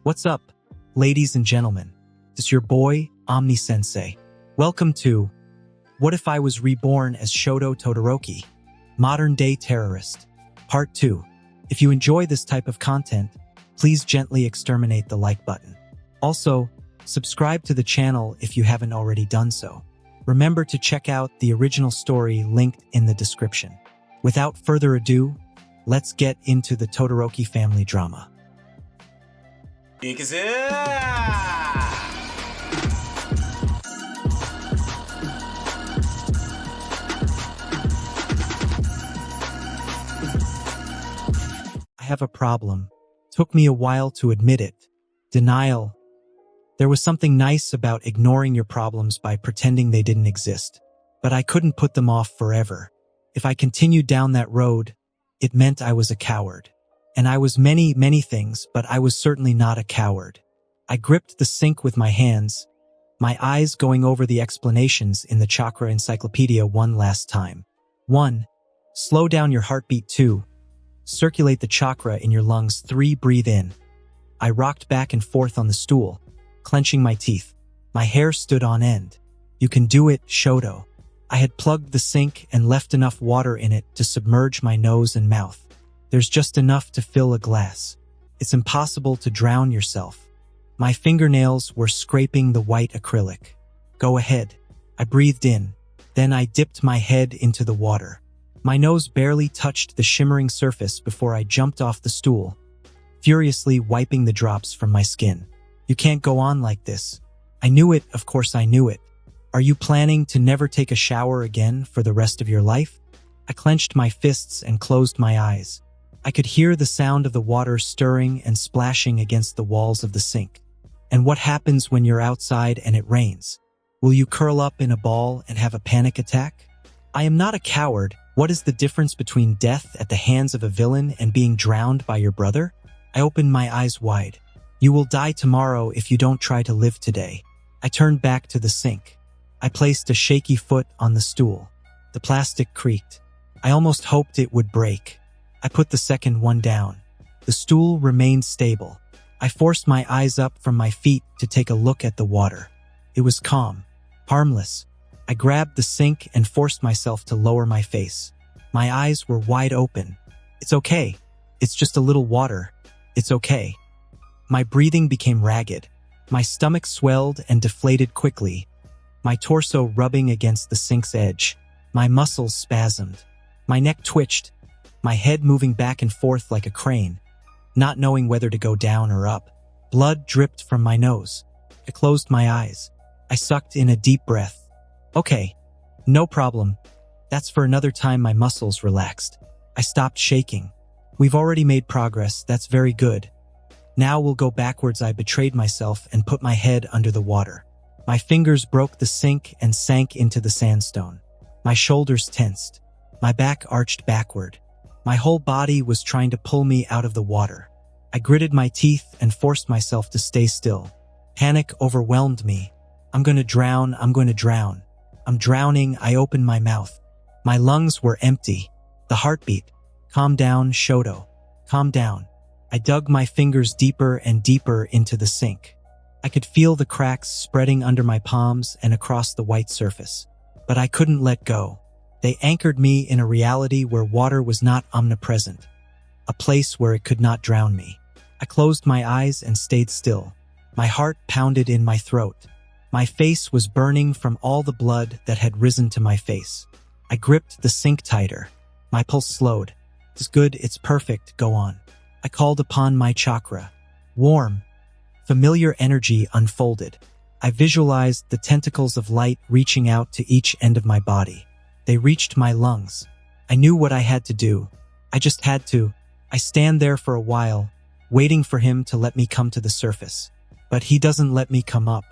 What's up, ladies and gentlemen? It's your boy, Omni-sensei. Welcome to What If I Was Reborn as SHOTO Todoroki, Modern Day Terrorist, Part 2. If you enjoy this type of content, please gently exterminate the like button. Also, subscribe to the channel if you haven't already done so. Remember to check out the original story linked in the description. Without further ado, let's get into the Todoroki family drama. I have a problem. Took me a while to admit it. Denial. There was something nice about ignoring your problems by pretending they didn't exist. But I couldn't put them off forever. If I continued down that road, it meant I was a coward. And I was many things, but I was certainly not a coward. I gripped the sink with my hands, my eyes going over the explanations in the chakra encyclopedia one last time. 1. Slow down your heartbeat. 2. Circulate the chakra in your lungs. 3. Breathe in. I rocked back and forth on the stool, clenching my teeth. My hair stood on end. You can do it, Shoto. I had plugged the sink and left enough water in it to submerge my nose and mouth. There's just enough to fill a glass. It's impossible to drown yourself. My fingernails were scraping the white acrylic. Go ahead. I breathed in. Then I dipped my head into the water. My nose barely touched the shimmering surface before I jumped off the stool, furiously wiping the drops from my skin. You can't go on like this. I knew it, of course I knew it. Are you planning to never take a shower again for the rest of your life? I clenched my fists and closed my eyes. I could hear the sound of the water stirring and splashing against the walls of the sink. And what happens when you're outside and it rains? Will you curl up in a ball and have a panic attack? I am not a coward. What is the difference between death at the hands of a villain and being drowned by your brother? I opened my eyes wide. You will die tomorrow if you don't try to live today. I turned back to the sink. I placed a shaky foot on the stool. The plastic creaked. I almost hoped it would break. I put the second one down. The stool remained stable. I forced my eyes up from my feet to take a look at the water. It was calm, harmless. I grabbed the sink and forced myself to lower my face. My eyes were wide open. It's okay. It's just a little water. It's okay. My breathing became ragged. My stomach swelled and deflated quickly, my torso rubbing against the sink's edge. My muscles spasmed. My neck twitched, my head moving back and forth like a crane, not knowing whether to go down or up. Blood dripped from my nose. I closed my eyes. I sucked in a deep breath. Okay, no problem. That's for another time. My muscles relaxed. I stopped shaking. We've already made progress. That's very good. Now we'll go backwards. I betrayed myself and put my head under the water. My fingers broke the sink and sank into the sandstone. My shoulders tensed. My back arched backward. My whole body was trying to pull me out of the water. I gritted my teeth and forced myself to stay still. Panic overwhelmed me. I'm going to drown. I'm going to drown. I'm drowning. I opened my mouth. My lungs were empty. The heartbeat. Calm down, Shoto. Calm down. I dug my fingers deeper and deeper into the sink. I could feel the cracks spreading under my palms and across the white surface. But I couldn't let go. They anchored me in a reality where water was not omnipresent, a place where it could not drown me. I closed my eyes and stayed still. My heart pounded in my throat. My face was burning from all the blood that had risen to my face. I gripped the sink tighter. My pulse slowed. It's good, it's perfect, go on. I called upon my chakra. Warm, familiar energy unfolded. I visualized the tentacles of light reaching out to each end of my body. They reached my lungs. I knew what I had to do. I just had to. I stand there for a while, waiting for him to let me come to the surface. But he doesn't let me come up.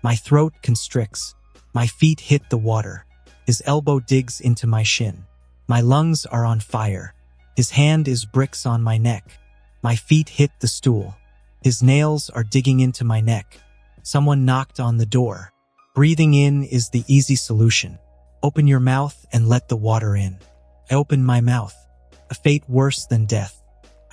My throat constricts. My feet hit the water. His elbow digs into my shin. My lungs are on fire. His hand is bricks on my neck. My feet hit the stool. His nails are digging into my neck. Someone knocked on the door. Breathing in is the easy solution. Open your mouth and let the water in. I opened my mouth. A fate worse than death.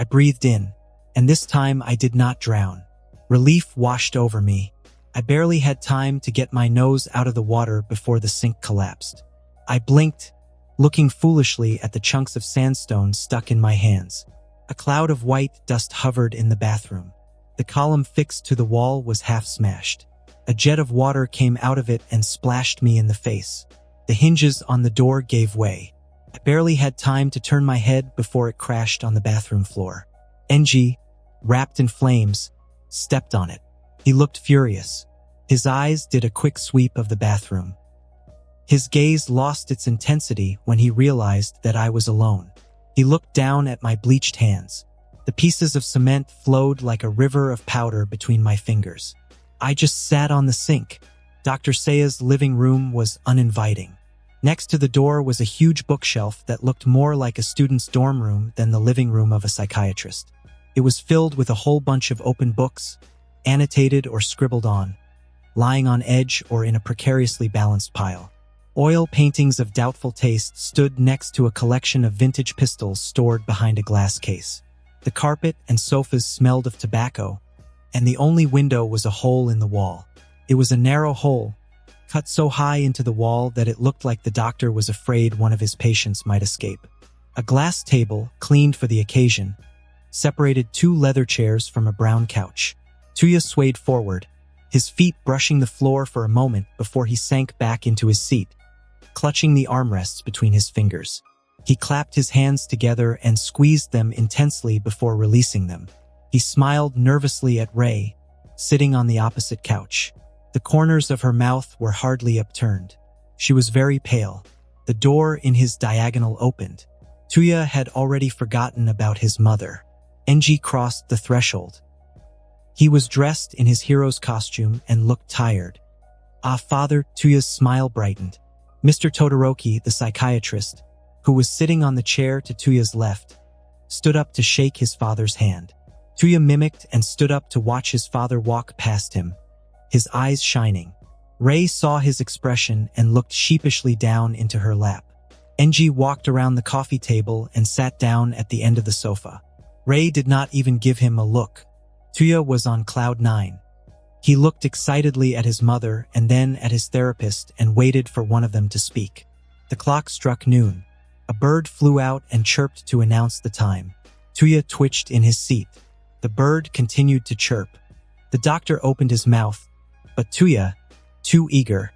I breathed in, and this time I did not drown. Relief washed over me. I barely had time to get my nose out of the water before the sink collapsed. I blinked, looking foolishly at the chunks of sandstone stuck in my hands. A cloud of white dust hovered in the bathroom. The column fixed to the wall was half smashed. A jet of water came out of it and splashed me in the face. The hinges on the door gave way. I barely had time to turn my head before it crashed on the bathroom floor. NG, wrapped in flames, stepped on it. He looked furious. His eyes did a quick sweep of the bathroom. His gaze lost its intensity when he realized that I was alone. He looked down at my bleached hands. The pieces of cement flowed like a river of powder between my fingers. I just sat on the sink. Dr. Saya's living room was uninviting. Next to the door was a huge bookshelf that looked more like a student's dorm room than the living room of a psychiatrist. It was filled with a whole bunch of open books, annotated or scribbled on, lying on edge or in a precariously balanced pile. Oil paintings of doubtful taste stood next to a collection of vintage pistols stored behind a glass case. The carpet and sofas smelled of tobacco, and the only window was a hole in the wall. It was a narrow hole, cut so high into the wall that it looked like the doctor was afraid one of his patients might escape. A glass table, cleaned for the occasion, separated two leather chairs from a brown couch. Tuya swayed forward, his feet brushing the floor for a moment before he sank back into his seat, clutching the armrests between his fingers. He clapped his hands together and squeezed them intensely before releasing them. He smiled nervously at Ray, sitting on the opposite couch. The corners of her mouth were hardly upturned. She was very pale. The door in his diagonal opened. Tuya had already forgotten about his mother. NG crossed the threshold. He was dressed in his hero's costume and looked tired. "Ah, father," Tuya's smile brightened. Mr. Todoroki, the psychiatrist, who was sitting on the chair to Tuya's left, stood up to shake his father's hand. Tuya mimicked and stood up to watch his father walk past him, his eyes shining. Ray saw his expression and looked sheepishly down into her lap. NG walked around the coffee table and sat down at the end of the sofa. Ray did not even give him a look. Tuya was on cloud 9. He looked excitedly at his mother and then at his therapist and waited for one of them to speak. The clock struck noon. A bird flew out and chirped to announce the time. Tuya twitched in his seat. The bird continued to chirp. The doctor opened his mouth, but Tuya, too eager,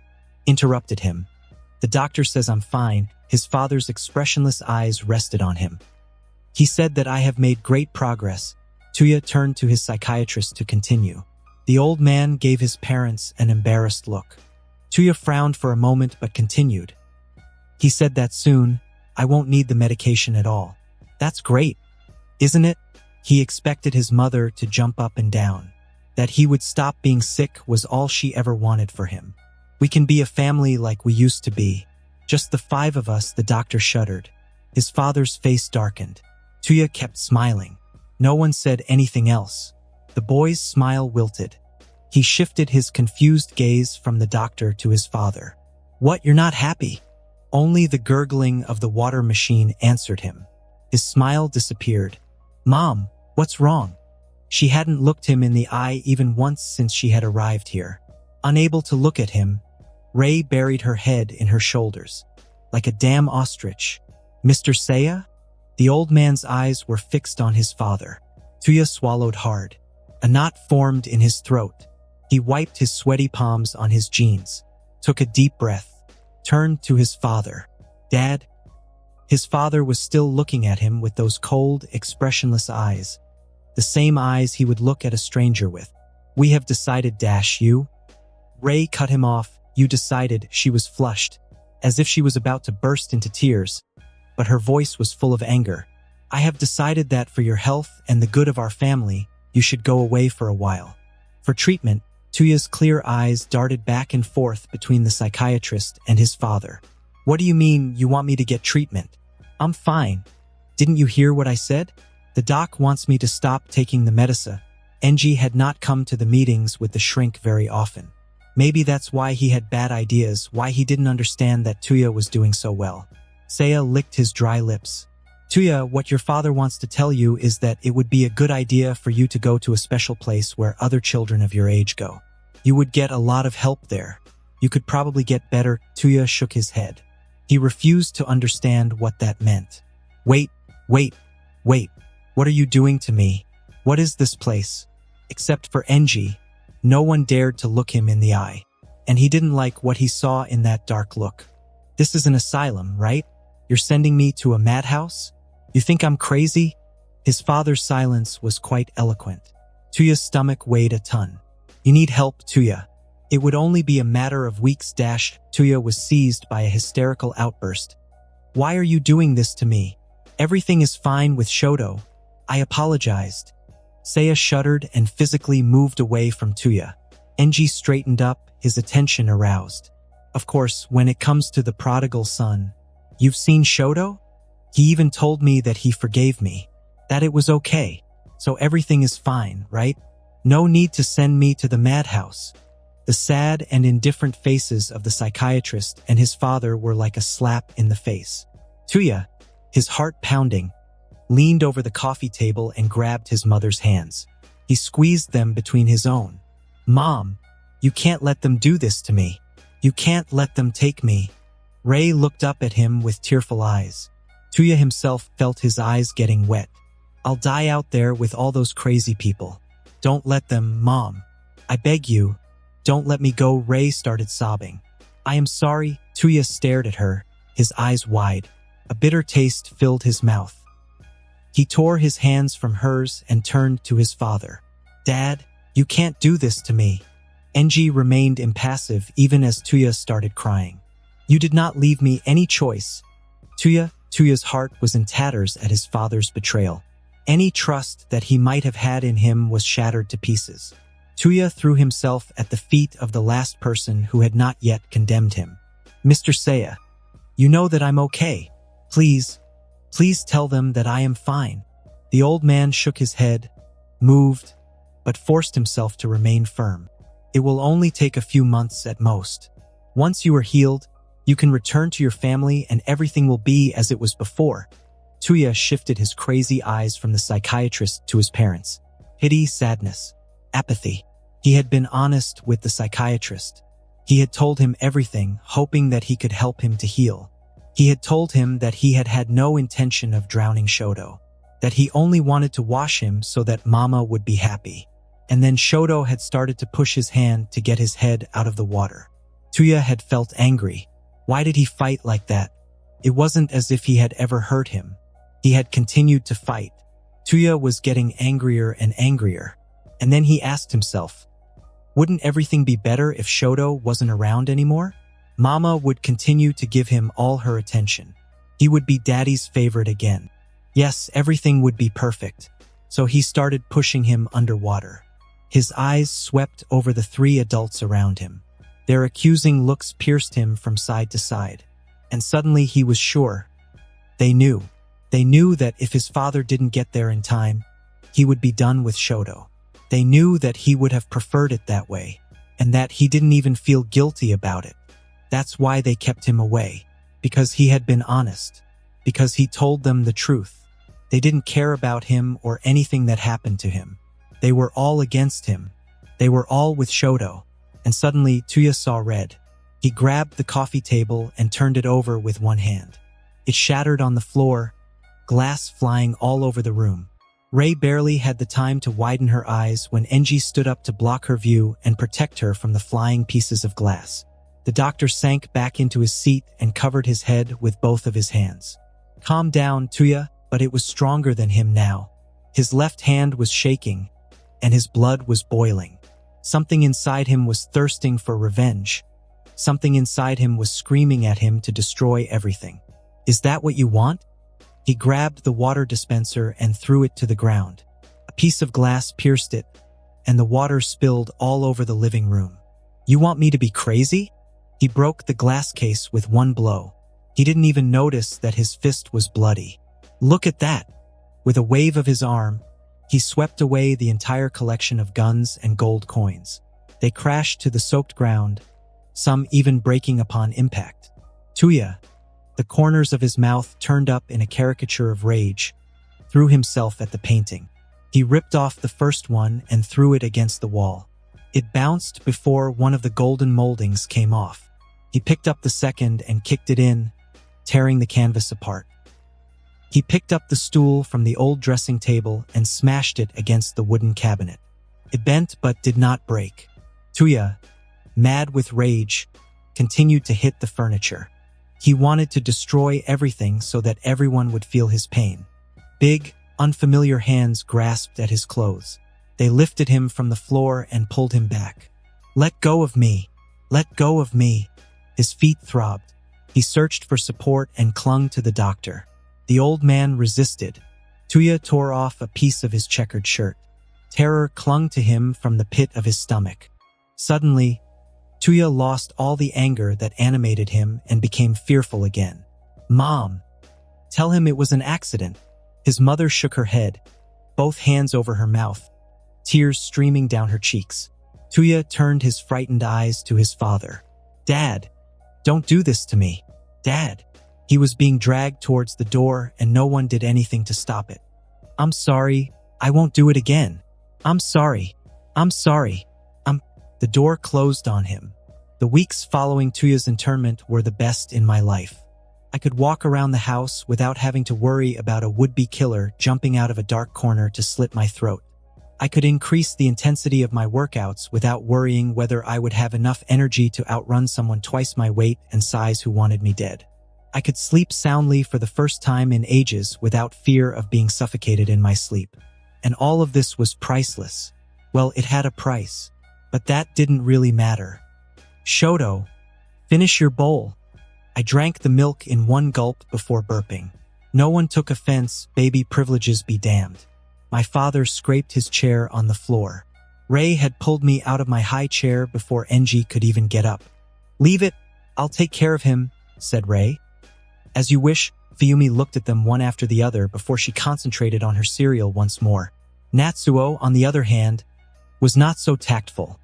interrupted him. "The doctor says I'm fine." His father's expressionless eyes rested on him. "He said that I have made great progress." Tuya turned to his psychiatrist to continue. The old man gave his parents an embarrassed look. Tuya frowned for a moment but continued. "He said that soon, I won't need the medication at all." "That's great, isn't it?" He expected his mother to jump up and down. That he would stop being sick was all she ever wanted for him. "We can be a family like we used to be. Just the 5 of us," the doctor shuddered. His father's face darkened. Tuya kept smiling. No one said anything else. The boy's smile wilted. He shifted his confused gaze from the doctor to his father. "What, you're not happy?" Only the gurgling of the water machine answered him. His smile disappeared. "Mom, what's wrong?" She hadn't looked him in the eye even once since she had arrived here. Unable to look at him, Ray buried her head in her shoulders. Like a damn ostrich. "Mr. Saya?" The old man's eyes were fixed on his father. Tuya swallowed hard. A knot formed in his throat. He wiped his sweaty palms on his jeans, took a deep breath, turned to his father. "Dad?" His father was still looking at him with those cold, expressionless eyes. The same eyes he would look at a stranger with. "We have decided, you." Ray cut him off. "You decided." She was flushed, as if she was about to burst into tears, but her voice was full of anger. "I have decided that for your health and the good of our family, you should go away for a while. For treatment." Tuya's clear eyes darted back and forth between the psychiatrist and his father. "What do you mean, you want me to get treatment? I'm fine. Didn't you hear what I said? The doc wants me to stop taking the medicine." NG had not come to the meetings with the shrink very often. Maybe that's why he had bad ideas, why he didn't understand that Tuya was doing so well. Saya licked his dry lips. Tuya, what your father wants to tell you is that it would be a good idea for you to go to a special place where other children of your age go. You would get a lot of help there. You could probably get better. Tuya shook his head. He refused to understand what that meant. Wait. What are you doing to me? What is this place? Except for Enji, no one dared to look him in the eye. And he didn't like what he saw in that dark look. This is an asylum, right? You're sending me to a madhouse? You think I'm crazy? His father's silence was quite eloquent. Tuya's stomach weighed a ton. You need help, Tuya. It would only be a matter of weeks. Tuya was seized by a hysterical outburst. Why are you doing this to me? Everything is fine with Shoto. I apologized. Seiya shuddered and physically moved away from Tuya. Enji straightened up, his attention aroused. Of course, when it comes to the prodigal son, you've seen Shoto? He even told me that he forgave me, that it was okay. So everything is fine, right? No need to send me to the madhouse. The sad and indifferent faces of the psychiatrist and his father were like a slap in the face. Tuya, his heart pounding, leaned over the coffee table and grabbed his mother's hands. He squeezed them between his own. Mom, you can't let them do this to me. You can't let them take me. Ray looked up at him with tearful eyes. Tuya himself felt his eyes getting wet. I'll die out there with all those crazy people. Don't let them, Mom. I beg you. Don't let me go. Ray started sobbing. I am sorry. Tuya stared at her, his eyes wide. A bitter taste filled his mouth. He tore his hands from hers and turned to his father. Dad, you can't do this to me. Enji remained impassive even as Tuya started crying. You did not leave me any choice. Tuya's heart was in tatters at his father's betrayal. Any trust that he might have had in him was shattered to pieces. Tuya threw himself at the feet of the last person who had not yet condemned him. Mr. Seiya, you know that I'm okay. Please tell them that I am fine. The old man shook his head, moved, but forced himself to remain firm. It will only take a few months at most. Once you are healed, you can return to your family and everything will be as it was before. Tuya shifted his crazy eyes from the psychiatrist to his parents. Pity, sadness, apathy. He had been honest with the psychiatrist. He had told him everything, hoping that he could help him to heal. He had told him that he had had no intention of drowning Shoto, that he only wanted to wash him so that Mama would be happy. And then Shoto had started to push his hand to get his head out of the water. Tuya had felt angry. Why did he fight like that? It wasn't as if he had ever hurt him. He had continued to fight. Tuya was getting angrier and angrier. And then he asked himself, wouldn't everything be better if Shoto wasn't around anymore? Mama would continue to give him all her attention. He would be Daddy's favorite again. Yes, everything would be perfect. So he started pushing him underwater. His eyes swept over the three adults around him. Their accusing looks pierced him from side to side. And suddenly he was sure. They knew. They knew that if his father didn't get there in time, he would be done with Shoto. They knew that he would have preferred it that way, and that he didn't even feel guilty about it. That's why they kept him away, because he had been honest, because he told them the truth. They didn't care about him or anything that happened to him. They were all against him. They were all with Shoto. And suddenly Tuya saw red. He grabbed the coffee table and turned it over with one hand. It shattered on the floor, glass flying all over the room. Ray barely had the time to widen her eyes when Enji stood up to block her view and protect her from the flying pieces of glass. The doctor sank back into his seat and covered his head with both of his hands. Calm down, Tuya, but it was stronger than him now. His left hand was shaking, and his blood was boiling. Something inside him was thirsting for revenge. Something inside him was screaming at him to destroy everything. Is that what you want? He grabbed the water dispenser and threw it to the ground. A piece of glass pierced it, and the water spilled all over the living room. You want me to be crazy? He broke the glass case with one blow. He didn't even notice that his fist was bloody. Look at that! With a wave of his arm, he swept away the entire collection of guns and gold coins. They crashed to the soaked ground, some even breaking upon impact. Tuya, The corners of his mouth turned up in a caricature of rage, threw himself at the painting. He ripped off the first one and threw it against the wall. It bounced before one of the golden moldings came off. He picked up the second and kicked it in, tearing the canvas apart. He picked up the stool from the old dressing table and smashed it against the wooden cabinet. It bent but did not break. Tuya, mad with rage, continued to hit the furniture. He wanted to destroy everything so that everyone would feel his pain. Big, unfamiliar hands grasped at his clothes. They lifted him from the floor and pulled him back. "Let go of me! Let go of me!" His feet throbbed. He searched for support and clung to the doctor. The old man resisted. Tuya tore off a piece of his checkered shirt. Terror clung to him from the pit of his stomach. Suddenly, Tuya lost all the anger that animated him and became fearful again. "Mom, tell him it was an accident." His mother shook her head, both hands over her mouth, tears streaming down her cheeks. Tuya turned his frightened eyes to his father. "Dad, don't do this to me. Dad." He was being dragged towards the door and no one did anything to stop it. "I'm sorry. I won't do it again. I'm sorry. I'm sorry. The door closed on him. The weeks following Tuya's internment were the best in my life. I could walk around the house without having to worry about a would-be killer jumping out of a dark corner to slit my throat. I could increase the intensity of my workouts without worrying whether I would have enough energy to outrun someone twice my weight and size who wanted me dead. I could sleep soundly for the first time in ages without fear of being suffocated in my sleep. And all of this was priceless. Well, it had a price. But that didn't really matter. "Shoto, finish your bowl." I drank the milk in one gulp before burping. No one took offense, baby privileges be damned. My father scraped his chair on the floor. Ray had pulled me out of my high chair before Enji could even get up. "Leave it, I'll take care of him," said Ray. "As you wish." Fuyumi looked at them one after the other before she concentrated on her cereal once more. Natsuo, on the other hand, was not so tactful.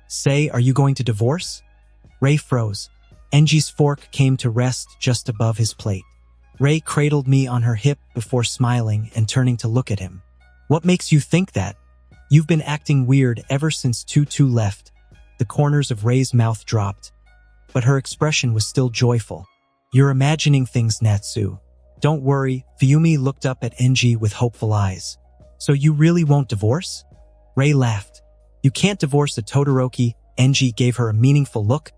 "Say, are you going to divorce?" Ray froze. Enji's fork came to rest just above his plate. Ray cradled me on her hip before smiling and turning to look at him. "What makes you think that? You've been acting weird ever since Tutu left." The corners of Ray's mouth dropped, but her expression was still joyful. "You're imagining things, Natsu. Don't worry." Fuyumi looked up at Enji with hopeful eyes. "So you really won't divorce?" Ray laughed. "You can't divorce a Todoroki." Enji gave her a meaningful look,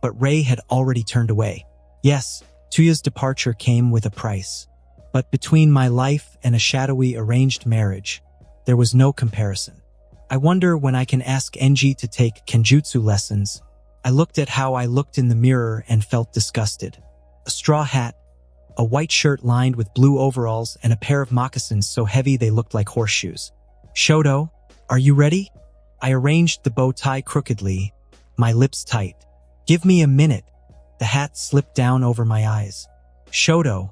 but Ray had already turned away. Yes, Tuya's departure came with a price. But between my life and a shadowy arranged marriage, there was no comparison. I wonder when I can ask Enji to take kenjutsu lessons. I looked at how I looked in the mirror and felt disgusted. A straw hat, a white shirt lined with blue overalls, and a pair of moccasins so heavy they looked like horseshoes. "Shoto, are you ready?" I arranged the bow tie crookedly, my lips tight. "Give me a minute." The hat slipped down over my eyes. "Shoto,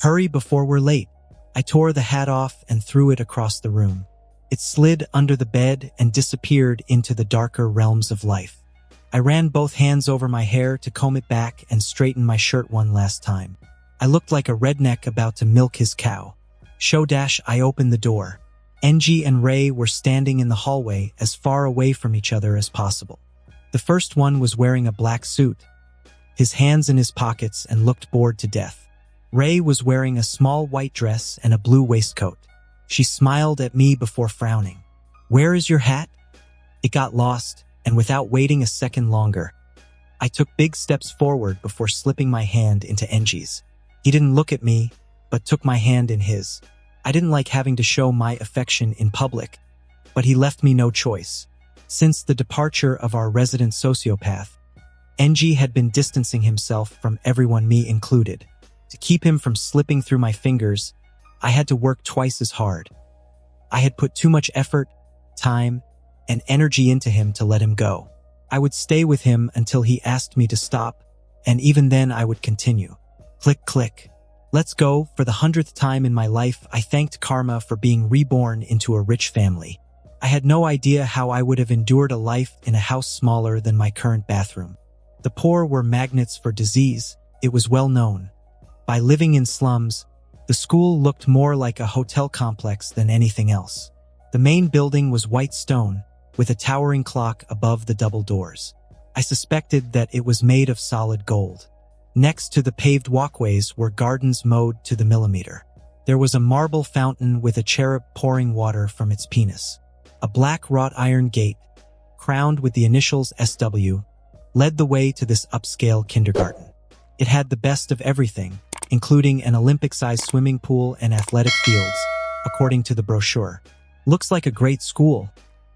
hurry before we're late." I tore the hat off and threw it across the room. It slid under the bed and disappeared into the darker realms of life. I ran both hands over my hair to comb it back and straighten my shirt one last time. I looked like a redneck about to milk his cow. I opened the door. Enji and Ray were standing in the hallway as far away from each other as possible. The first one was wearing a black suit, his hands in his pockets, and looked bored to death. Ray was wearing a small white dress and a blue waistcoat. She smiled at me before frowning. "Where is your hat?" It got lost, and without waiting a second longer, I took big steps forward before slipping my hand into Enji's. He didn't look at me, but took my hand in his. I didn't like having to show my affection in public, but he left me no choice. Since the departure of our resident sociopath, Enji had been distancing himself from everyone, me included. To keep him from slipping through my fingers, I had to work twice as hard. I had put too much effort, time, and energy into him to let him go. I would stay with him until he asked me to stop, and even then I would continue. Click, click. Let's go. For the 100th time in my life, I thanked karma for being reborn into a rich family. I had no idea how I would have endured a life in a house smaller than my current bathroom. The poor were magnets for disease, it was well known. By living in slums, the school looked more like a hotel complex than anything else. The main building was white stone, with a towering clock above the double doors. I suspected that it was made of solid gold. Next to the paved walkways were gardens mowed to the millimeter. There was a marble fountain with a cherub pouring water from its penis. A black wrought iron gate, crowned with the initials SW, led the way to this upscale kindergarten. It had the best of everything, including an Olympic-sized swimming pool and athletic fields, according to the brochure. Looks like a great school,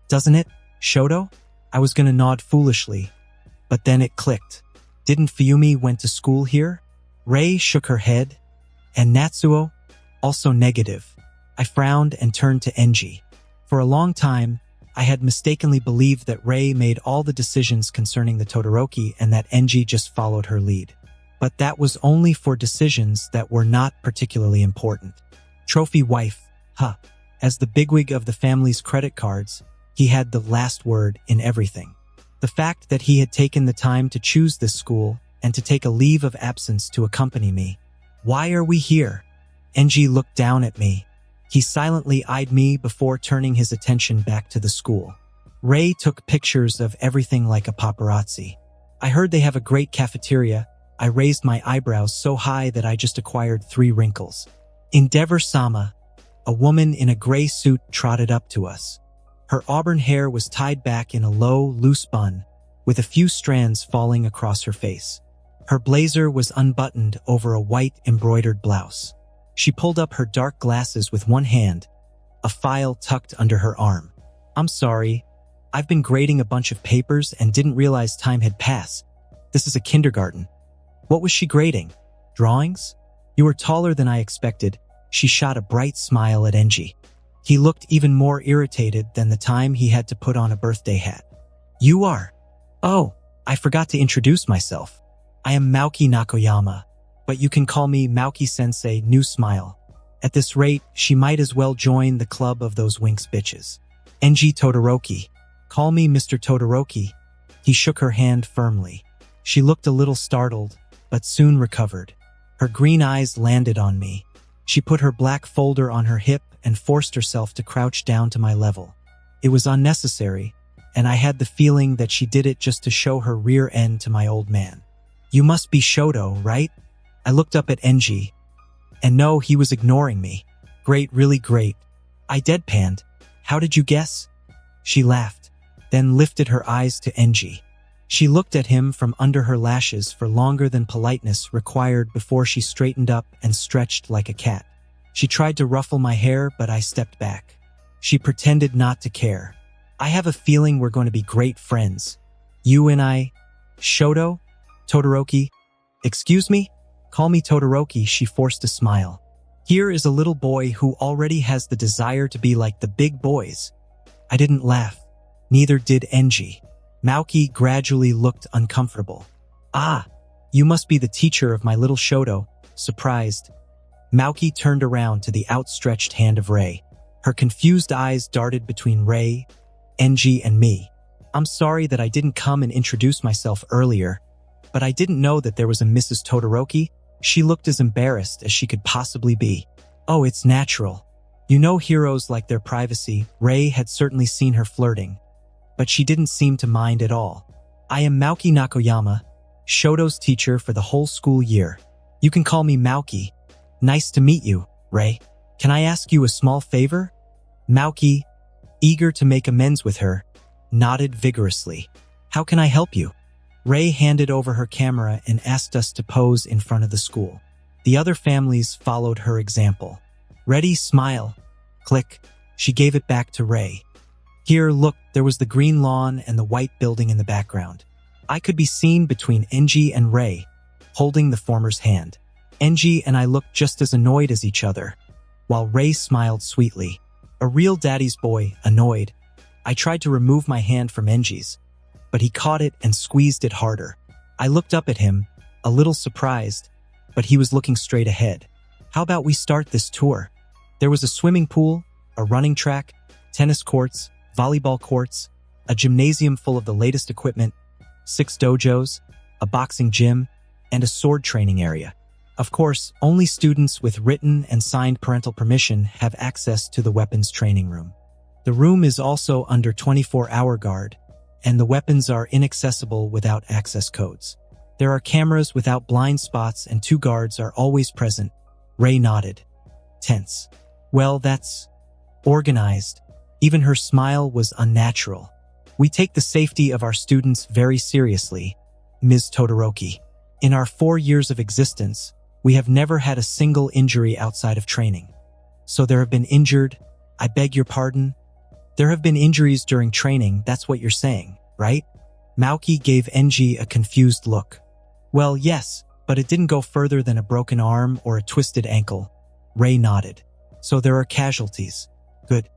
doesn't it, Shoto? I was gonna nod foolishly, but then it clicked. Didn't Fuyumi went to school here? Rei shook her head, and Natsuo? Also negative. I frowned and turned to Enji. For a long time, I had mistakenly believed that Rei made all the decisions concerning the Todoroki and that Enji just followed her lead. But that was only for decisions that were not particularly important. Trophy wife, huh. As the bigwig of the family's credit cards, he had the last word in everything. The fact that he had taken the time to choose this school and to take a leave of absence to accompany me. Why are we here? Enji looked down at me. He silently eyed me before turning his attention back to the school. Rei took pictures of everything like a paparazzi. I heard they have a great cafeteria. I raised my eyebrows so high that I just acquired 3 wrinkles. Endeavor-sama, a woman in a gray suit, trotted up to us. Her auburn hair was tied back in a low, loose bun, with a few strands falling across her face. Her blazer was unbuttoned over a white embroidered blouse. She pulled up her dark glasses with one hand, a file tucked under her arm. I'm sorry, I've been grading a bunch of papers and didn't realize time had passed. This is a kindergarten. What was she grading? Drawings? You were taller than I expected. She shot a bright smile at Enji. He looked even more irritated than the time he had to put on a birthday hat. You are? Oh, I forgot to introduce myself. I am Maoki Nakoyama, but you can call me Maoki-sensei. New smile. At this rate, she might as well join the club of those Winx bitches. Enji Todoroki. Call me Mr. Todoroki. He shook her hand firmly. She looked a little startled, but soon recovered. Her green eyes landed on me. She put her black folder on her hip and forced herself to crouch down to my level. It was unnecessary, and I had the feeling that she did it just to show her rear end to my old man. You must be Shoto, right? I looked up at Enji, and no, he was ignoring me. Great, really great. I deadpanned. How did you guess? She laughed, then lifted her eyes to Enji. She looked at him from under her lashes for longer than politeness required before she straightened up and stretched like a cat. She tried to ruffle my hair, but I stepped back. She pretended not to care. I have a feeling we're going to be great friends. You and I. Shoto? Todoroki? Excuse me? Call me Todoroki. She forced a smile. Here is a little boy who already has the desire to be like the big boys. I didn't laugh. Neither did Enji. Maoki gradually looked uncomfortable. Ah, you must be the teacher of my little Shoto. Surprised. Maoki turned around to the outstretched hand of Rei. Her confused eyes darted between Rei, Enji, and me. I'm sorry that I didn't come and introduce myself earlier, but I didn't know that there was a Mrs. Todoroki. She looked as embarrassed as she could possibly be. Oh, it's natural. You know heroes like their privacy. Rei had certainly seen her flirting, but she didn't seem to mind at all. I am Maoki Nakoyama, Shoto's teacher for the whole school year. You can call me Maoki. Nice to meet you, Rei. Can I ask you a small favor? Maoki, eager to make amends with her, nodded vigorously. How can I help you? Rei handed over her camera and asked us to pose in front of the school. The other families followed her example. Ready, smile. Click. She gave it back to Rei. Here, look, there was the green lawn and the white building in the background. I could be seen between Enji and Rei, holding the former's hand. Enji and I looked just as annoyed as each other, while Rei smiled sweetly. A real daddy's boy, annoyed. I tried to remove my hand from Enji's, but he caught it and squeezed it harder. I looked up at him, a little surprised, but he was looking straight ahead. How about we start this tour? There was a swimming pool, a running track, tennis courts, volleyball courts, a gymnasium full of the latest equipment, 6 dojos, a boxing gym, and a sword training area. Of course, only students with written and signed parental permission have access to the weapons training room. The room is also under 24-hour guard, and the weapons are inaccessible without access codes. There are cameras without blind spots and 2 guards are always present. Ray nodded. Tense. Well, that's organized. Even her smile was unnatural. We take the safety of our students very seriously, Ms. Todoroki. In our 4 years of existence, we have never had a single injury outside of training. So there have been injured, I beg your pardon? There have been injuries during training, that's what you're saying, right? Maoki gave Enji a confused look. Well, yes, but it didn't go further than a broken arm or a twisted ankle. Ray nodded. So there are casualties. Good.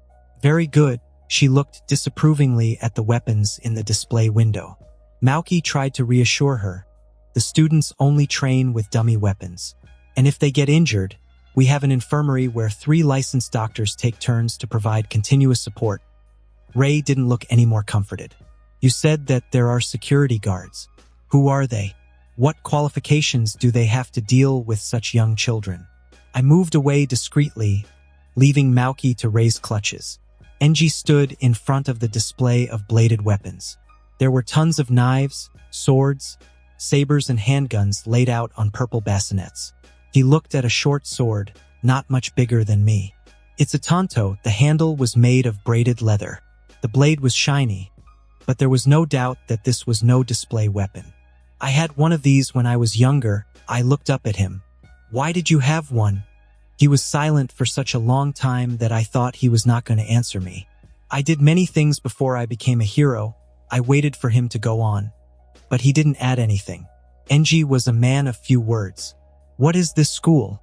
Very good. She looked disapprovingly at the weapons in the display window. Maoki tried to reassure her. The students only train with dummy weapons. And if they get injured, we have an infirmary where 3 licensed doctors take turns to provide continuous support. Ray didn't look any more comforted. You said that there are security guards. Who are they? What qualifications do they have to deal with such young children? I moved away discreetly, leaving Maoki to raise clutches. Enji stood in front of the display of bladed weapons. There were tons of knives, swords, sabers and handguns laid out on purple bassinets. He looked at a short sword, not much bigger than me. It's a tanto. The handle was made of braided leather. The blade was shiny, but there was no doubt that this was no display weapon. I had one of these when I was younger. I looked up at him. Why did you have one? He was silent for such a long time that I thought he was not going to answer me. I did many things before I became a hero. I waited for him to go on. But he didn't add anything. Enji was a man of few words. What is this school?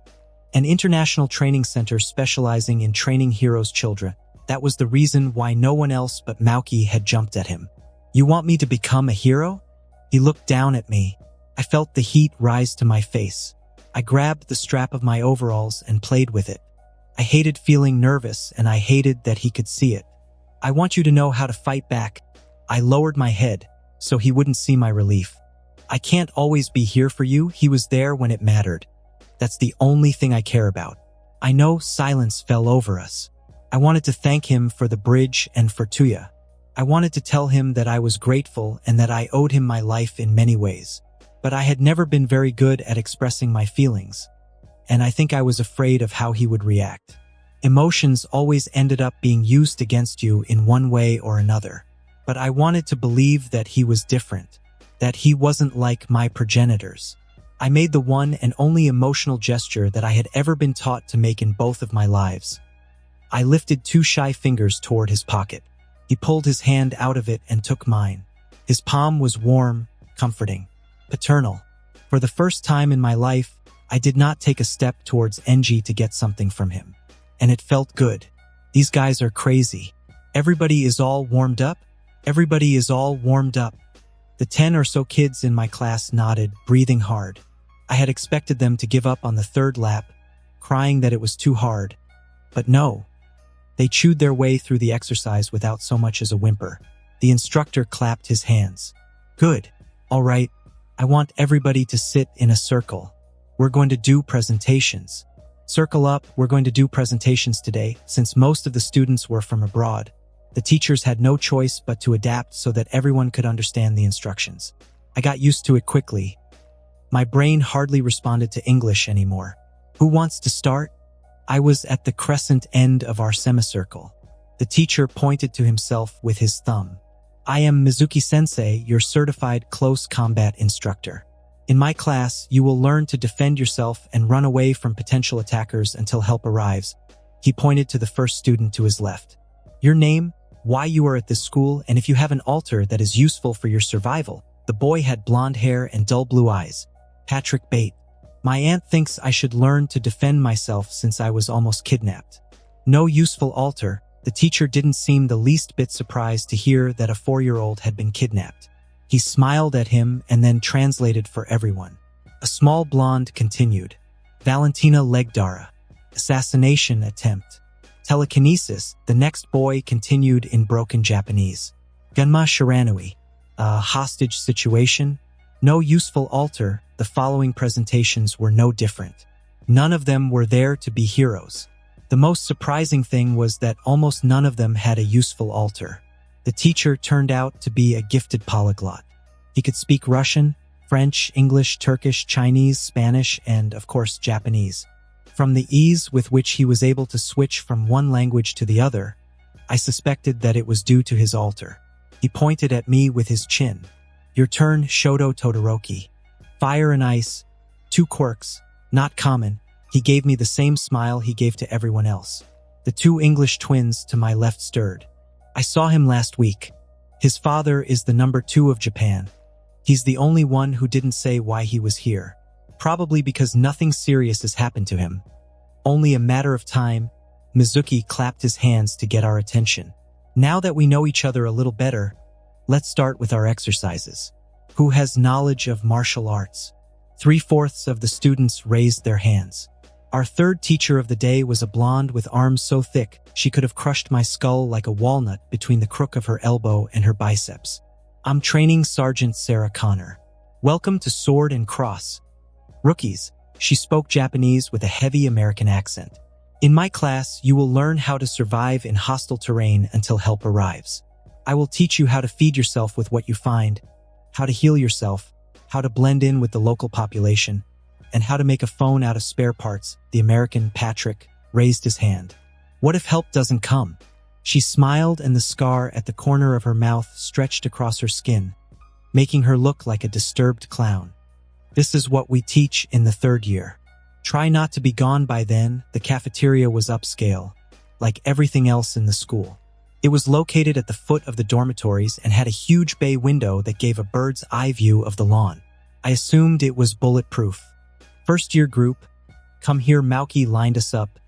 An international training center specializing in training heroes' children. That was the reason why no one else but Maoki had jumped at him. You want me to become a hero? He looked down at me. I felt the heat rise to my face. I grabbed the strap of my overalls and played with it. I hated feeling nervous and I hated that he could see it. I want you to know how to fight back. I lowered my head so he wouldn't see my relief. I can't always be here for you. He was there when it mattered. That's the only thing I care about. I know silence fell over us. I wanted to thank him for the bridge and for Tuya. I wanted to tell him that I was grateful and that I owed him my life in many ways. But I had never been very good at expressing my feelings. And I think I was afraid of how he would react. Emotions always ended up being used against you in one way or another. But I wanted to believe that he was different, that he wasn't like my progenitors. I made the one and only emotional gesture that I had ever been taught to make in both of my lives. I lifted 2 shy fingers toward his pocket. He pulled his hand out of it and took mine. His palm was warm, comforting, paternal. For the first time in my life, I did not take a step towards Enji to get something from him. And it felt good. These guys are crazy. Everybody is all warmed up? Everybody is all warmed up. The 10 or so kids in my class nodded, breathing hard. I had expected them to give up on the 3rd lap, crying that it was too hard. But no. They chewed their way through the exercise without so much as a whimper. The instructor clapped his hands. Good. All right. I want everybody to sit in a circle. We're going to do presentations. Circle up, we're going to do presentations today. Since most of the students were from abroad, the teachers had no choice but to adapt so that everyone could understand the instructions. I got used to it quickly. My brain hardly responded to English anymore. Who wants to start? I was at the crescent end of our semicircle. The teacher pointed to himself with his thumb. I am Mizuki-sensei, your certified close combat instructor. In my class, you will learn to defend yourself and run away from potential attackers until help arrives. He pointed to the first student to his left. Your name, why you are at this school, and if you have an altar that is useful for your survival. The boy had blonde hair and dull blue eyes. Patrick Bate. My aunt thinks I should learn to defend myself since I was almost kidnapped. No useful altar. The teacher didn't seem the least bit surprised to hear that a 4-year-old had been kidnapped. He smiled at him and then translated for everyone. A small blonde continued. Valentina Legdara. Assassination attempt. Telekinesis. The next boy continued in broken Japanese. Gunma Shiranui. A hostage situation. No useful altar, the following presentations were no different. None of them were there to be heroes. The most surprising thing was that almost none of them had a useful altar. The teacher turned out to be a gifted polyglot. He could speak Russian, French, English, Turkish, Chinese, Spanish, and, of course, Japanese. From the ease with which he was able to switch from one language to the other, I suspected that it was due to his altar. He pointed at me with his chin. Your turn, Shoto Todoroki. Fire and ice, 2 quirks, not common. He gave me the same smile he gave to everyone else. The 2 English twins to my left stirred. I saw him last week. His father is the number 2 of Japan. He's the only one who didn't say why he was here. Probably because nothing serious has happened to him. Only a matter of time. Mizuki clapped his hands to get our attention. Now that we know each other a little better, let's start with our exercises. Who has knowledge of martial arts? 3/4 of the students raised their hands. Our third teacher of the day was a blonde with arms so thick she could have crushed my skull like a walnut between the crook of her elbow and her biceps. I'm training Sergeant Sarah Connor. Welcome to Sword and Cross. Rookies, she spoke Japanese with a heavy American accent. In my class, you will learn how to survive in hostile terrain until help arrives. I will teach you how to feed yourself with what you find, how to heal yourself, how to blend in with the local population, and how to make a phone out of spare parts. The American, Patrick, raised his hand. What if help doesn't come? She smiled and the scar at the corner of her mouth stretched across her skin, making her look like a disturbed clown. This is what we teach in the 3rd year. Try not to be gone by then. The cafeteria was upscale, like everything else in the school. It was located at the foot of the dormitories and had a huge bay window that gave a bird's eye view of the lawn. I assumed it was bulletproof. 1st year group, come here. Mauki lined us up,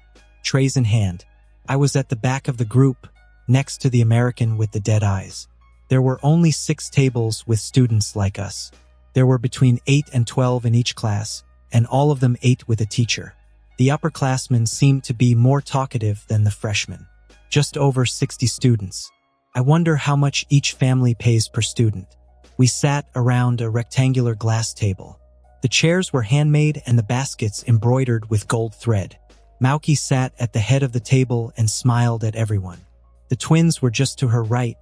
trays in hand. I was at the back of the group, next to the American with the dead eyes. There were only 6 tables with students like us. There were between 8 and 12 in each class, and all of them ate with a teacher. The upperclassmen seemed to be more talkative than the freshmen. Just over 60 students. I wonder how much each family pays per student. We sat around a rectangular glass table. The chairs were handmade and the baskets embroidered with gold thread. Mauki sat at the head of the table and smiled at everyone. The twins were just to her right,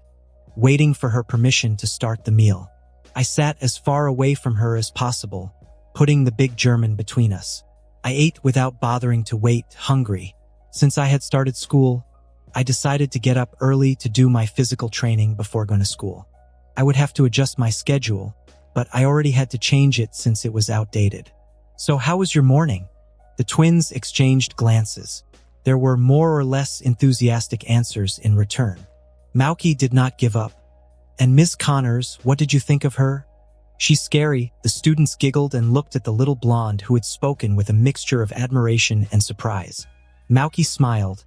waiting for her permission to start the meal. I sat as far away from her as possible, putting the big German between us. I ate without bothering to wait, hungry. Since I had started school, I decided to get up early to do my physical training before going to school. I would have to adjust my schedule, but I already had to change it since it was outdated. So how was your morning? The twins exchanged glances. There were more or less enthusiastic answers in return. Mauki did not give up. And Ms. Connors, what did you think of her? She's scary. The students giggled and looked at the little blonde who had spoken with a mixture of admiration and surprise. Mauki smiled,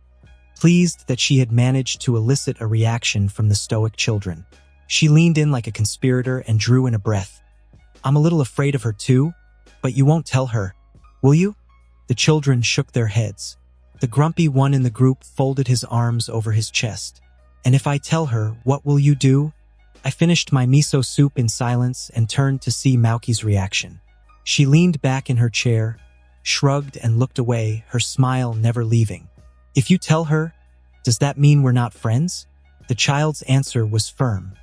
pleased that she had managed to elicit a reaction from the stoic children. She leaned in like a conspirator and drew in a breath. I'm a little afraid of her too, but you won't tell her, will you? The children shook their heads. The grumpy one in the group folded his arms over his chest. And if I tell her, what will you do? I finished my miso soup in silence and turned to see Mauki's reaction. She leaned back in her chair, shrugged and looked away, her smile never leaving. If you tell her, does that mean we're not friends? The child's answer was firm.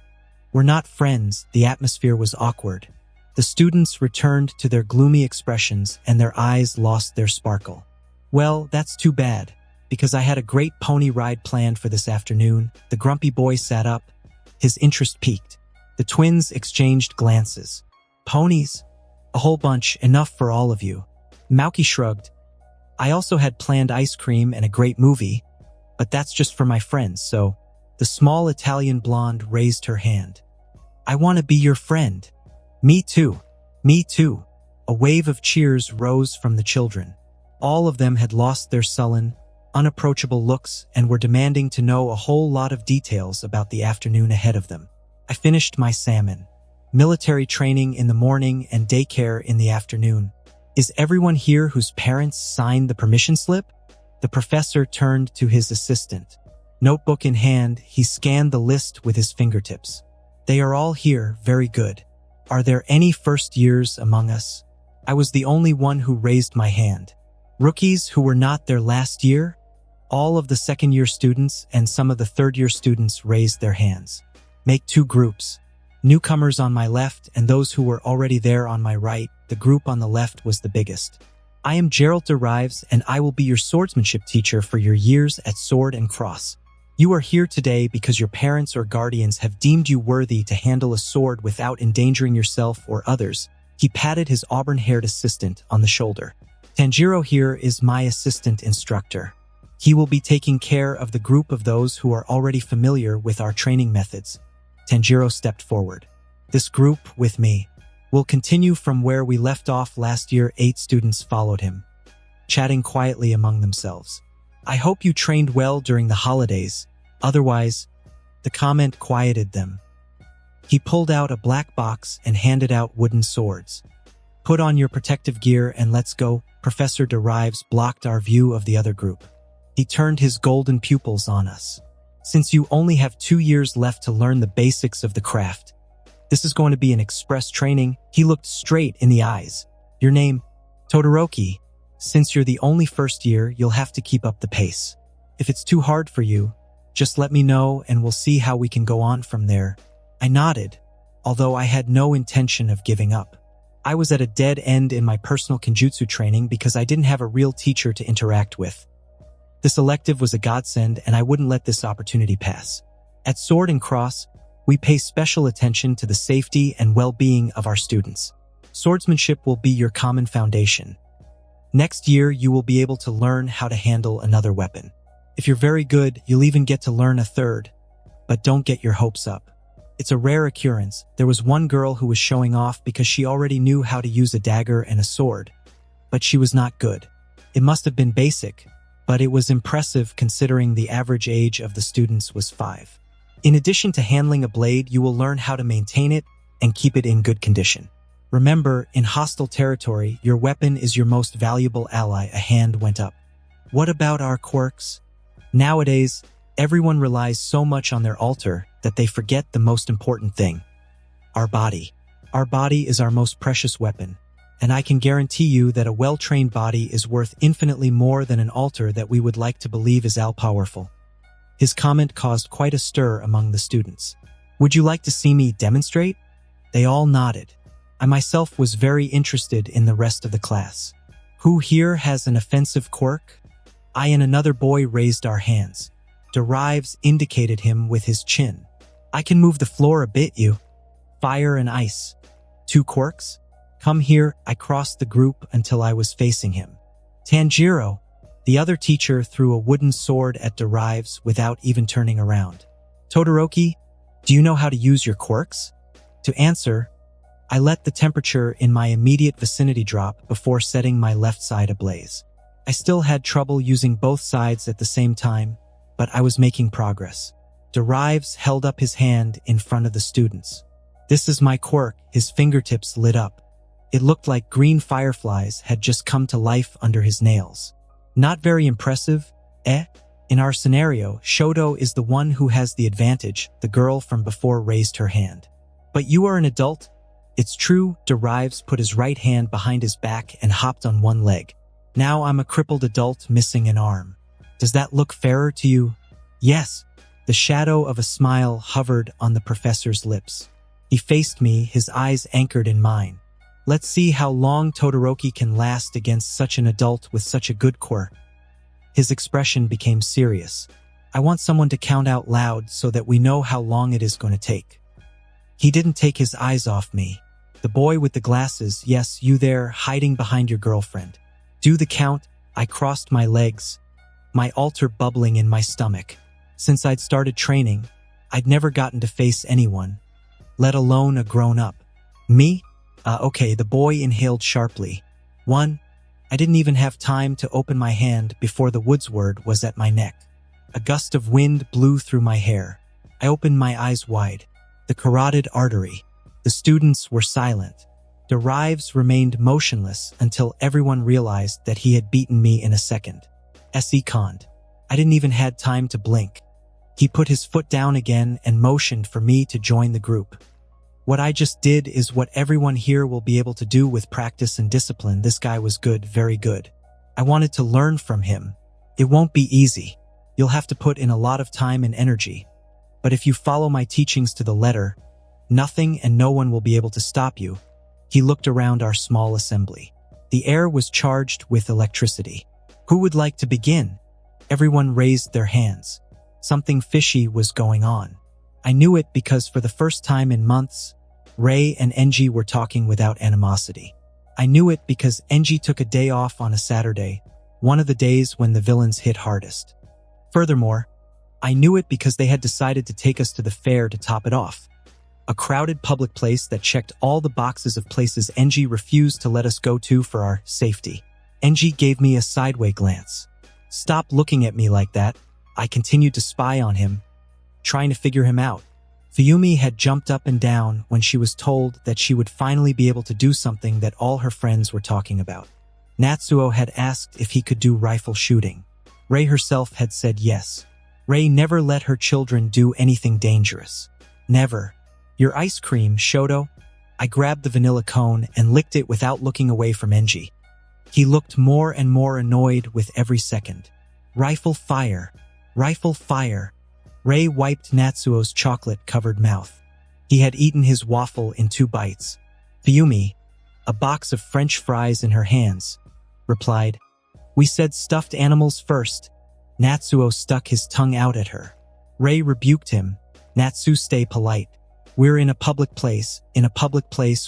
We're not friends. The atmosphere was awkward. The students returned to their gloomy expressions and their eyes lost their sparkle. Well, that's too bad, because I had a great pony ride planned for this afternoon. The grumpy boy sat up. His interest piqued. The twins exchanged glances. Ponies? A whole bunch, enough for all of you. Mauki shrugged. I also had planned ice cream and a great movie, but that's just for my friends, so... The small Italian blonde raised her hand. I want to be your friend. Me too. Me too. A wave of cheers rose from the children. All of them had lost their sullen, unapproachable looks and were demanding to know a whole lot of details about the afternoon ahead of them. I finished my salmon. Military training in the morning and daycare in the afternoon. Is everyone here whose parents signed the permission slip? The professor turned to his assistant. Notebook in hand, he scanned the list with his fingertips. They are all here, very good. Are there any first years among us? I was the only one who raised my hand. Rookies who were not their last year? All of the second-year students and some of the third-year students raised their hands. Make 2 groups. Newcomers on my left and those who were already there on my right. The group on the left was the biggest. I am Gerald Derives, and I will be your swordsmanship teacher for your years at Sword and Cross. You are here today because your parents or guardians have deemed you worthy to handle a sword without endangering yourself or others. He patted his auburn-haired assistant on the shoulder. Tanjiro here is my assistant instructor. He will be taking care of the group of those who are already familiar with our training methods. Tanjiro stepped forward. This group, with me, will continue from where we left off last year. 8 students followed him, chatting quietly among themselves. I hope you trained well during the holidays. Otherwise, the comment quieted them. He pulled out a black box and handed out wooden swords. Put on your protective gear and let's go. Professor Derives blocked our view of the other group. He turned his golden pupils on us. Since you only have 2 years left to learn the basics of the craft, this is going to be an express training. He looked straight in the eyes. Your name? Todoroki. Since you're the only first year, you'll have to keep up the pace. If it's too hard for you, just let me know and we'll see how we can go on from there. I nodded, although I had no intention of giving up. I was at a dead end in my personal kenjutsu training because I didn't have a real teacher to interact with. This elective was a godsend, and I wouldn't let this opportunity pass. At Sword and Cross, we pay special attention to the safety and well-being of our students. Swordsmanship will be your common foundation. Next year, you will be able to learn how to handle another weapon. If you're very good, you'll even get to learn a third. But don't get your hopes up. It's a rare occurrence. There was one girl who was showing off because she already knew how to use a dagger and a sword. But she was not good. It must have been basic, but it was impressive considering the average age of the students was 5. In addition to handling a blade, you will learn how to maintain it and keep it in good condition. Remember, in hostile territory, your weapon is your most valuable ally. A hand went up. What about our quirks? Nowadays, everyone relies so much on their altar that they forget the most important thing. Our body. Our body is our most precious weapon, and I can guarantee you that a well-trained body is worth infinitely more than an altar that we would like to believe is all-powerful. His comment caused quite a stir among the students. Would you like to see me demonstrate? They all nodded. I myself was very interested in the rest of the class. Who here has an offensive quirk? I and another boy raised our hands. Derives indicated him with his chin. I can move the floor a bit, you. Fire and ice. 2 quirks? Come here. I crossed the group until I was facing him. Tanjiro. The other teacher threw a wooden sword at Derives without even turning around. Todoroki, do you know how to use your quirks? To answer, I let the temperature in my immediate vicinity drop before setting my left side ablaze. I still had trouble using both sides at the same time, but I was making progress. Derives held up his hand in front of the students. This is my quirk. His fingertips lit up. It looked like green fireflies had just come to life under his nails. Not very impressive, eh? In our scenario, Shoto is the one who has the advantage. The girl from before raised her hand. But you are an adult? It's true. Derives put his right hand behind his back and hopped on one leg. Now I'm a crippled adult missing an arm. Does that look fairer to you? Yes. The shadow of a smile hovered on the professor's lips. He faced me, his eyes anchored in mine. Let's see how long Todoroki can last against such an adult with such a good quirk. His expression became serious. I want someone to count out loud so that we know how long it is going to take. He didn't take his eyes off me. The boy with the glasses, yes, you there, hiding behind your girlfriend. Do the count. I crossed my legs, my altar bubbling in my stomach. Since I'd started training, I'd never gotten to face anyone, let alone a grown-up. Me? Okay, the boy inhaled sharply. 1. I didn't even have time to open my hand before the woods word was at my neck. A gust of wind blew through my hair. I opened my eyes wide. The carotid artery. The students were silent. Derives remained motionless until everyone realized that he had beaten me in a second. Conned. I didn't even had time to blink. He put his foot down again and motioned for me to join the group. What I just did is what everyone here will be able to do with practice and discipline. This guy was good, very good. I wanted to learn from him. It won't be easy. You'll have to put in a lot of time and energy. But if you follow my teachings to the letter, nothing and no one will be able to stop you. He looked around our small assembly. The air was charged with electricity. Who would like to begin? Everyone raised their hands. Something fishy was going on. I knew it because for the first time in months, Ray and Enji were talking without animosity. I knew it because Enji took a day off on a Saturday, one of the days when the villains hit hardest. Furthermore, I knew it because they had decided to take us to the fair to top it off. A crowded public place that checked all the boxes of places Enji refused to let us go to for our safety. Enji gave me a sideway glance. Stop looking at me like that. I continued to spy on him, trying to figure him out. Fuyumi had jumped up and down when she was told that she would finally be able to do something that all her friends were talking about. Natsuo had asked if he could do rifle shooting. Ray herself had said yes. Ray never let her children do anything dangerous. Never. Your ice cream, Shoto? I grabbed the vanilla cone and licked it without looking away from Enji. He looked more and more annoyed with every second. Rifle fire. Rifle fire. Ray wiped Natsuo's chocolate-covered mouth. He had eaten his waffle in 2 bites. Fuyumi, a box of French fries in her hands, replied, "We said stuffed animals first." Natsuo stuck his tongue out at her. Ray rebuked him. "Natsu, stay polite. We're in a public place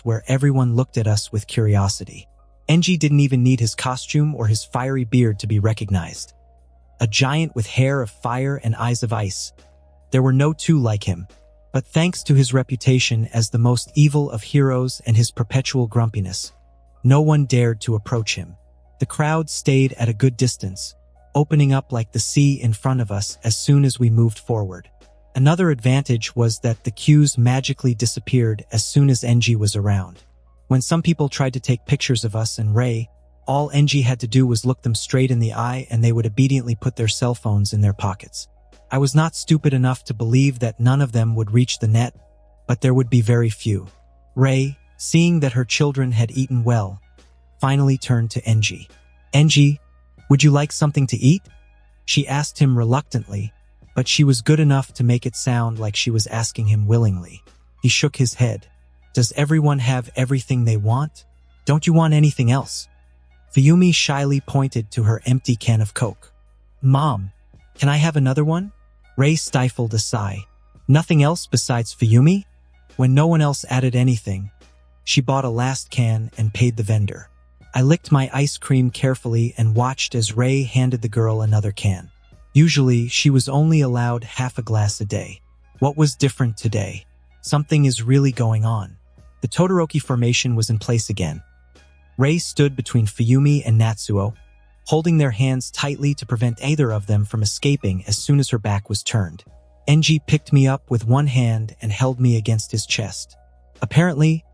where everyone looked at us with curiosity." Enji didn't even need his costume or his fiery beard to be recognized. A giant with hair of fire and eyes of ice. There were no two like him. But thanks to his reputation as the most evil of heroes and his perpetual grumpiness, no one dared to approach him. The crowd stayed at a good distance, opening up like the sea in front of us as soon as we moved forward. Another advantage was that the queues magically disappeared as soon as Enji was around. When some people tried to take pictures of us and Ray, all Enji had to do was look them straight in the eye and they would obediently put their cell phones in their pockets. I was not stupid enough to believe that none of them would reach the net, but there would be very few. Ray, seeing that her children had eaten well, finally turned to Enji. "Enji, would you like something to eat?" She asked him reluctantly, but she was good enough to make it sound like she was asking him willingly. He shook his head. "Does everyone have everything they want? Don't you want anything else?" Fuyumi shyly pointed to her empty can of Coke. "Mom, can I have another one?" Ray stifled a sigh. Nothing else besides Fuyumi? When no one else added anything, she bought a last can and paid the vendor. I licked my ice cream carefully and watched as Ray handed the girl another can. Usually, she was only allowed half a glass a day. What was different today? Something is really going on. The Todoroki formation was in place again. Ray stood between Fuyumi and Natsuo, holding their hands tightly to prevent either of them from escaping as soon as her back was turned. Enji picked me up with one hand and held me against his chest. Apparently,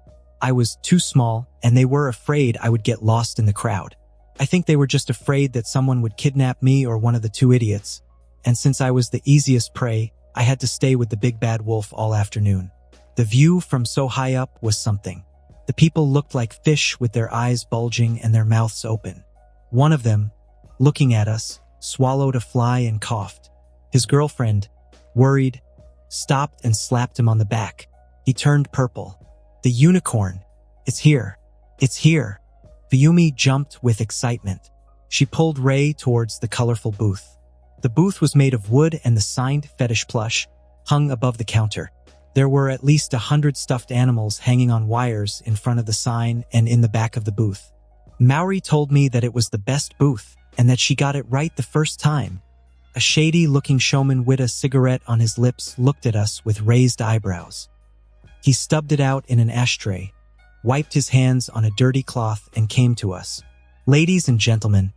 I was too small and they were afraid I would get lost in the crowd. I think they were just afraid that someone would kidnap me or one of the 2 idiots, and since I was the easiest prey, I had to stay with the big bad wolf all afternoon. The view from so high up was something. The people looked like fish with their eyes bulging and their mouths open. One of them, looking at us, swallowed a fly and coughed. His girlfriend, worried, stopped and slapped him on the back. He turned purple. "The unicorn! It's here! It's here!" Fuyumi jumped with excitement. She pulled Ray towards the colorful booth. The booth was made of wood and the signed fetish plush hung above the counter. There were at least 100 stuffed animals hanging on wires in front of the sign and in the back of the booth. Maori told me that it was the best booth and that she got it right the first time. A shady-looking showman with a cigarette on his lips looked at us with raised eyebrows. He stubbed it out in an ashtray, wiped his hands on a dirty cloth and came to us. "Ladies and gentlemen,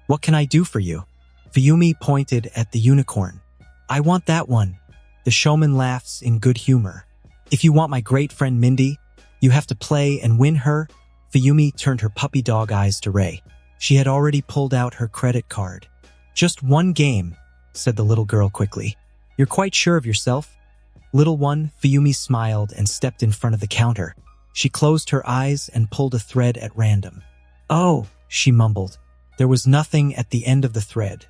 what can I do for you?" Fuyumi pointed at the unicorn. "I want that one." The showman laughs in good humor. "If you want my great friend Mindy, you have to play and win her." Fuyumi turned her puppy dog eyes to Ray. She had already pulled out her credit card. "Just one game," said the little girl quickly. "You're quite sure of yourself?" Little one, Fuyumi smiled and stepped in front of the counter. She closed her eyes and pulled a thread at random. Oh, she mumbled. There was nothing at the end of the thread.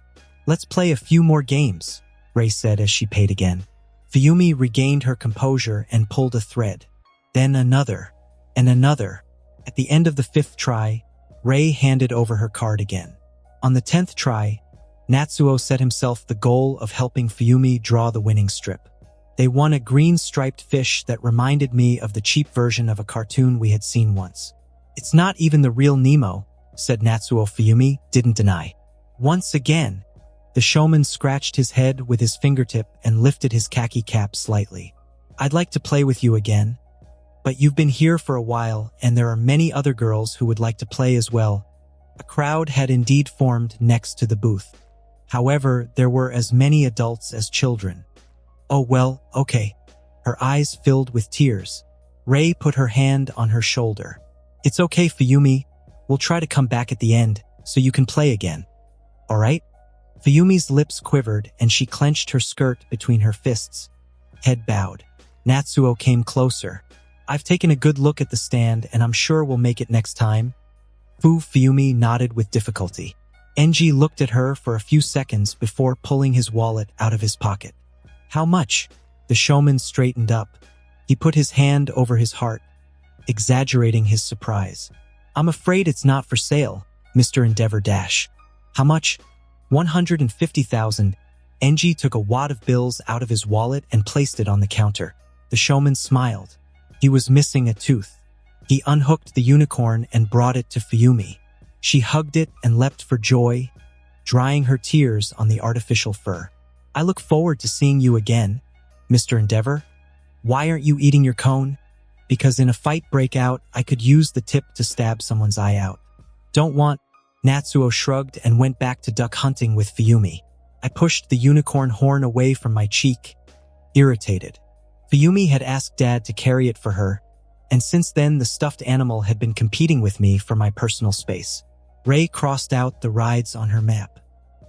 Let's play a few more games, Rei said as she paid again. Fuyumi regained her composure and pulled a thread. Then another, and another. At the end of the 5th try, Rei handed over her card again. On the 10th try, Natsuo set himself the goal of helping Fuyumi draw the winning strip. They won a green striped fish that reminded me of the cheap version of a cartoon we had seen once. It's not even the real Nemo, said Natsuo. Fuyumi didn't deny. Once again, the showman scratched his head with his fingertip and lifted his khaki cap slightly. I'd like to play with you again, but you've been here for a while and there are many other girls who would like to play as well. A crowd had indeed formed next to the booth. However, there were as many adults as children. Oh well, okay. Her eyes filled with tears. Rei put her hand on her shoulder. It's okay, Fuyumi. We'll try to come back at the end, so you can play again. Alright? Fuyumi's lips quivered and she clenched her skirt between her fists. Head bowed. Natsuo came closer. I've taken a good look at the stand and I'm sure we'll make it next time. Fuyumi nodded with difficulty. Enji looked at her for a few seconds before pulling his wallet out of his pocket. How much? The showman straightened up. He put his hand over his heart, exaggerating his surprise. I'm afraid it's not for sale, Mr. Endeavor Dash. How much? 150,000. Enji took a wad of bills out of his wallet and placed it on the counter. The showman smiled. He was missing a tooth. He unhooked the unicorn and brought it to Fuyumi. She hugged it and leapt for joy, drying her tears on the artificial fur. I look forward to seeing you again, Mr. Endeavor. Why aren't you eating your cone? Because in a fight breakout, I could use the tip to stab someone's eye out. Don't want. Natsuo shrugged and went back to duck hunting with Fuyumi. I pushed the unicorn horn away from my cheek, irritated. Fuyumi had asked Dad to carry it for her, and since then the stuffed animal had been competing with me for my personal space. Rei crossed out the rides on her map.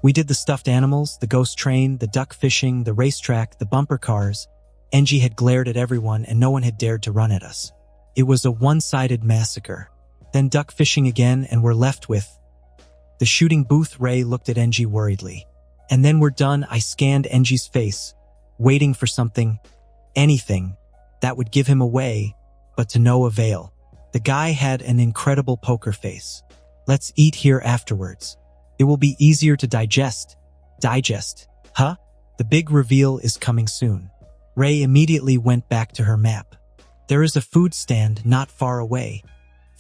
We did the stuffed animals, the ghost train, the duck fishing, the racetrack, the bumper cars. Enji had glared at everyone and no one had dared to run at us. It was a one-sided massacre. Then duck fishing again and we're left with the shooting booth. Rei looked at Enji worriedly. And then we're done. I scanned Enji's face, waiting for something, anything, that would give him away, but to no avail. The guy had an incredible poker face. Let's eat here afterwards. It will be easier to digest. Digest? Huh? The big reveal is coming soon. Rei immediately went back to her map. There is a food stand not far away.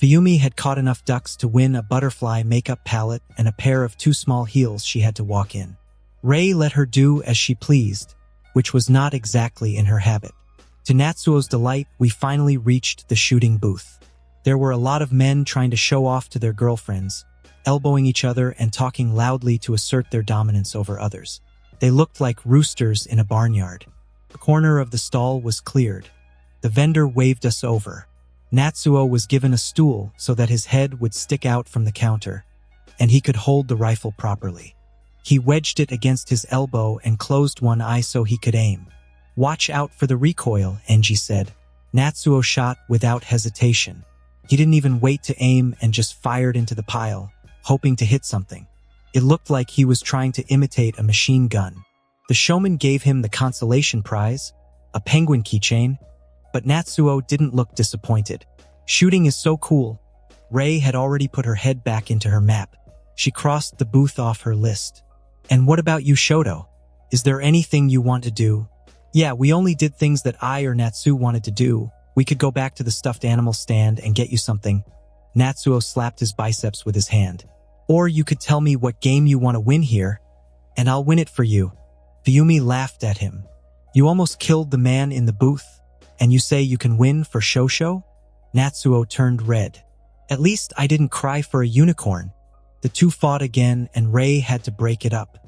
Fuyumi had caught enough ducks to win a butterfly makeup palette and a pair of 2 small heels she had to walk in. Rei let her do as she pleased, which was not exactly in her habit. To Natsuo's delight, we finally reached the shooting booth. There were a lot of men trying to show off to their girlfriends, elbowing each other and talking loudly to assert their dominance over others. They looked like roosters in a barnyard. The corner of the stall was cleared. The vendor waved us over. Natsuo was given a stool so that his head would stick out from the counter, and he could hold the rifle properly. He wedged it against his elbow and closed one eye so he could aim. Watch out for the recoil, Enji said. Natsuo shot without hesitation. He didn't even wait to aim and just fired into the pile, hoping to hit something. It looked like he was trying to imitate a machine gun. The showman gave him the consolation prize, a penguin keychain, but Natsuo didn't look disappointed. Shooting is so cool. Rei had already put her head back into her map. She crossed the booth off her list. And what about you, Shoto? Is there anything you want to do? Yeah, we only did things that I or Natsu wanted to do. We could go back to the stuffed animal stand and get you something. Natsuo slapped his biceps with his hand. Or you could tell me what game you want to win here, and I'll win it for you. Fuyumi laughed at him. You almost killed the man in the booth, and you say you can win for Shosho? Natsuo turned red. At least I didn't cry for a unicorn. The two fought again, and Rei had to break it up.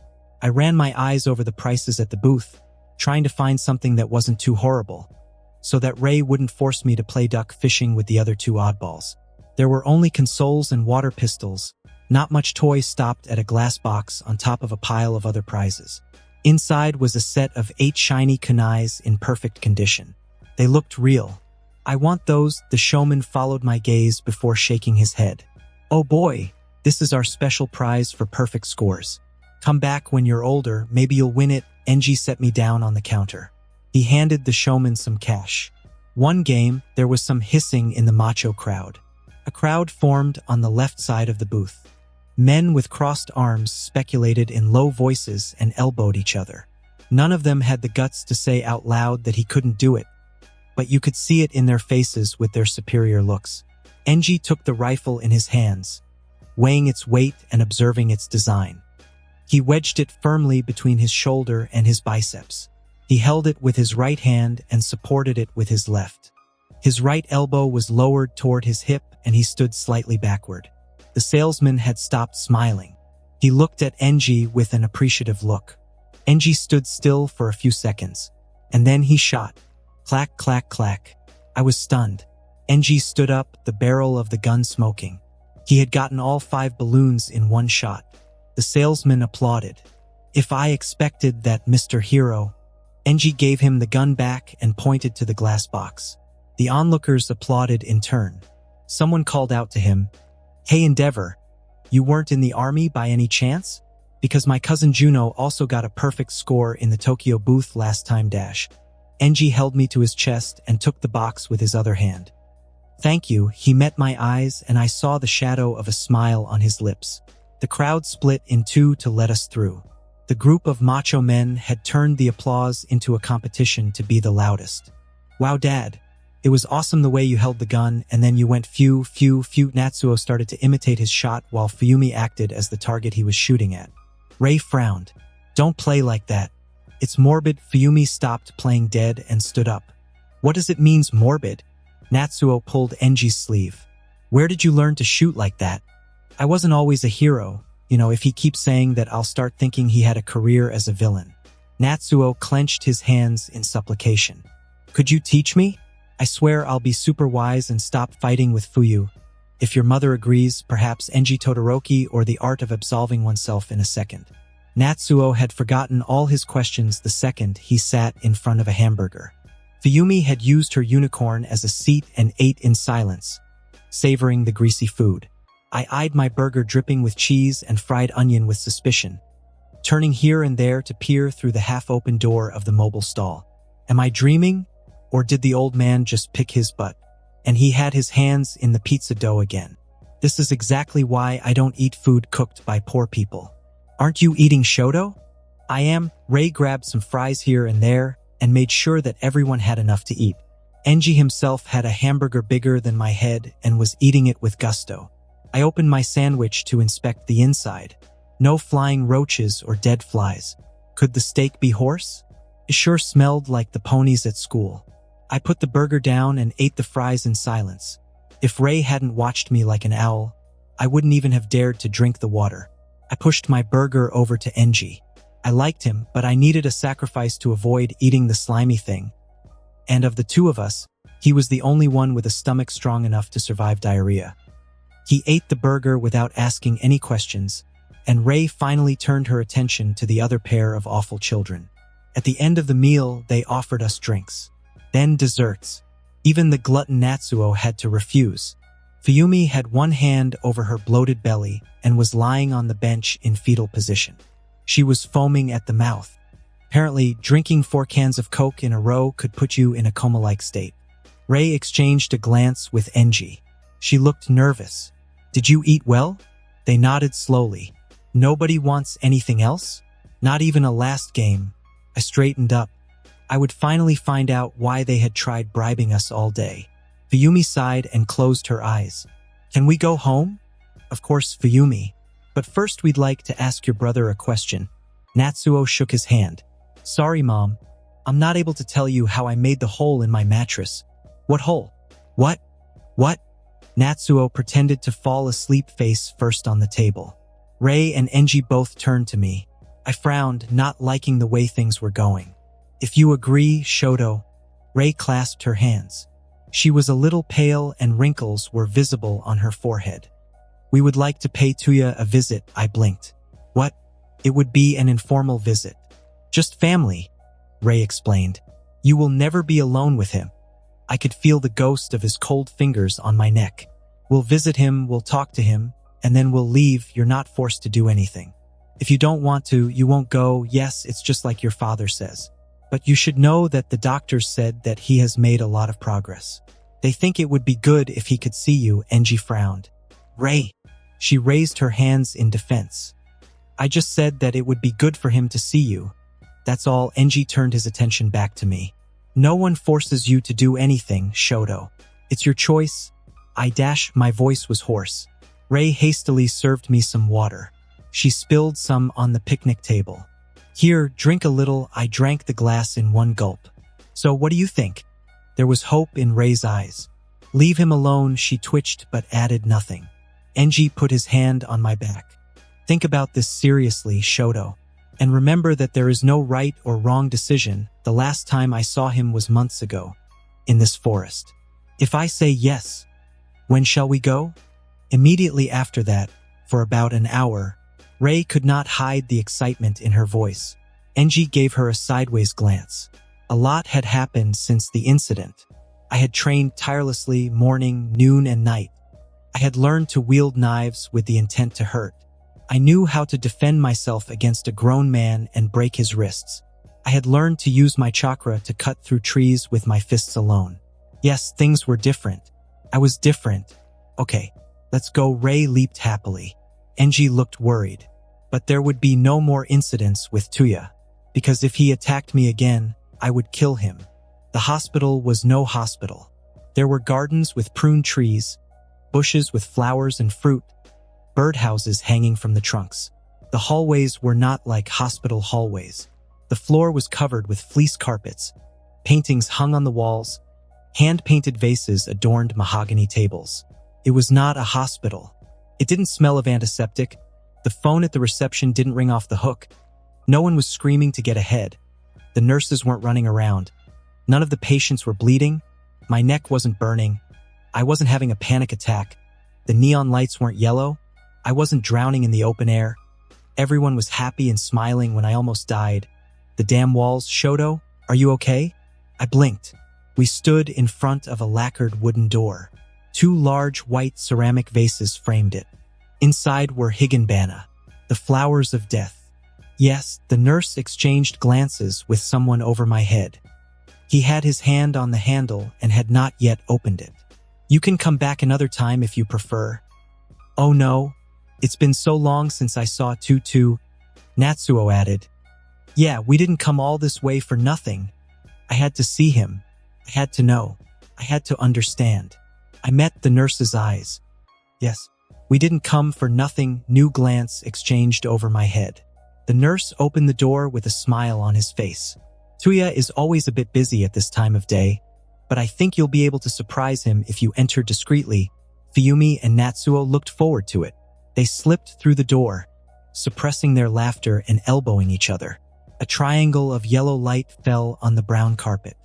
I ran my eyes over the prices at the booth, trying to find something that wasn't too horrible, so that Rei wouldn't force me to play duck fishing with the other 2 oddballs. There were only consoles and water pistols. Not much toys stopped at a glass box on top of a pile of other prizes. Inside was a set of 8 shiny kunais in perfect condition. They looked real. I want those. The showman followed my gaze before shaking his head. Oh boy, this is our special prize for perfect scores. Come back when you're older, maybe you'll win it. Enji set me down on the counter. He handed the showman some cash. One game, there was some hissing in the macho crowd. A crowd formed on the left side of the booth. Men with crossed arms speculated in low voices and elbowed each other. None of them had the guts to say out loud that he couldn't do it, but you could see it in their faces with their superior looks. Enji took the rifle in his hands, weighing its weight and observing its design. He wedged it firmly between his shoulder and his biceps. He held it with his right hand and supported it with his left. His right elbow was lowered toward his hip and he stood slightly backward. The salesman had stopped smiling. He looked at Enji with an appreciative look. Enji stood still for a few seconds, and then he shot. Clack, clack, clack. I was stunned. Enji stood up, the barrel of the gun smoking. He had gotten all 5 balloons in one shot. The salesman applauded. If I expected that, Mr. Hero. Enji gave him the gun back and pointed to the glass box. The onlookers applauded in turn. Someone called out to him, "Hey Endeavor, you weren't in the army by any chance? Because my cousin Juno also got a perfect score in the Tokyo booth last time dash." Enji held me to his chest and took the box with his other hand. Thank you. He met my eyes and I saw the shadow of a smile on his lips. The crowd split in two to let us through. The group of macho men had turned the applause into a competition to be the loudest. Wow, Dad. It was awesome the way you held the gun and then you went phew, phew, phew. Natsuo started to imitate his shot while Fuyumi acted as the target he was shooting at. Rei frowned. Don't play like that. It's morbid. Fuyumi stopped playing dead and stood up. What does it mean, morbid? Natsuo pulled Enji's sleeve. Where did you learn to shoot like that? I wasn't always a hero. If he keeps saying that, I'll start thinking he had a career as a villain. Natsuo clenched his hands in supplication. Could you teach me? I swear I'll be super wise and stop fighting with Fuyu. If your mother agrees, perhaps SHOTO Todoroki or the art of absolving oneself in a second. Natsuo had forgotten all his questions the second he sat in front of a hamburger. Fuyumi had used her unicorn as a seat and ate in silence, savoring the greasy food. I eyed my burger dripping with cheese and fried onion with suspicion, turning here and there to peer through the half-open door of the mobile stall. Am I dreaming? Or did the old man just pick his butt? And he had his hands in the pizza dough again. This is exactly why I don't eat food cooked by poor people. Aren't you eating Shoto? I am. Rei grabbed some fries here and there and made sure that everyone had enough to eat. Enji himself had a hamburger bigger than my head and was eating it with gusto. I opened my sandwich to inspect the inside. No flying roaches or dead flies. Could the steak be horse? It sure smelled like the ponies at school. I put the burger down and ate the fries in silence. If Rei hadn't watched me like an owl, I wouldn't even have dared to drink the water. I pushed my burger over to Enji. I liked him, but I needed a sacrifice to avoid eating the slimy thing. And of the two of us, he was the only one with a stomach strong enough to survive diarrhea. He ate the burger without asking any questions, and Rei finally turned her attention to the other pair of awful children. At the end of the meal, they offered us drinks. Then desserts. Even the glutton Natsuo had to refuse. Fuyumi had one hand over her bloated belly and was lying on the bench in fetal position. She was foaming at the mouth. Apparently, drinking 4 cans of Coke in a row could put you in a coma-like state. Rei exchanged a glance with Enji. She looked nervous. Did you eat well? They nodded slowly. Nobody wants anything else? Not even a last game. I straightened up. I would finally find out why they had tried bribing us all day. Fuyumi sighed and closed her eyes. Can we go home? Of course, Fuyumi. But first we'd like to ask your brother a question. Natsuo shook his hand. Sorry, Mom. I'm not able to tell you how I made the hole in my mattress. What hole? What? What? Natsuo pretended to fall asleep face first on the table. Rei and Enji both turned to me. I frowned, not liking the way things were going. If you agree, Shoto. Rei clasped her hands. She was a little pale and wrinkles were visible on her forehead. We would like to pay Tuya a visit, I blinked. What? It would be an informal visit. Just family, Ray explained. You will never be alone with him. I could feel the ghost of his cold fingers on my neck. We'll visit him, we'll talk to him, and then we'll leave. You're not forced to do anything. If you don't want to, you won't go. Yes, it's just like your father says. But you should know that the doctors said that he has made a lot of progress. They think it would be good if he could see you. Angie frowned. Ray. She raised her hands in defense. I just said that it would be good for him to see you. That's all. Angie turned his attention back to me. No one forces you to do anything, Shoto. It's your choice. My voice was hoarse. Ray hastily served me some water. She spilled some on the picnic table. Here, drink a little. I drank the glass in one gulp. So what do you think? There was hope in Ray's eyes. Leave him alone, she twitched but added nothing. Enji put his hand on my back. Think about this seriously, Shoto. And remember that there is no right or wrong decision. The last time I saw him was months ago, in this forest. If I say yes, when shall we go? Immediately after that, for about an hour, Ray could not hide the excitement in her voice. Enji gave her a sideways glance. A lot had happened since the incident. I had trained tirelessly morning, noon, and night. I had learned to wield knives with the intent to hurt. I knew how to defend myself against a grown man and break his wrists. I had learned to use my chakra to cut through trees with my fists alone. Yes, things were different. I was different. Okay, let's go. Ray leaped happily. Enji looked worried. But there would be no more incidents with Tuya, because if he attacked me again, I would kill him. The hospital was no hospital. There were gardens with prune trees, bushes with flowers and fruit, birdhouses hanging from the trunks. The hallways were not like hospital hallways. The floor was covered with fleece carpets. Paintings hung on the walls. Hand-painted vases adorned mahogany tables. It was not a hospital. It didn't smell of antiseptic. The phone at the reception didn't ring off the hook. No one was screaming to get ahead. The nurses weren't running around. None of the patients were bleeding. My neck wasn't burning. I wasn't having a panic attack. The neon lights weren't yellow. I wasn't drowning in the open air. Everyone was happy and smiling when I almost died. The damn walls. Shoto, are you okay? I blinked. We stood in front of a lacquered wooden door. 2 large white ceramic vases framed it. Inside were higanbana, the flowers of death. Yes, the nurse exchanged glances with someone over my head. He had his hand on the handle and had not yet opened it. You can come back another time if you prefer. Oh no, it's been so long since I saw Tutu, Natsuo added. Yeah, we didn't come all this way for nothing. I had to see him. I had to know. I had to understand. I met the nurse's eyes. Yes, we didn't come for nothing. New glance exchanged over my head. The nurse opened the door with a smile on his face. Tuya is always a bit busy at this time of day, but I think you'll be able to surprise him if you enter discreetly. Fuyumi and Natsuo looked forward to it. They slipped through the door, suppressing their laughter and elbowing each other. A triangle of yellow light fell on the brown carpet.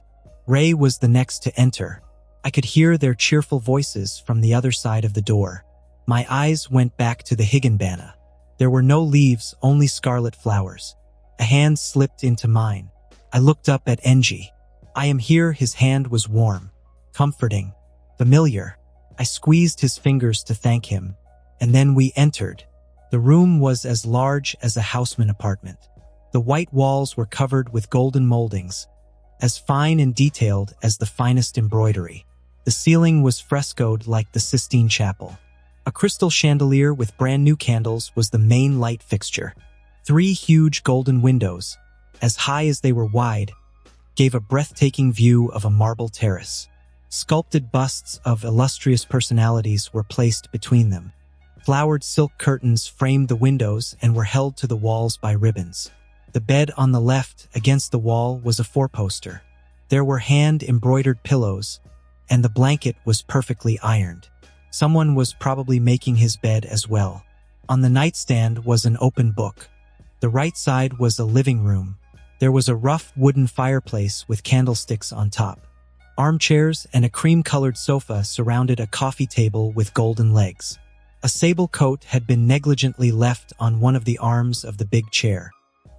Ray was the next to enter. I could hear their cheerful voices from the other side of the door. My eyes went back to the higanbana. There were no leaves, only scarlet flowers. A hand slipped into mine. I looked up at Enji. I am here. His hand was warm, comforting, familiar. I squeezed his fingers to thank him, and then we entered. The room was as large as a houseman apartment. The white walls were covered with golden moldings, as fine and detailed as the finest embroidery. The ceiling was frescoed like the Sistine Chapel. A crystal chandelier with brand new candles was the main light fixture. 3 huge golden windows, as high as they were wide, gave a breathtaking view of a marble terrace. Sculpted busts of illustrious personalities were placed between them. Flowered silk curtains framed the windows and were held to the walls by ribbons. The bed on the left against the wall was a 4-poster. There were hand-embroidered pillows, and the blanket was perfectly ironed. Someone was probably making his bed as well. On the nightstand was an open book. The right side was a living room. There was a rough wooden fireplace with candlesticks on top. Armchairs and a cream-colored sofa surrounded a coffee table with golden legs. A sable coat had been negligently left on one of the arms of the big chair.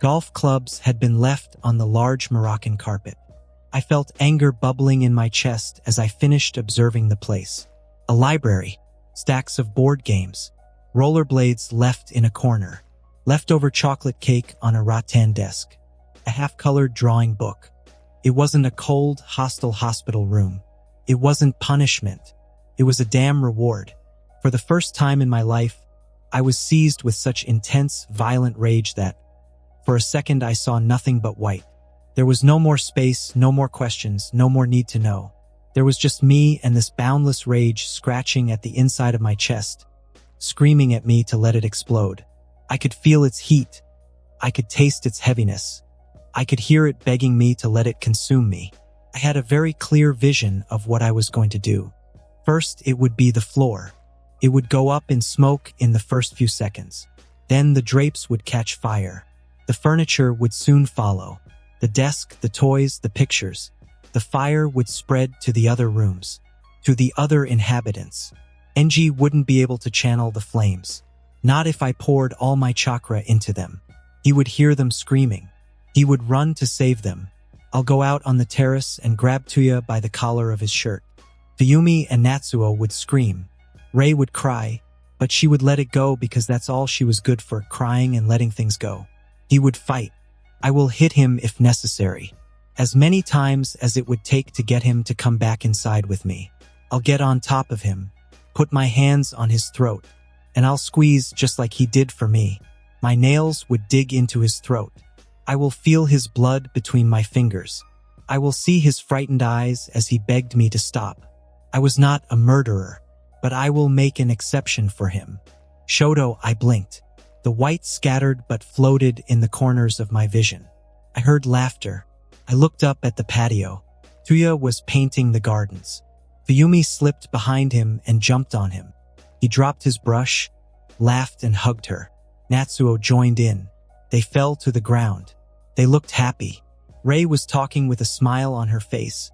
Golf clubs had been left on the large Moroccan carpet. I felt anger bubbling in my chest as I finished observing the place. A library, stacks of board games, rollerblades left in a corner, leftover chocolate cake on a rattan desk, a half-colored drawing book. It wasn't a cold, hostile hospital room. It wasn't punishment. It was a damn reward. For the first time in my life, I was seized with such intense, violent rage that, for a second, I saw nothing but white. There was no more space, no more questions, no more need to know. There was just me and this boundless rage scratching at the inside of my chest, screaming at me to let it explode. I could feel its heat. I could taste its heaviness. I could hear it begging me to let it consume me. I had a very clear vision of what I was going to do. First, it would be the floor. It would go up in smoke in the first few seconds. Then the drapes would catch fire. The furniture would soon follow. The desk, the toys, the pictures. The fire would spread to the other rooms, to the other inhabitants. NG wouldn't be able to channel the flames. Not if I poured all my chakra into them. He would hear them screaming. He would run to save them. I'll go out on the terrace and grab Tuya by the collar of his shirt. Fuyumi and Natsuo would scream. Rei would cry, but she would let it go because that's all she was good for, crying and letting things go. He would fight. I will hit him if necessary. As many times as it would take to get him to come back inside with me. I'll get on top of him, put my hands on his throat, and I'll squeeze just like he did for me. My nails would dig into his throat. I will feel his blood between my fingers. I will see his frightened eyes as he begged me to stop. I was not a murderer, but I will make an exception for him. Shoto, I blinked. The white scattered but floated in the corners of my vision. I heard laughter. I looked up at the patio. Tuya was painting the gardens. Fuyumi slipped behind him and jumped on him. He dropped his brush, laughed and hugged her. Natsuo joined in. They fell to the ground. They looked happy. Rei was talking with a smile on her face,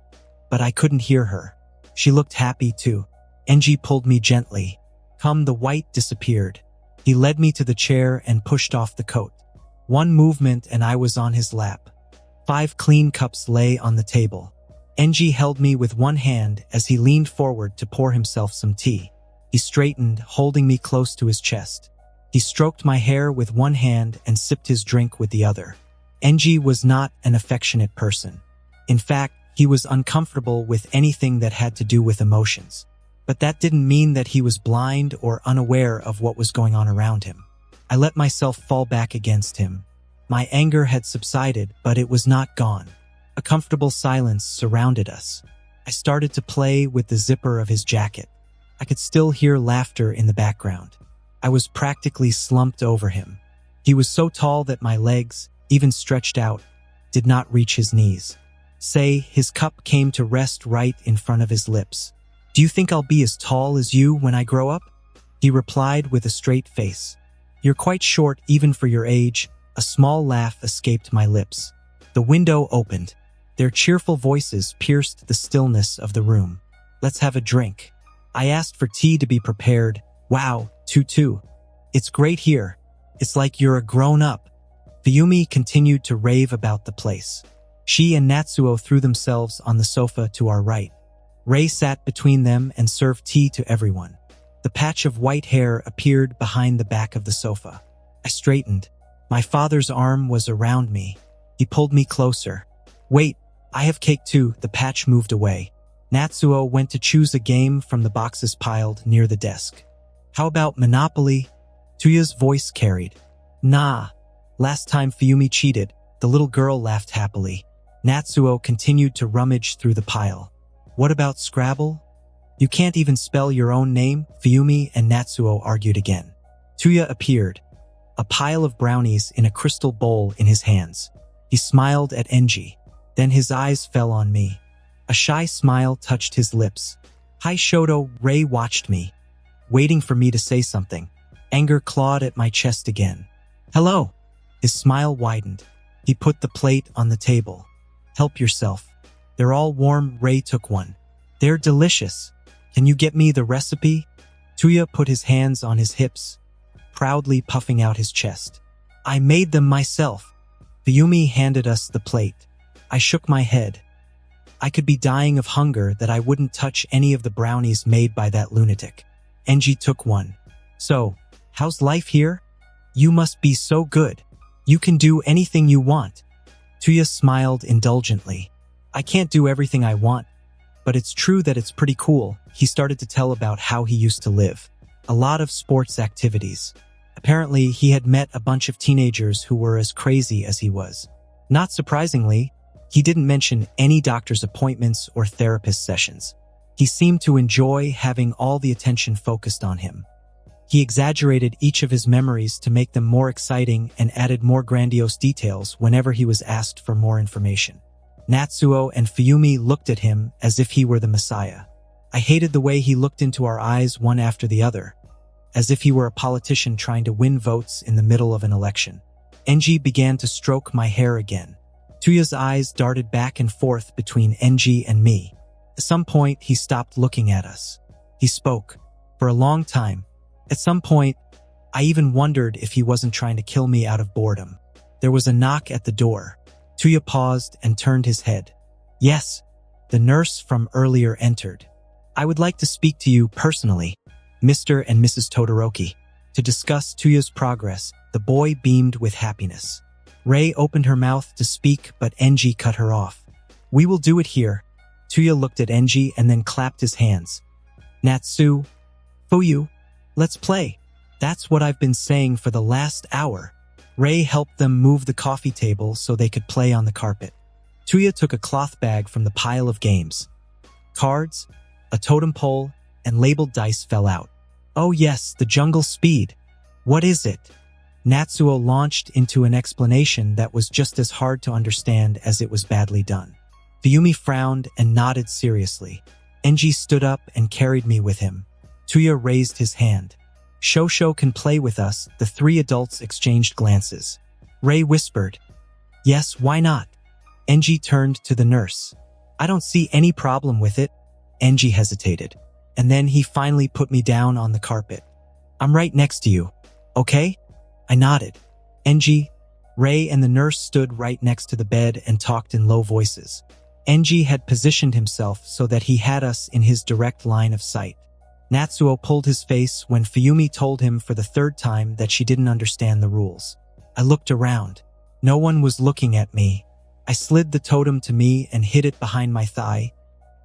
but I couldn't hear her. She looked happy too. Enji pulled me gently. Come, the white disappeared. He led me to the chair and pushed off the coat. One movement and I was on his lap. 5 clean cups lay on the table. Enji held me with one hand as he leaned forward to pour himself some tea. He straightened, holding me close to his chest. He stroked my hair with one hand and sipped his drink with the other. Enji was not an affectionate person. In fact, he was uncomfortable with anything that had to do with emotions. But that didn't mean that he was blind or unaware of what was going on around him. I let myself fall back against him. My anger had subsided, but it was not gone. A comfortable silence surrounded us. I started to play with the zipper of his jacket. I could still hear laughter in the background. I was practically slumped over him. He was so tall that my legs, even stretched out, did not reach his knees. His cup came to rest right in front of his lips. Do you think I'll be as tall as you when I grow up? He replied with a straight face. You're quite short even for your age. A small laugh escaped my lips. The window opened. Their cheerful voices pierced the stillness of the room. Let's have a drink. I asked for tea to be prepared. Wow, Tutu. It's great here. It's like you're a grown-up. Fuyumi continued to rave about the place. She and Natsuo threw themselves on the sofa to our right. Rei sat between them and served tea to everyone. The patch of white hair appeared behind the back of the sofa. I straightened. My father's arm was around me. He pulled me closer. Wait, I have cake too. The patch moved away. Natsuo went to choose a game from the boxes piled near the desk. How about Monopoly? Tuya's voice carried. Nah. Last time Fuyumi cheated, the little girl laughed happily. Natsuo continued to rummage through the pile. What about Scrabble? You can't even spell your own name? Fuyumi and Natsuo argued again. Tuya appeared, a pile of brownies in a crystal bowl in his hands. He smiled at Enji. Then his eyes fell on me. A shy smile touched his lips. Hi Shoto. Rei watched me, waiting for me to say something. Anger clawed at my chest again. Hello. His smile widened. He put the plate on the table. Help yourself. They're all warm. Rei took one. They're delicious. Can you get me the recipe? Tuya put his hands on his hips, proudly puffing out his chest. I made them myself. Fuyumi handed us the plate. I shook my head. I could be dying of hunger that I wouldn't touch any of the brownies made by that lunatic. Enji took one. So, how's life here? You must be so good. You can do anything you want. Tuya smiled indulgently. I can't do everything I want, but it's true that it's pretty cool. He started to tell about how he used to live. A lot of sports activities. Apparently, he had met a bunch of teenagers who were as crazy as he was. Not surprisingly, he didn't mention any doctor's appointments or therapist sessions. He seemed to enjoy having all the attention focused on him. He exaggerated each of his memories to make them more exciting and added more grandiose details whenever he was asked for more information. Natsuo and Fuyumi looked at him as if he were the Messiah. I hated the way he looked into our eyes one after the other, as if he were a politician trying to win votes in the middle of an election. Enji began to stroke my hair again. Tuya's eyes darted back and forth between Enji and me. At some point, he stopped looking at us. He spoke. For a long time. At some point, I even wondered if he wasn't trying to kill me out of boredom. There was a knock at the door. Tuya paused and turned his head. Yes, the nurse from earlier entered. I would like to speak to you personally, Mr. and Mrs. Todoroki. To discuss Tuya's progress, the boy beamed with happiness. Rei opened her mouth to speak, but Enji cut her off. We will do it here. Tuya looked at Enji and then clapped his hands. Natsu, Fuyu, let's play. That's what I've been saying for the last hour. Rei helped them move the coffee table so they could play on the carpet. Tuya took a cloth bag from the pile of games. Cards, a totem pole, and labeled dice fell out. Oh yes, the jungle speed. What is it? Natsuo launched into an explanation that was just as hard to understand as it was badly done. Fuyumi frowned and nodded seriously. Enji stood up and carried me with him. Tuya raised his hand. Shosho can play with us. The three adults exchanged glances. Rei whispered, Yes, why not? Enji turned to the nurse. I don't see any problem with it. Enji hesitated. And then he finally put me down on the carpet. I'm right next to you. Okay? I nodded. Enji, Rei and the nurse stood right next to the bed and talked in low voices. Enji had positioned himself so that he had us in his direct line of sight. Natsuo pulled his face when Fuyumi told him for the third time that she didn't understand the rules. I looked around. No one was looking at me. I slid the totem to me and hid it behind my thigh,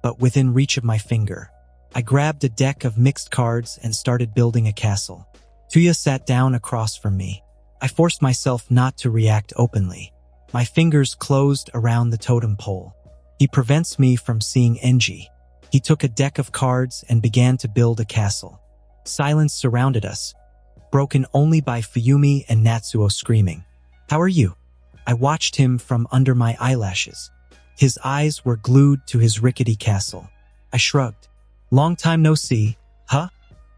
but within reach of my finger. I grabbed a deck of mixed cards and started building a castle. Tuya sat down across from me. I forced myself not to react openly. My fingers closed around the totem pole. He prevents me from seeing Enji. He took a deck of cards and began to build a castle. Silence surrounded us, broken only by Fuyumi and Natsuo screaming. How are you? I watched him from under my eyelashes. His eyes were glued to his rickety castle. I shrugged. Long time no see, huh?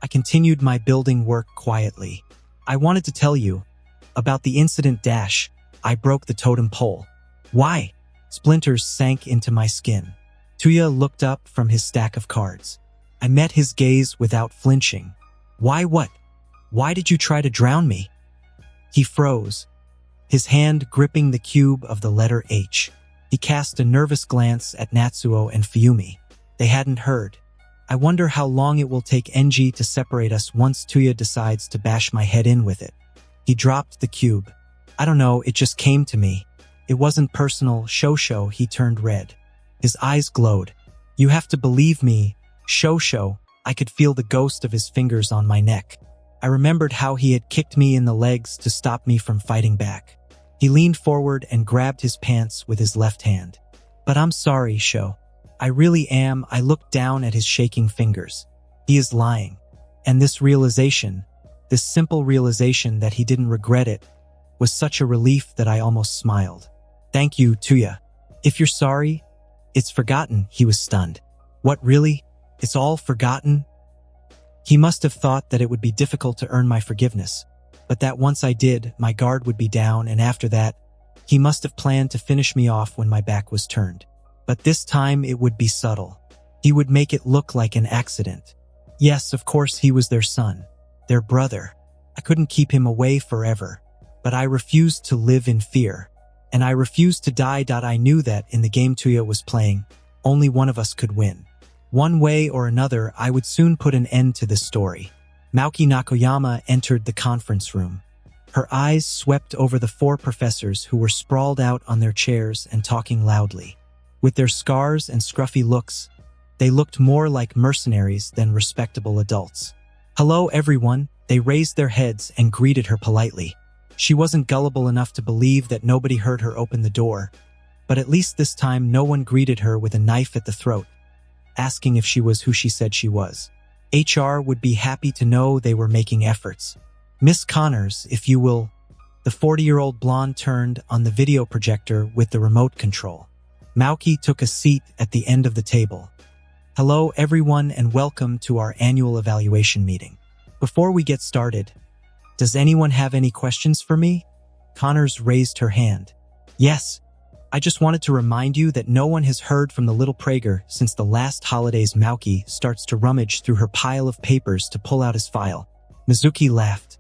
I continued my building work quietly. I wanted to tell you about the incident dash. I broke the totem pole. Why? Splinters sank into my skin. Tuya looked up from his stack of cards. I met his gaze without flinching. Why what? Why did you try to drown me? He froze, his hand gripping the cube of the letter H. He cast a nervous glance at Natsuo and Fuyumi. They hadn't heard. I wonder how long it will take Enji to separate us once Tuya decides to bash my head in with it. He dropped the cube. I don't know, it just came to me. It wasn't personal, Shosho. He turned red. His eyes glowed. You have to believe me, Shosho. I could feel the ghost of his fingers on my neck. I remembered how he had kicked me in the legs to stop me from fighting back. He leaned forward and grabbed his pants with his left hand. But I'm sorry, Sho. I really am. I looked down at his shaking fingers. He is lying. And this realization, this simple realization that he didn't regret it, was such a relief that I almost smiled. Thank you, Tuya. If you're sorry, it's forgotten. He was stunned. What, really? It's all forgotten? He must have thought that it would be difficult to earn my forgiveness, but that once I did, my guard would be down, and after that, he must have planned to finish me off when my back was turned. But this time it would be subtle. He would make it look like an accident. Yes, of course he was their son, their brother. I couldn't keep him away forever, but I refused to live in fear. And I refused to die. I knew that in the game Tuya was playing, only one of us could win. One way or another, I would soon put an end to this story. Maoki Nakoyama entered the conference room. Her eyes swept over the 4 professors who were sprawled out on their chairs and talking loudly. With their scars and scruffy looks, they looked more like mercenaries than respectable adults. "Hello, everyone." They raised their heads and greeted her politely. She wasn't gullible enough to believe that nobody heard her open the door, but at least this time no one greeted her with a knife at the throat, asking if she was who she said she was. HR would be happy to know they were making efforts. "Miss Connors, if you will." The 40-year-old blonde turned on the video projector with the remote control. Maoki took a seat at the end of the table. "Hello everyone and welcome to our annual evaluation meeting. Before we get started, does anyone have any questions for me?" Connors raised her hand. "Yes. I just wanted to remind you that no one has heard from the little Prager since the last holidays." Maoki starts to rummage through her pile of papers to pull out his file. Mizuki laughed.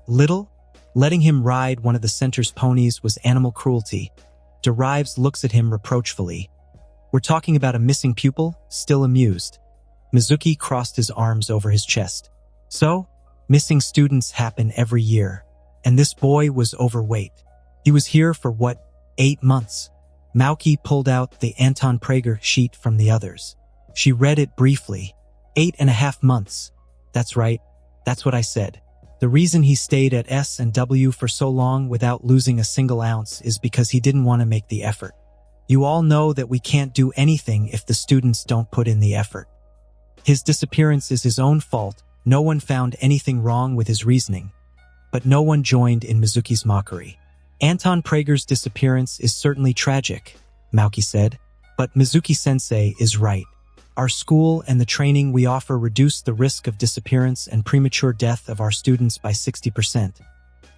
"Little? Letting him ride one of the center's ponies was animal cruelty." Derives looks at him reproachfully. "We're talking about a missing pupil?" Still amused. Mizuki crossed his arms over his chest. "So, missing students happen every year. And this boy was overweight. He was here for what, 8 months?" Maoki pulled out the Anton Prager sheet from the others. She read it briefly. 8.5 months. "That's right. That's what I said. The reason he stayed at S&W for so long without losing a single ounce is because he didn't want to make the effort. You all know that we can't do anything if the students don't put in the effort. His disappearance is his own fault. No one found anything wrong with his reasoning." But no one joined in Mizuki's mockery. "Anton Prager's disappearance is certainly tragic," Maoki said, "but Mizuki-sensei is right. Our school and the training we offer reduce the risk of disappearance and premature death of our students by 60%.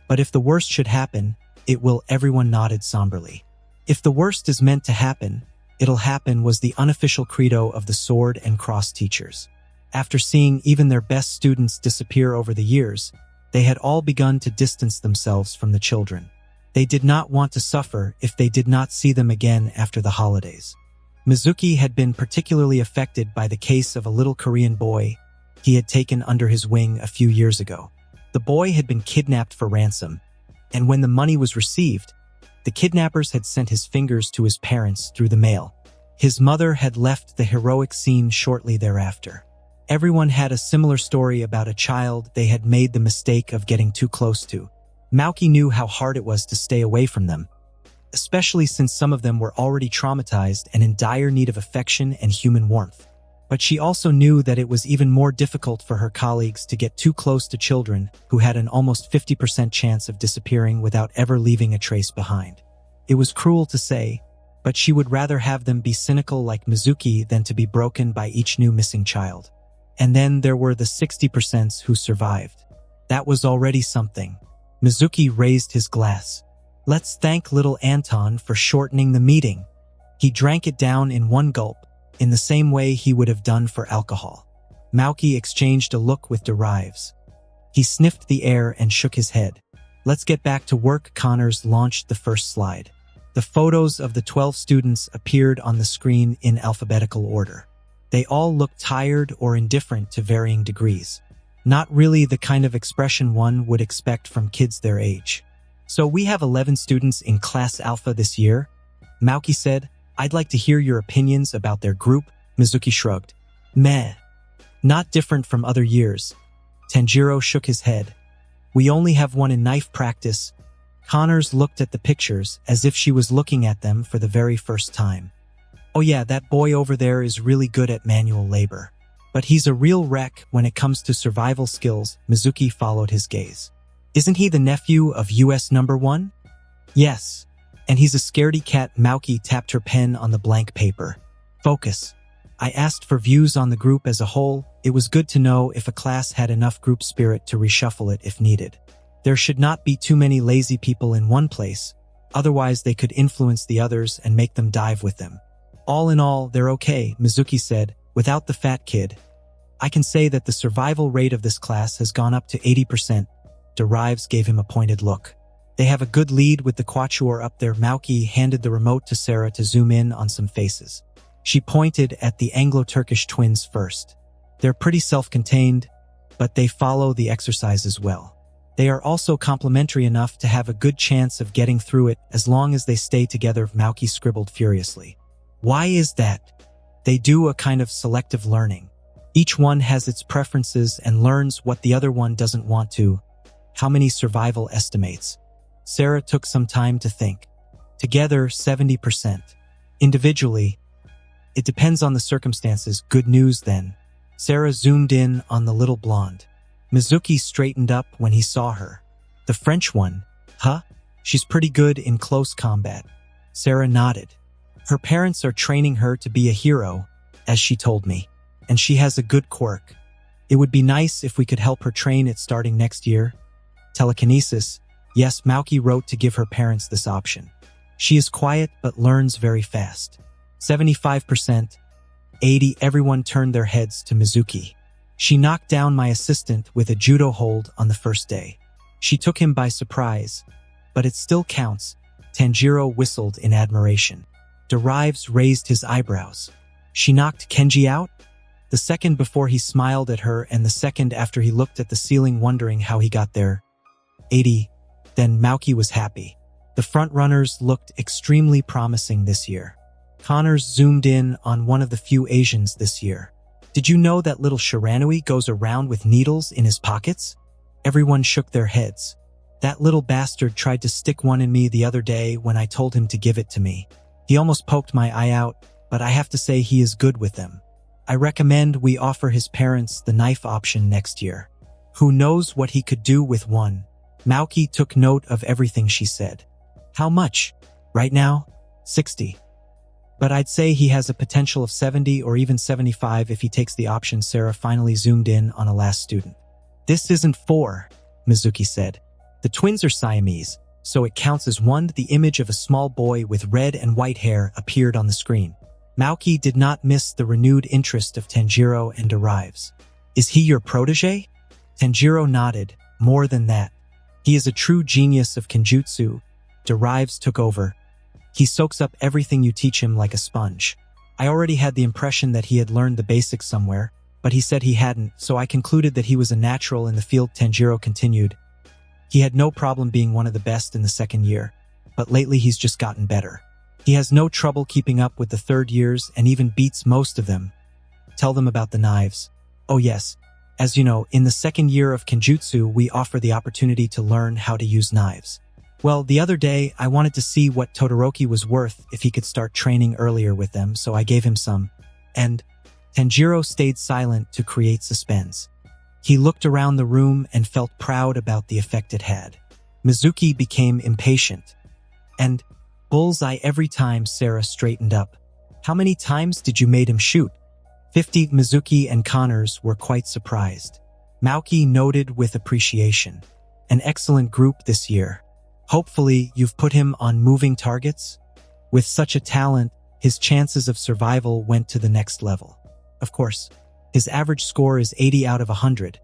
But if the worst should happen, it will." Everyone nodded somberly. "If the worst is meant to happen, it'll happen," was the unofficial credo of the Sword and Cross teachers. After seeing even their best students disappear over the years, they had all begun to distance themselves from the children. They did not want to suffer if they did not see them again after the holidays. Mizuki had been particularly affected by the case of a little Korean boy he had taken under his wing a few years ago. The boy had been kidnapped for ransom, and when the money was received, the kidnappers had sent his fingers to his parents through the mail. His mother had left the heroic scene shortly thereafter. Everyone had a similar story about a child they had made the mistake of getting too close to. Maoki knew how hard it was to stay away from them, especially since some of them were already traumatized and in dire need of affection and human warmth. But she also knew that it was even more difficult for her colleagues to get too close to children who had an almost 50% chance of disappearing without ever leaving a trace behind. It was cruel to say, but she would rather have them be cynical like Mizuki than to be broken by each new missing child. And then there were the 60% who survived. That was already something. Mizuki raised his glass. "Let's thank little Anton for shortening the meeting." He drank it down in one gulp, in the same way he would have done for alcohol. Maoki exchanged a look with Derives. He sniffed the air and shook his head. "Let's get back to work." Connors launched the first slide. The photos of the 12 students appeared on the screen in alphabetical order. They all looked tired or indifferent to varying degrees. Not really the kind of expression one would expect from kids their age. "So we have 11 students in Class Alpha this year," Maoki said. "I'd like to hear your opinions about their group." Mizuki shrugged. "Meh. Not different from other years." Tanjiro shook his head. "We only have one in knife practice." Connors looked at the pictures as if she was looking at them for the very first time. "Oh yeah, that boy over there is really good at manual labor. But he's a real wreck when it comes to survival skills." Mizuki followed his gaze. "Isn't he the nephew of US number 1? "Yes. And he's a scaredy cat." Maoki tapped her pen on the blank paper. "Focus. I asked for views on the group as a whole. It was good to know if a class had enough group spirit to reshuffle it if needed. There should not be too many lazy people in one place, otherwise they could influence the others and make them dive with them. All in all, they're okay," Mizuki said, "without the fat kid. I can say that the survival rate of this class has gone up to 80%. Derives gave him a pointed look. They have a good lead with the quatuor up there. Mauki handed the remote to Sarah to zoom in on some faces. She pointed at the Anglo-Turkish twins first. They're pretty self-contained, but they follow the exercises well. They are also complementary enough to have a good chance of getting through it as long as they stay together, Mauki scribbled furiously. Why is that? They do a kind of selective learning. Each one has its preferences and learns what the other one doesn't want to. How many survival estimates? Sarah took some time to think. Together, 70%. Individually, it depends on the circumstances. Good news then. Sarah zoomed in on the little blonde. Mizuki straightened up when he saw her. The French one, huh? She's pretty good in close combat. Sarah nodded. Her parents are training her to be a hero, as she told me, and she has a good quirk. It would be nice if we could help her train it starting next year. Telekinesis. Yes, Mauki wrote to give her parents this option. She is quiet but learns very fast. 75%. 80. Everyone turned their heads to Mizuki. She knocked down my assistant with a judo hold on the first day. She took him by surprise, but it still counts. Tanjiro whistled in admiration. Derives raised his eyebrows. She knocked Kenji out? The second before he smiled at her and the second after he looked at the ceiling wondering how he got there. 80. Then Mauki was happy. The front-runners looked extremely promising this year. Connors zoomed in on one of the few Asians this year. Did you know that little Shiranui goes around with needles in his pockets? Everyone shook their heads. That little bastard tried to stick one in me the other day when I told him to give it to me. He almost poked my eye out, but I have to say he is good with them. I recommend we offer his parents the knife option next year. Who knows what he could do with one? Mauki took note of everything she said. How much? Right now? 60. But I'd say he has a potential of 70 or even 75 if he takes the option. Sarah finally zoomed in on a last student. This isn't 4, Mizuki said. The twins are Siamese, so it counts as 1. The image of a small boy with red and white hair appeared on the screen. Mauki did not miss the renewed interest of Tanjiro and Derives. Is he your protege? Tanjiro nodded. More than that. He is a true genius of Kenjutsu. Derives took over. He soaks up everything you teach him like a sponge. I already had the impression that he had learned the basics somewhere, but he said he hadn't, so I concluded that he was a natural in the field. Tanjiro continued. He had no problem being one of the best in the second year, but lately he's just gotten better. He has no trouble keeping up with the third years and even beats most of them. Tell them about the knives. Oh yes, as you know, in the second year of Kenjutsu we offer the opportunity to learn how to use knives. Well, the other day, I wanted to see what Todoroki was worth if he could start training earlier with them, so I gave him some. And Tanjiro stayed silent to create suspense. He looked around the room and felt proud about the effect it had. Mizuki became impatient. And bullseye every time. Sarah straightened up. How many times did you made him shoot? 50. Mizuki and Connors were quite surprised. Mauki noted with appreciation. An excellent group this year. Hopefully, you've put him on moving targets? With such a talent, his chances of survival went to the next level. Of course, his average score is 80 out of 100.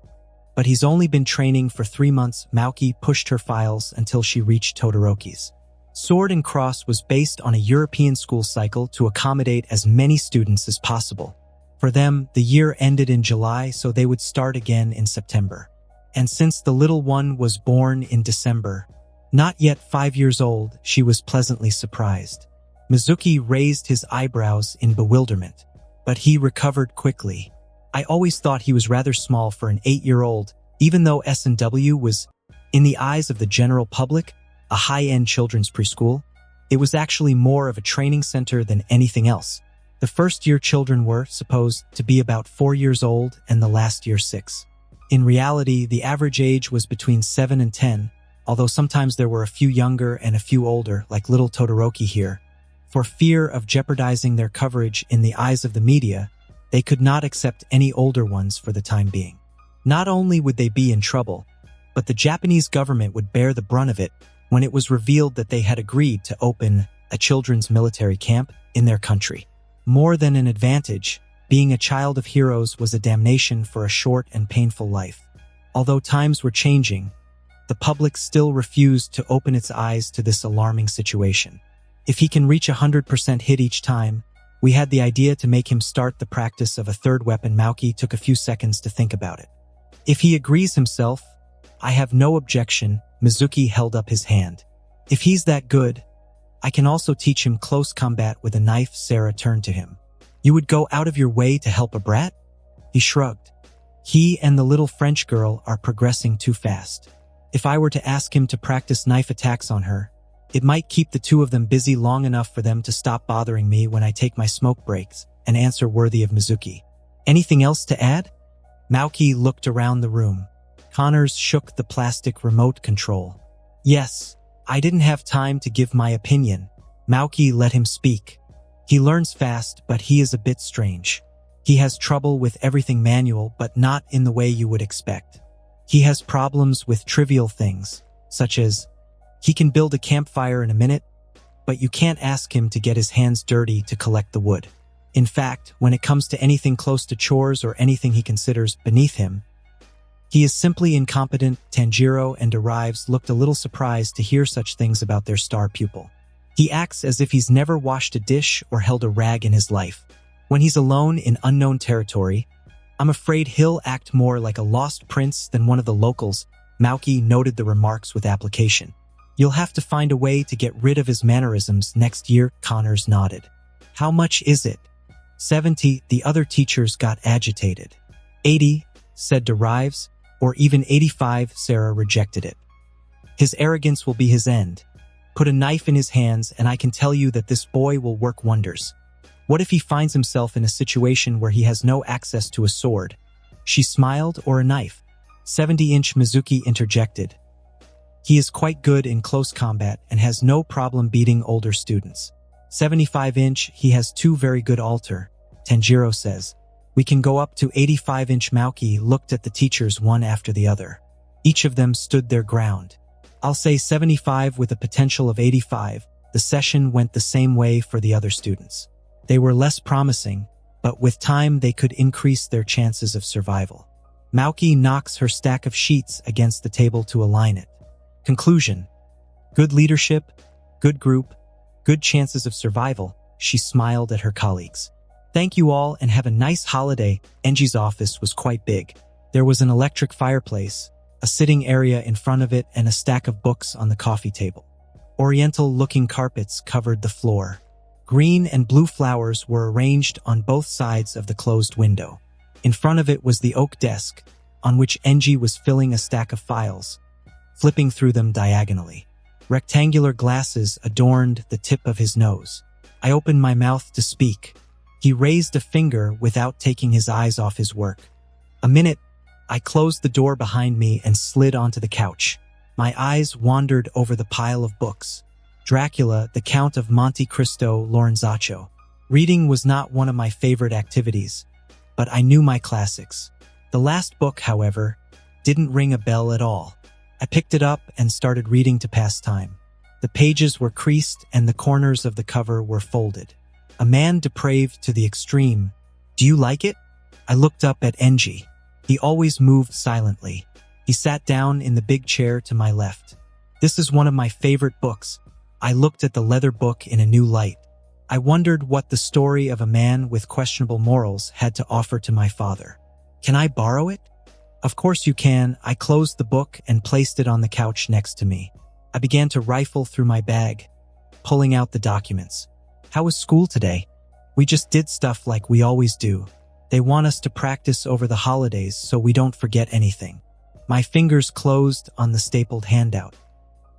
But he's only been training for 3 months. Mauki pushed her files until she reached Todoroki's. Sword and Cross was based on a European school cycle to accommodate as many students as possible. For them, the year ended in July, so they would start again in September. And since the little one was born in December, not yet 5 years old, she was pleasantly surprised. Mizuki raised his eyebrows in bewilderment, but he recovered quickly. I always thought he was rather small for an 8-year-old, even though S&W was, in the eyes of the general public, a high-end children's preschool. It was actually more of a training center than anything else. The first-year children were supposed to be about 4 years old and the last year 6. In reality, the average age was between 7 and 10, although sometimes there were a few younger and a few older, like little Todoroki here. For fear of jeopardizing their coverage in the eyes of the media, they could not accept any older ones for the time being. Not only would they be in trouble, but the Japanese government would bear the brunt of it when it was revealed that they had agreed to open a children's military camp in their country. More than an advantage, being a child of heroes was a damnation for a short and painful life. Although times were changing, The public still refused to open its eyes to this alarming situation. If he can reach 100% hit each time, we had the idea to make him start the practice of a third weapon. Mauki took a few seconds to think about it. If he agrees himself, I have no objection. Mizuki held up his hand. If he's that good, I can also teach him close combat with a knife. Sarah turned to him. You would go out of your way to help a brat? He shrugged. He and the little French girl are progressing too fast. If I were to ask him to practice knife attacks on her, it might keep the two of them busy long enough for them to stop bothering me when I take my smoke breaks, an answer worthy of Mizuki. Anything else to add? Mauki looked around the room. Connors shook the plastic remote control. Yes, I didn't have time to give my opinion. Mauki let him speak. He learns fast, but he is a bit strange. He has trouble with everything manual, but not in the way you would expect. He has problems with trivial things, such as, he can build a campfire in a minute, but you can't ask him to get his hands dirty to collect the wood. In fact, when it comes to anything close to chores or anything he considers beneath him, he is simply incompetent. Tanjiro and Derives looked a little surprised to hear such things about their star pupil. He acts as if he's never washed a dish or held a rag in his life. When he's alone in unknown territory, I'm afraid he'll act more like a lost prince than one of the locals. Mauki noted the remarks with application. You'll have to find a way to get rid of his mannerisms next year. Connors nodded. How much is it? 70. The other teachers got agitated. 80, said Derives, or even 85. Sarah rejected it. His arrogance will be his end. Put a knife in his hands and I can tell you that this boy will work wonders. What if he finds himself in a situation where he has no access to a sword? She smiled, or a knife. 70-inch Mizuki interjected. He is quite good in close combat and has no problem beating older students. 75-inch, he has two very good alter. Tanjiro says. We can go up to 85-inch. Mauki looked at the teachers one after the other. Each of them stood their ground. I'll say 75 with a potential of 85. The session went the same way for the other students. They were less promising, but with time they could increase their chances of survival. Mauki knocks her stack of sheets against the table to align it. Conclusion. Good leadership, good group, good chances of survival. She smiled at her colleagues. Thank you all and have a nice holiday. Enji's office was quite big. There was an electric fireplace, a sitting area in front of it, and a stack of books on the coffee table. Oriental-looking carpets covered the floor. Green and blue flowers were arranged on both sides of the closed window. In front of it was the oak desk, on which Enji was filling a stack of files, flipping through them diagonally. Rectangular glasses adorned the tip of his nose. I opened my mouth to speak. He raised a finger without taking his eyes off his work. A minute, I closed the door behind me and slid onto the couch. My eyes wandered over the pile of books. Dracula, The Count of Monte Cristo, Lorenzaccio. Reading was not one of my favorite activities, but I knew my classics. The last book, however, didn't ring a bell at all. I picked it up and started reading to pass time. The pages were creased and the corners of the cover were folded. A man depraved to the extreme. Do you like it? I looked up at Enji. He always moved silently. He sat down in the big chair to my left. This is one of my favorite books. I looked at the leather book in a new light. I wondered what the story of a man with questionable morals had to offer to my father. Can I borrow it? Of course you can. I closed the book and placed it on the couch next to me. I began to rifle through my bag, pulling out the documents. How was school today? We just did stuff like we always do. They want us to practice over the holidays so we don't forget anything. My fingers closed on the stapled handout.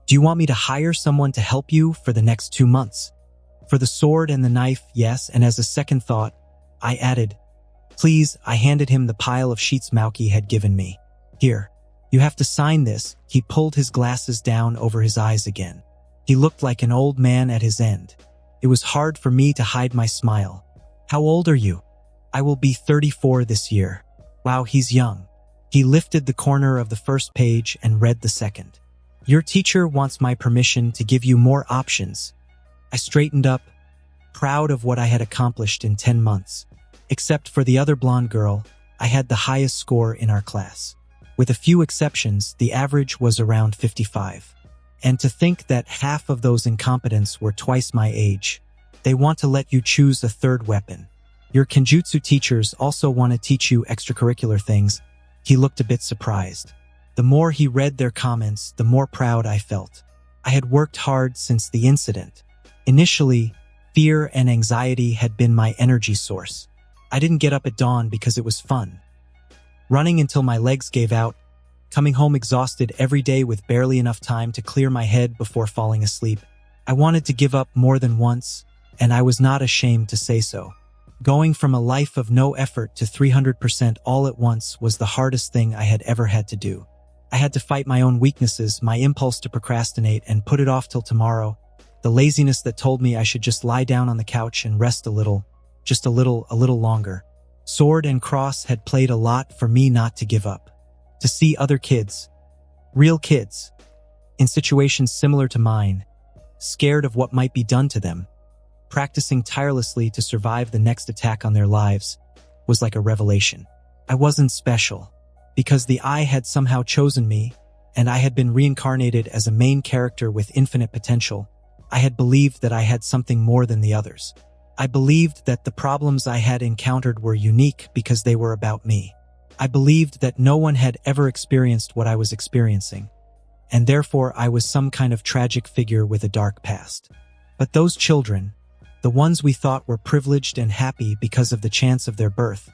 Do you want me to hire someone to help you for the next 2 months? For the sword and the knife, yes, and as a second thought, I added, please. I handed him the pile of sheets Mauki had given me. Here, you have to sign this. He pulled his glasses down over his eyes again. He looked like an old man at his end. It was hard for me to hide my smile. How old are you? I will be 34 this year. Wow, he's young. He lifted the corner of the first page and read the second. Your teacher wants my permission to give you more options. I straightened up, proud of what I had accomplished in 10 months. Except for the other blonde girl, I had the highest score in our class. With a few exceptions, the average was around 55. And to think that half of those incompetents were twice my age. They want to let you choose a third weapon. Your Kenjutsu teachers also want to teach you extracurricular things. He looked a bit surprised. The more he read their comments, the more proud I felt. I had worked hard since the incident. Initially, fear and anxiety had been my energy source. I didn't get up at dawn because it was fun. Running until my legs gave out, coming home exhausted every day with barely enough time to clear my head before falling asleep. I wanted to give up more than once, and I was not ashamed to say so. Going from a life of no effort to 300% all at once was the hardest thing I had ever had to do. I had to fight my own weaknesses, my impulse to procrastinate and put it off till tomorrow, the laziness that told me I should just lie down on the couch and rest a little, just a little longer. Sword and Cross had played a lot for me not to give up. To see other kids, real kids, in situations similar to mine, scared of what might be done to them, practicing tirelessly to survive the next attack on their lives, was like a revelation. I wasn't special, because the I had somehow chosen me, and I had been reincarnated as a main character with infinite potential. I had believed that I had something more than the others. I believed that the problems I had encountered were unique because they were about me. I believed that no one had ever experienced what I was experiencing, and therefore I was some kind of tragic figure with a dark past. But those children, the ones we thought were privileged and happy because of the chance of their birth,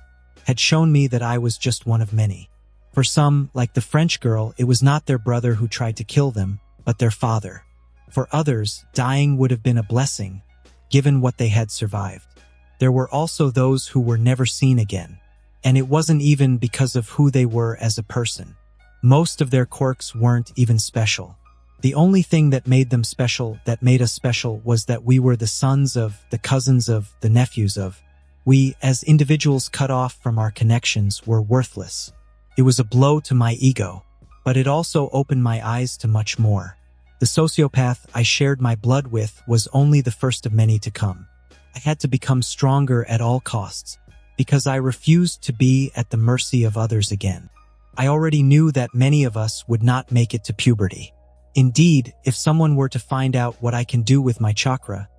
had shown me that I was just one of many. For some, like the French girl, it was not their brother who tried to kill them, but their father. For others, dying would have been a blessing, given what they had survived. There were also those who were never seen again. And it wasn't even because of who they were as a person. Most of their quirks weren't even special. The only thing that made them special, that made us special, was that we were the sons of, the cousins of, the nephews of. We, as individuals cut off from our connections, were worthless. It was a blow to my ego, but it also opened my eyes to much more. The sociopath I shared my blood with was only the first of many to come. I had to become stronger at all costs, because I refused to be at the mercy of others again. I already knew that many of us would not make it to puberty. Indeed, if someone were to find out what I can do with my chakra,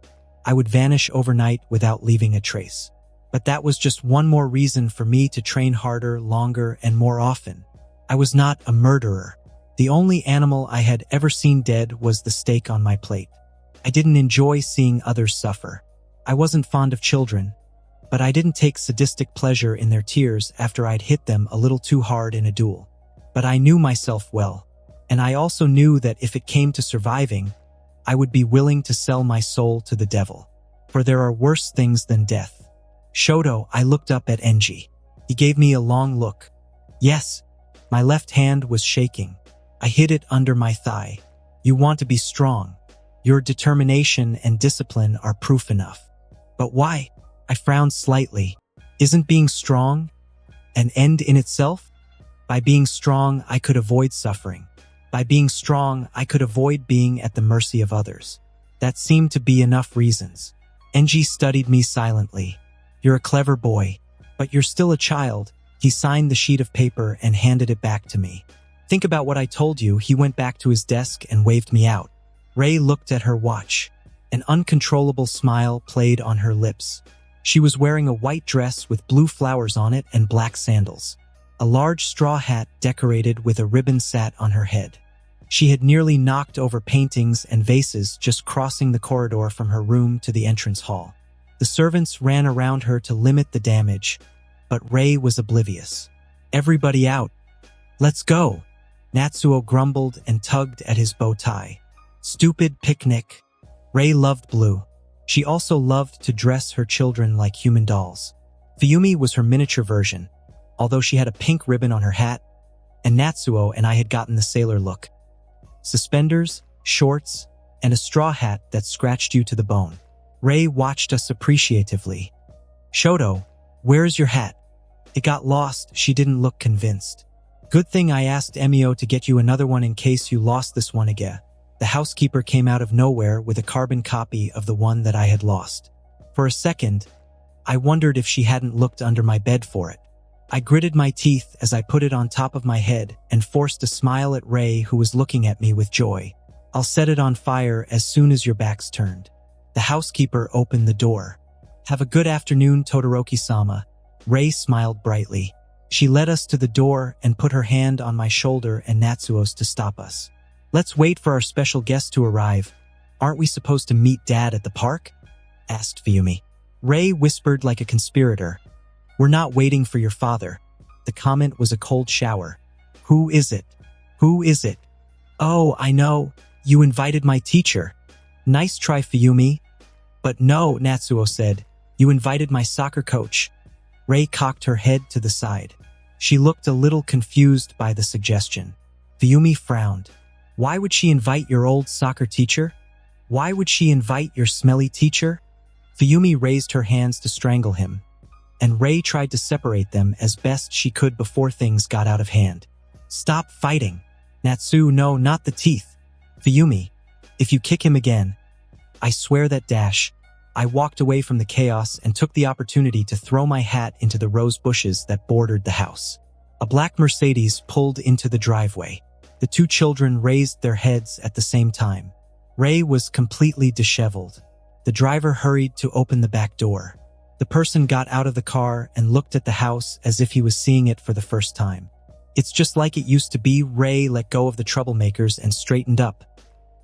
I would vanish overnight without leaving a trace. But that was just one more reason for me to train harder, longer, and more often. I was not a murderer. The only animal I had ever seen dead was the steak on my plate. I didn't enjoy seeing others suffer. I wasn't fond of children, but I didn't take sadistic pleasure in their tears after I'd hit them a little too hard in a duel. But I knew myself well, and I also knew that if it came to surviving, I would be willing to sell my soul to the devil. For there are worse things than death. Shoto, I looked up at Enji. He gave me a long look. Yes, my left hand was shaking. I hid it under my thigh. You want to be strong. Your determination and discipline are proof enough. But why? I frowned slightly. Isn't being strong an end in itself? By being strong, I could avoid suffering. By being strong, I could avoid being at the mercy of others. That seemed to be enough reasons. Enji studied me silently. You're a clever boy, but you're still a child. He signed the sheet of paper and handed it back to me. Think about what I told you. He went back to his desk and waved me out. Ray looked at her watch. An uncontrollable smile played on her lips. She was wearing a white dress with blue flowers on it and black sandals. A large straw hat decorated with a ribbon sat on her head. She had nearly knocked over paintings and vases just crossing the corridor from her room to the entrance hall. The servants ran around her to limit the damage, but Ray was oblivious. Everybody out. Let's go. Natsuo grumbled and tugged at his bow tie. Stupid picnic. Ray loved blue. She also loved to dress her children like human dolls. Fuyumi was her miniature version, although she had a pink ribbon on her hat, and Natsuo and I had gotten the sailor look. Suspenders, shorts, and a straw hat that scratched you to the bone. Ray watched us appreciatively. Shoto, where's your hat? It got lost. She didn't look convinced. Good thing I asked Emio to get you another one in case you lost this one again. The housekeeper came out of nowhere with a carbon copy of the one that I had lost. For a second, I wondered if she hadn't looked under my bed for it. I gritted my teeth as I put it on top of my head and forced a smile at Ray, who was looking at me with joy. I'll set it on fire as soon as your back's turned. The housekeeper opened the door. Have a good afternoon, Todoroki-sama. Ray smiled brightly. She led us to the door and put her hand on my shoulder and Natsuo's to stop us. Let's wait for our special guest to arrive. Aren't we supposed to meet Dad at the park? Asked Fuyumi. Ray whispered like a conspirator. We're not waiting for your father. The comment was a cold shower. Who is it? Who is it? Oh, I know. You invited my teacher. Nice try, Fuyumi. But no, Natsuo said. You invited my soccer coach. Ray cocked her head to the side. She looked a little confused by the suggestion. Fuyumi frowned. Why would she invite your old soccer teacher? Why would she invite your smelly teacher? Fuyumi raised her hands to strangle him, and Ray tried to separate them as best she could before things got out of hand. Stop fighting. Natsu, no, not the teeth. Fuyumi, if you kick him again. I swear that dash. I walked away from the chaos and took the opportunity to throw my hat into the rose bushes that bordered the house. A black Mercedes pulled into the driveway. The two children raised their heads at the same time. Ray was completely disheveled. The driver hurried to open the back door. The person got out of the car and looked at the house as if he was seeing it for the first time. It's just like it used to be. Ray let go of the troublemakers and straightened up,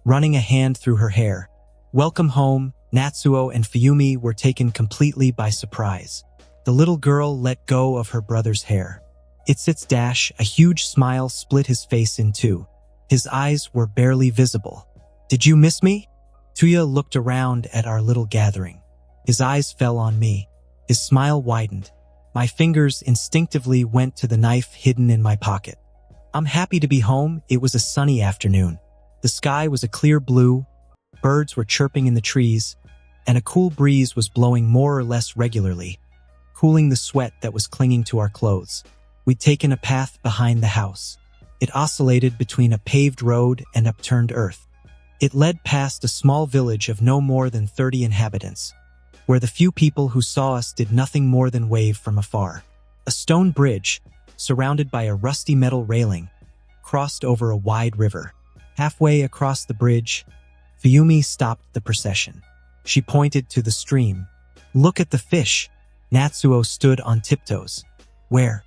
running a hand through her hair. Welcome home. Natsuo and Fuyumi were taken completely by surprise. The little girl let go of her brother's hair. It's dash. A huge smile split his face in two. His eyes were barely visible. Did you miss me? Tuya looked around at our little gathering. His eyes fell on me. His smile widened. My fingers instinctively went to the knife hidden in my pocket. I'm happy to be home. It was a sunny afternoon. The sky was a clear blue. Birds were chirping in the trees, and a cool breeze was blowing more or less regularly, cooling the sweat that was clinging to our clothes. We'd taken a path behind the house. It oscillated between a paved road and upturned earth. It led past a small village of no more than 30 inhabitants, where the few people who saw us did nothing more than wave from afar. A stone bridge, surrounded by a rusty metal railing, crossed over a wide river. Halfway across the bridge, Fuyumi stopped the procession. She pointed to the stream. Look at the fish. Natsuo stood on tiptoes. Where?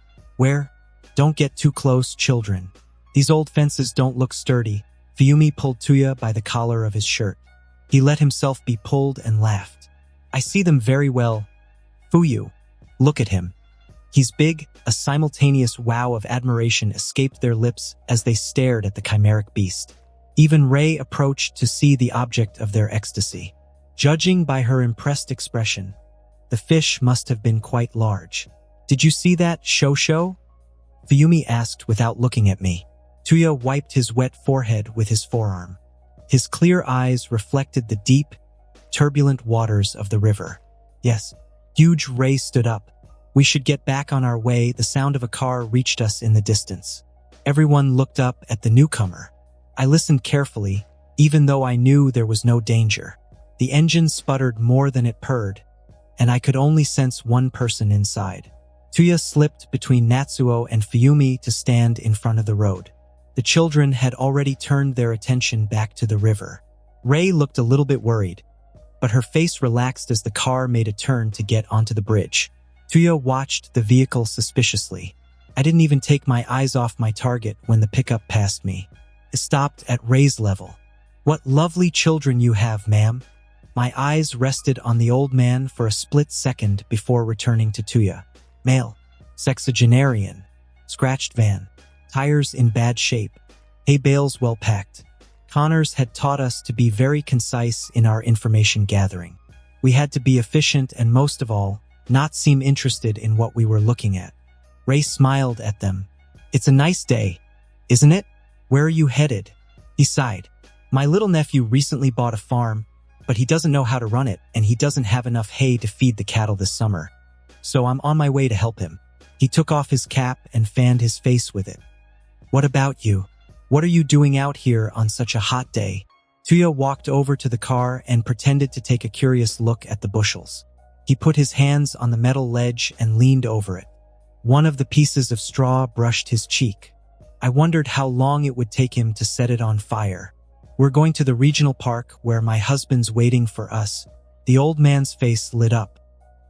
Don't get too close, children. These old fences don't look sturdy. Fuyumi pulled Tuya by the collar of his shirt. He let himself be pulled and laughed. I see them very well. Fuyu, look at him. He's big. A simultaneous wow of admiration escaped their lips as they stared at the chimeric beast. Even Ray approached to see the object of their ecstasy. Judging by her impressed expression, the fish must have been quite large. Did you see that, Shosho? Fuyumi asked without looking at me. Tuya wiped his wet forehead with his forearm. His clear eyes reflected the deep, turbulent waters of the river. Yes. Huge. Ray stood up. We should get back on our way. The sound of a car reached us in the distance. Everyone looked up at the newcomer. I listened carefully, even though I knew there was no danger. The engine sputtered more than it purred, and I could only sense one person inside. Tuya slipped between Natsuo and Fuyumi to stand in front of the road. The children had already turned their attention back to the river. Ray looked a little bit worried, but her face relaxed as the car made a turn to get onto the bridge. Tuya watched the vehicle suspiciously. I didn't even take my eyes off my target when the pickup passed me. It stopped at Ray's level. What lovely children you have, ma'am. My eyes rested on the old man for a split second before returning to Tuya. Male. Sexagenarian. Scratched van. Tires in bad shape. Hay bales well packed. Connors had taught us to be very concise in our information gathering. We had to be efficient and, most of all, not seem interested in what we were looking at. Ray smiled at them. It's a nice day, isn't it? Where are you headed? He sighed. My little nephew recently bought a farm, but he doesn't know how to run it, and he doesn't have enough hay to feed the cattle this summer. So I'm on my way to help him. He took off his cap and fanned his face with it. What about you? What are you doing out here on such a hot day? Tuya walked over to the car and pretended to take a curious look at the bushels. He put his hands on the metal ledge and leaned over it. One of the pieces of straw brushed his cheek. I wondered how long it would take him to set it on fire. We're going to the regional park where my husband's waiting for us. The old man's face lit up.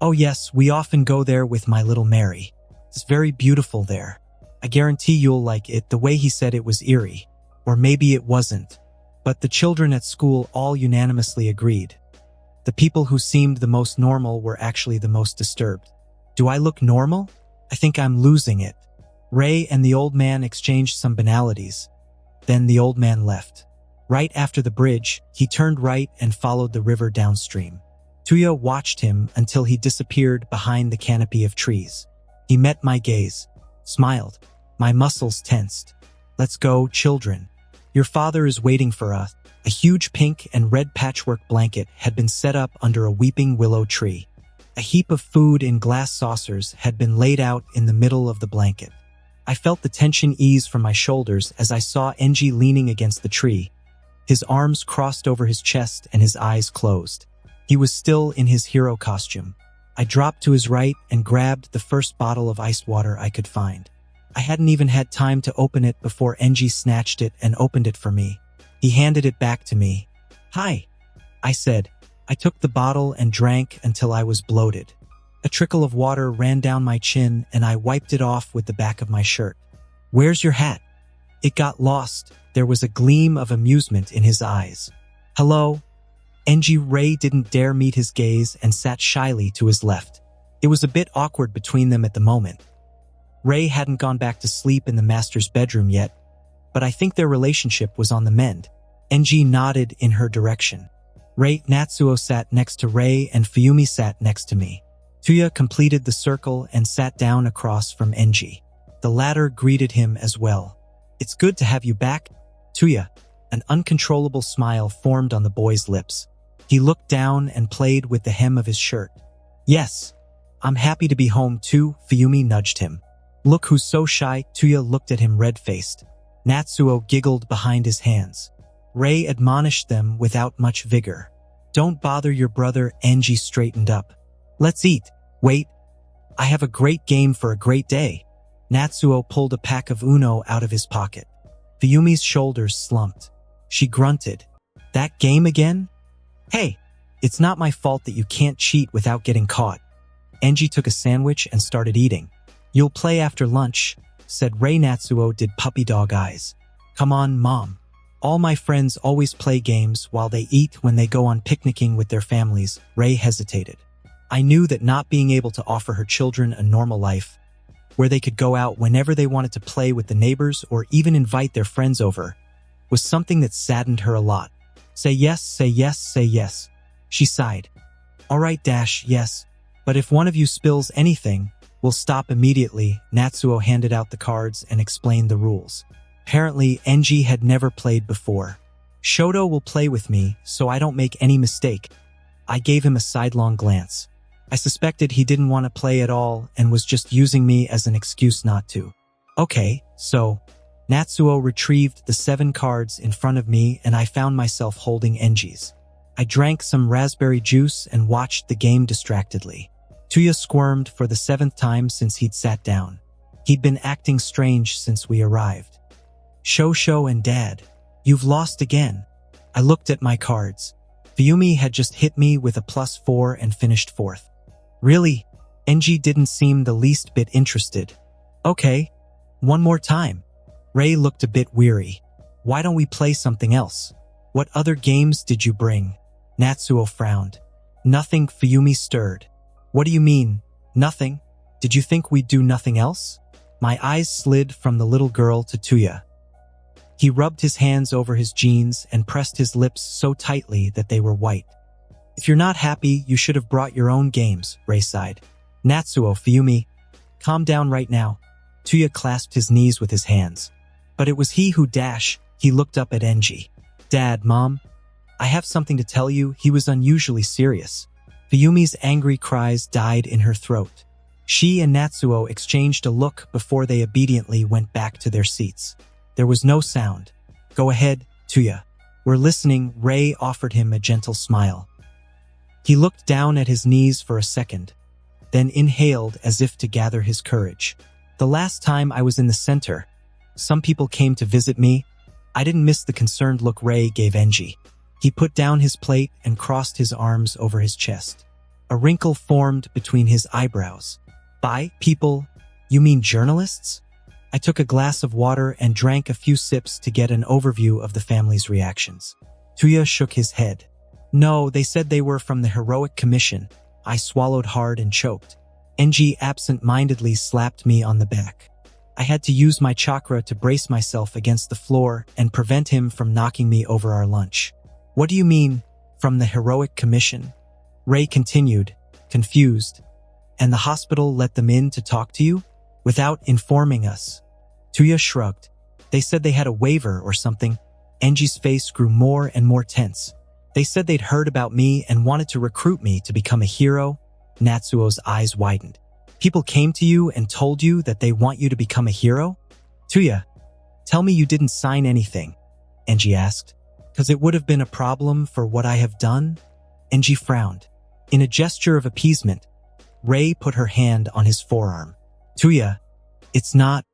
Oh yes, we often go there with my little Mary. It's very beautiful there. I guarantee you'll like it. The way he said it was eerie. Or maybe it wasn't. But the children at school all unanimously agreed. The people who seemed the most normal were actually the most disturbed. Do I look normal? I think I'm losing it. Ray and the old man exchanged some banalities. Then the old man left. Right after the bridge, he turned right and followed the river downstream. Tuya watched him until he disappeared behind the canopy of trees. He met my gaze, smiled. My muscles tensed. Let's go, children. Your father is waiting for us. A huge pink and red patchwork blanket had been set up under a weeping willow tree. A heap of food in glass saucers had been laid out in the middle of the blanket. I felt the tension ease from my shoulders as I saw Enji leaning against the tree. His arms crossed over his chest and his eyes closed. He was still in his hero costume. I dropped to his right and grabbed the first bottle of iced water I could find. I hadn't even had time to open it before Enji snatched it and opened it for me. He handed it back to me. Hi, I said. I took the bottle and drank until I was bloated. A trickle of water ran down my chin and I wiped it off with the back of my shirt. Where's your hat? It got lost. There was a gleam of amusement in his eyes. Hello? Enji. Ray didn't dare meet his gaze and sat shyly to his left. It was a bit awkward between them at the moment. Ray hadn't gone back to sleep in the master's bedroom yet, but I think their relationship was on the mend. Enji nodded in her direction. Natsuo sat next to Ray and Fuyumi sat next to me. Tuya completed the circle and sat down across from Enji. The latter greeted him as well. It's good to have you back, Tuya. An uncontrollable smile formed on the boy's lips. He looked down and played with the hem of his shirt. Yes, I'm happy to be home too, Fuyumi nudged him. Look who's so shy, Tuya looked at him red-faced. Natsuo giggled behind his hands. Ray admonished them without much vigor. Don't bother your brother, Enji straightened up. Let's eat. Wait. I have a great game for a great day. Natsuo pulled a pack of Uno out of his pocket. Fuyumi's shoulders slumped. She grunted. That game again? Hey, it's not my fault that you can't cheat without getting caught. Enji took a sandwich and started eating. You'll play after lunch, said Ray. Natsuo did puppy dog eyes. Come on, Mom. All my friends always play games while they eat when they go on picnicking with their families. Ray hesitated. I knew that not being able to offer her children a normal life, where they could go out whenever they wanted to play with the neighbors or even invite their friends over, was something that saddened her a lot. Say yes, say yes, say yes. She sighed. All right, yes. But if one of you spills anything, we'll stop immediately. Natsuo handed out the cards and explained the rules. Apparently, Enji had never played before. Shoto will play with me, so I don't make any mistake. I gave him a sidelong glance. I suspected he didn't want to play at all and was just using me as an excuse not to. Okay, so... Natsuo retrieved the 7 cards in front of me and I found myself holding Enji's. I drank some raspberry juice and watched the game distractedly. Tuya squirmed for the 7th time since he'd sat down. He'd been acting strange since we arrived. Shosho and Dad, you've lost again. I looked at my cards. Fuyumi had just hit me with a +4 and finished 4th. Really? Enji didn't seem the least bit interested. Okay, one more time. Ray looked a bit weary. Why don't we play something else? What other games did you bring? Natsuo frowned. Nothing. Fuyumi stirred. What do you mean, nothing? Did you think we'd do nothing else? My eyes slid from the little girl to Tuya. He rubbed his hands over his jeans and pressed his lips so tightly that they were white. If you're not happy, you should have brought your own games, Ray sighed. Natsuo, Fuyumi, calm down right now. Tuya clasped his knees with his hands. But it was he who he looked up at Enji. Dad, Mom, I have something to tell you. He was unusually serious. Fuyumi's angry cries died in her throat. She and Natsuo exchanged a look before they obediently went back to their seats. There was no sound. Go ahead, Tuya. We're listening. Ray offered him a gentle smile. He looked down at his knees for a second. then inhaled as if to gather his courage. The last time I was in the center, some people came to visit me. I didn't miss the concerned look Ray gave Enji. He put down his plate and crossed his arms over his chest. A wrinkle formed between his eyebrows. By people, you mean journalists? I took a glass of water and drank a few sips to get an overview of the family's reactions. Tuya shook his head. No, they said they were from the Heroic Commission. I swallowed hard and choked. Enji absent-mindedly slapped me on the back. I had to use my chakra to brace myself against the floor and prevent him from knocking me over our lunch. What do you mean, from the Heroic Commission? Ray continued, confused. And the hospital let them in to talk to you? Without informing us. Tuya shrugged. They said they had a waiver or something. Enji's face grew more and more tense. They said they'd heard about me and wanted to recruit me to become a hero. Natsuo's eyes widened. People came to you and told you that they want you to become a hero? Tuya, tell me you didn't sign anything, Enji asked. Because it would have been a problem for what I have done? Enji frowned. In a gesture of appeasement, Ray put her hand on his forearm. Tuya, it's not.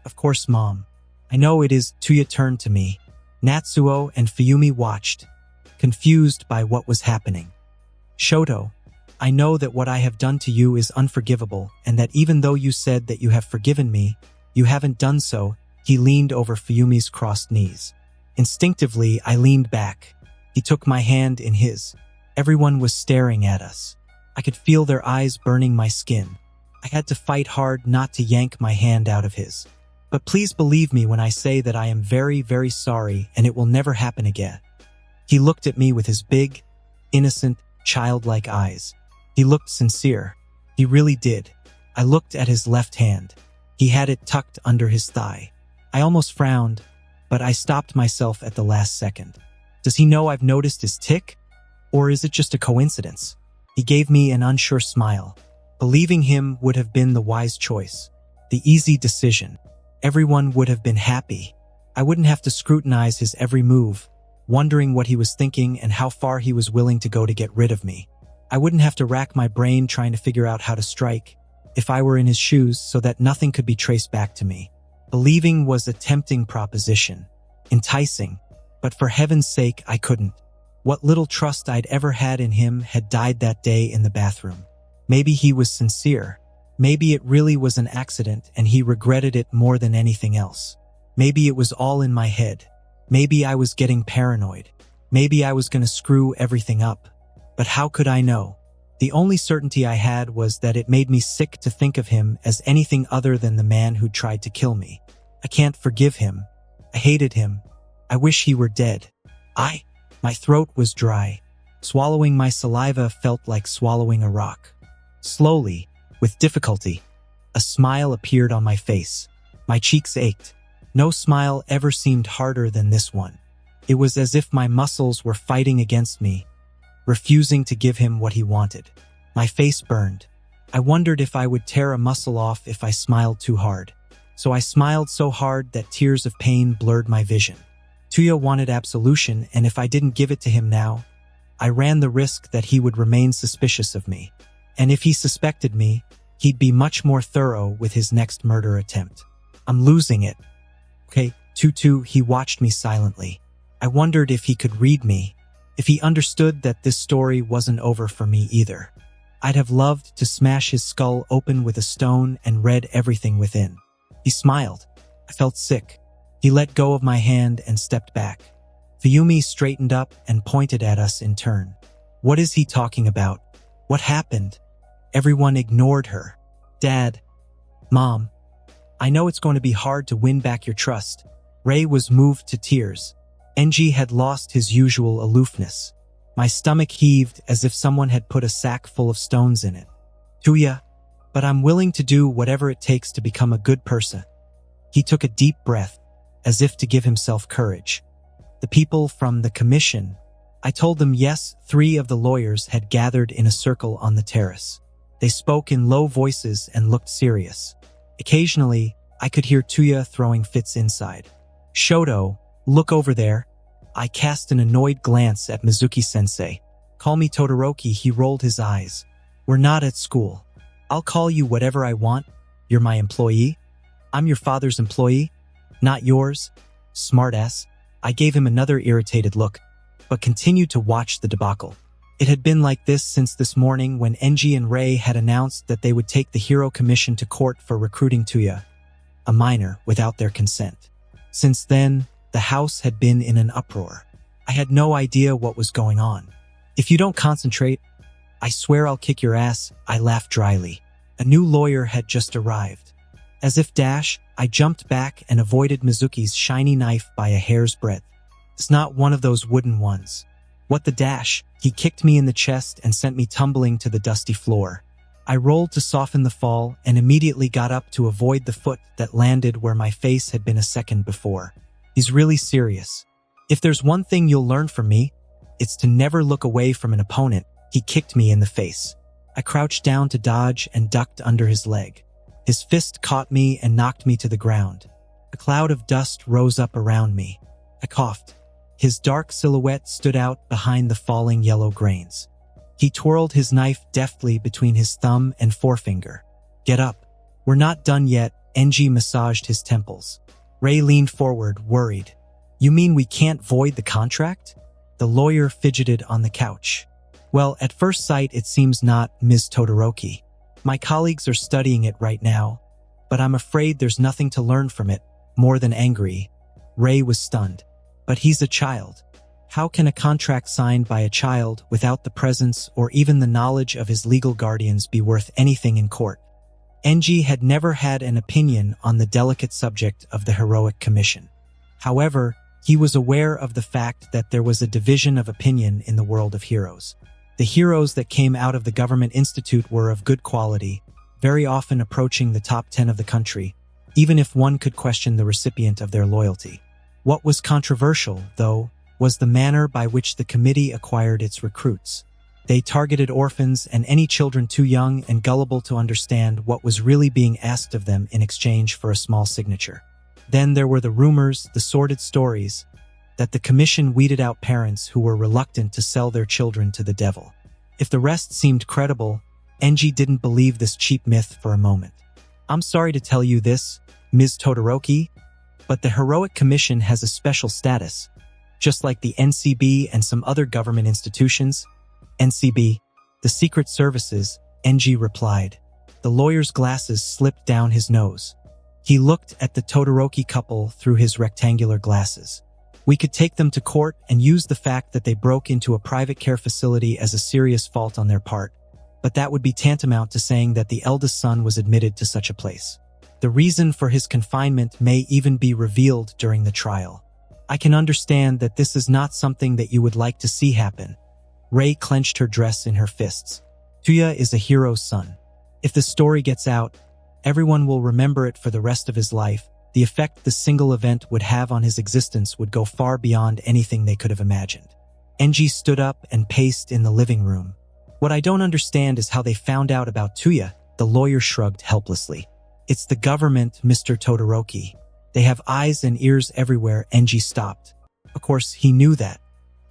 Of course, Mom. I know it is. Tuya turned to me. Natsuo and Fuyumi watched, confused by what was happening. Shoto, I know that what I have done to you is unforgivable and that even though you said that you have forgiven me, you haven't done so. He leaned over Fuyumi's crossed knees. Instinctively, I leaned back. He took my hand in his. Everyone was staring at us. I could feel their eyes burning my skin. I had to fight hard not to yank my hand out of his. But please believe me when I say that I am very, very sorry and it will never happen again. He looked at me with his big, innocent, childlike eyes. He looked sincere. He really did. I looked at his left hand. He had it tucked under his thigh. I almost frowned, but I stopped myself at the last second. Does he know I've noticed his tic? Or is it just a coincidence? He gave me an unsure smile. Believing him would have been the wise choice, the easy decision. Everyone would have been happy. I wouldn't have to scrutinize his every move, wondering what he was thinking and how far he was willing to go to get rid of me. I wouldn't have to rack my brain trying to figure out how to strike if I were in his shoes so that nothing could be traced back to me. Believing was a tempting proposition, enticing, but for heaven's sake I couldn't. What little trust I'd ever had in him had died that day in the bathroom. Maybe he was sincere. Maybe it really was an accident and he regretted it more than anything else. Maybe it was all in my head. Maybe I was getting paranoid. Maybe I was going to screw everything up. But how could I know? The only certainty I had was that it made me sick to think of him as anything other than the man who tried to kill me. I can't forgive him. I hated him. I wish he were dead. My throat was dry. Swallowing my saliva felt like swallowing a rock. Slowly, with difficulty, a smile appeared on my face. My cheeks ached. No smile ever seemed harder than this one. It was as if my muscles were fighting against me, refusing to give him what he wanted. My face burned. I wondered if I would tear a muscle off if I smiled too hard. So I smiled so hard that tears of pain blurred my vision. Tuya wanted absolution, and if I didn't give it to him now, I ran the risk that he would remain suspicious of me. And if he suspected me, he'd be much more thorough with his next murder attempt. I'm losing it. Okay, Tutu, he watched me silently. I wondered if he could read me, if he understood that this story wasn't over for me either. I'd have loved to smash his skull open with a stone and read everything within. He smiled. I felt sick. He let go of my hand and stepped back. Fuyumi straightened up and pointed at us in turn. What is he talking about? What happened? Everyone ignored her. Dad. Mom. I know it's going to be hard to win back your trust. Ray was moved to tears. Enji had lost his usual aloofness. My stomach heaved as if someone had put a sack full of stones in it. Tuya, but I'm willing to do whatever it takes to become a good person. He took a deep breath, as if to give himself courage. The people from the commission. I told them yes. 3 of the lawyers had gathered in a circle on the terrace. They spoke in low voices and looked serious. Occasionally, I could hear Tuya throwing fits inside. Shoto, look over there. I cast an annoyed glance at Mizuki-sensei. Call me Todoroki. He rolled his eyes. We're not at school. I'll call you whatever I want. You're my employee. I'm your father's employee, not yours. Smartass. I gave him another irritated look, but continued to watch the debacle. It had been like this since this morning when Enji and Rei had announced that they would take the Hero Commission to court for recruiting Tuya, a minor, without their consent. Since then, the house had been in an uproar. I had no idea what was going on. If you don't concentrate, I swear I'll kick your ass, I laughed dryly. A new lawyer had just arrived. As if dash, I jumped back and avoided Mizuki's shiny knife by a hair's breadth. It's not one of those wooden ones. What the dash? He kicked me in the chest and sent me tumbling to the dusty floor. I rolled to soften the fall and immediately got up to avoid the foot that landed where my face had been a second before. He's really serious. If there's one thing you'll learn from me, it's to never look away from an opponent. He kicked me in the face. I crouched down to dodge and ducked under his leg. His fist caught me and knocked me to the ground. A cloud of dust rose up around me. I coughed. His dark silhouette stood out behind the falling yellow grains. He twirled his knife deftly between his thumb and forefinger. Get up. We're not done yet. Enji massaged his temples. Rei leaned forward, worried. You mean we can't void the contract? The lawyer fidgeted on the couch. Well, at first sight it seems not, Ms. Todoroki. My colleagues are studying it right now, but I'm afraid there's nothing to learn from it, more than angry. Rei was stunned. But he's a child. How can a contract signed by a child without the presence or even the knowledge of his legal guardians be worth anything in court? Enji had never had an opinion on the delicate subject of the Heroic Commission. However, he was aware of the fact that there was a division of opinion in the world of heroes. The heroes that came out of the government institute were of good quality, very often approaching the top 10 of the country, even if one could question the recipient of their loyalty. What was controversial, though, was the manner by which the committee acquired its recruits. They targeted orphans and any children too young and gullible to understand what was really being asked of them in exchange for a small signature. Then there were the rumors, the sordid stories, that the commission weeded out parents who were reluctant to sell their children to the devil. If the rest seemed credible, Enji didn't believe this cheap myth for a moment. I'm sorry to tell you this, Ms. Todoroki, but the Heroic Commission has a special status, just like the NCB and some other government institutions. NCB, the Secret Services, Enji replied. The lawyer's glasses slipped down his nose. He looked at the Todoroki couple through his rectangular glasses. We could take them to court and use the fact that they broke into a private care facility as a serious fault on their part, but that would be tantamount to saying that the eldest son was admitted to such a place. The reason for his confinement may even be revealed during the trial. I can understand that this is not something that you would like to see happen. Rei clenched her dress in her fists. Tuya is a hero's son. If the story gets out, everyone will remember it for the rest of his life. The effect the single event would have on his existence would go far beyond anything they could have imagined. Enji stood up and paced in the living room. What I don't understand is how they found out about Tuya, the lawyer shrugged helplessly. It's the government, Mr. Todoroki. They have eyes and ears everywhere. Enji stopped. Of course, he knew that.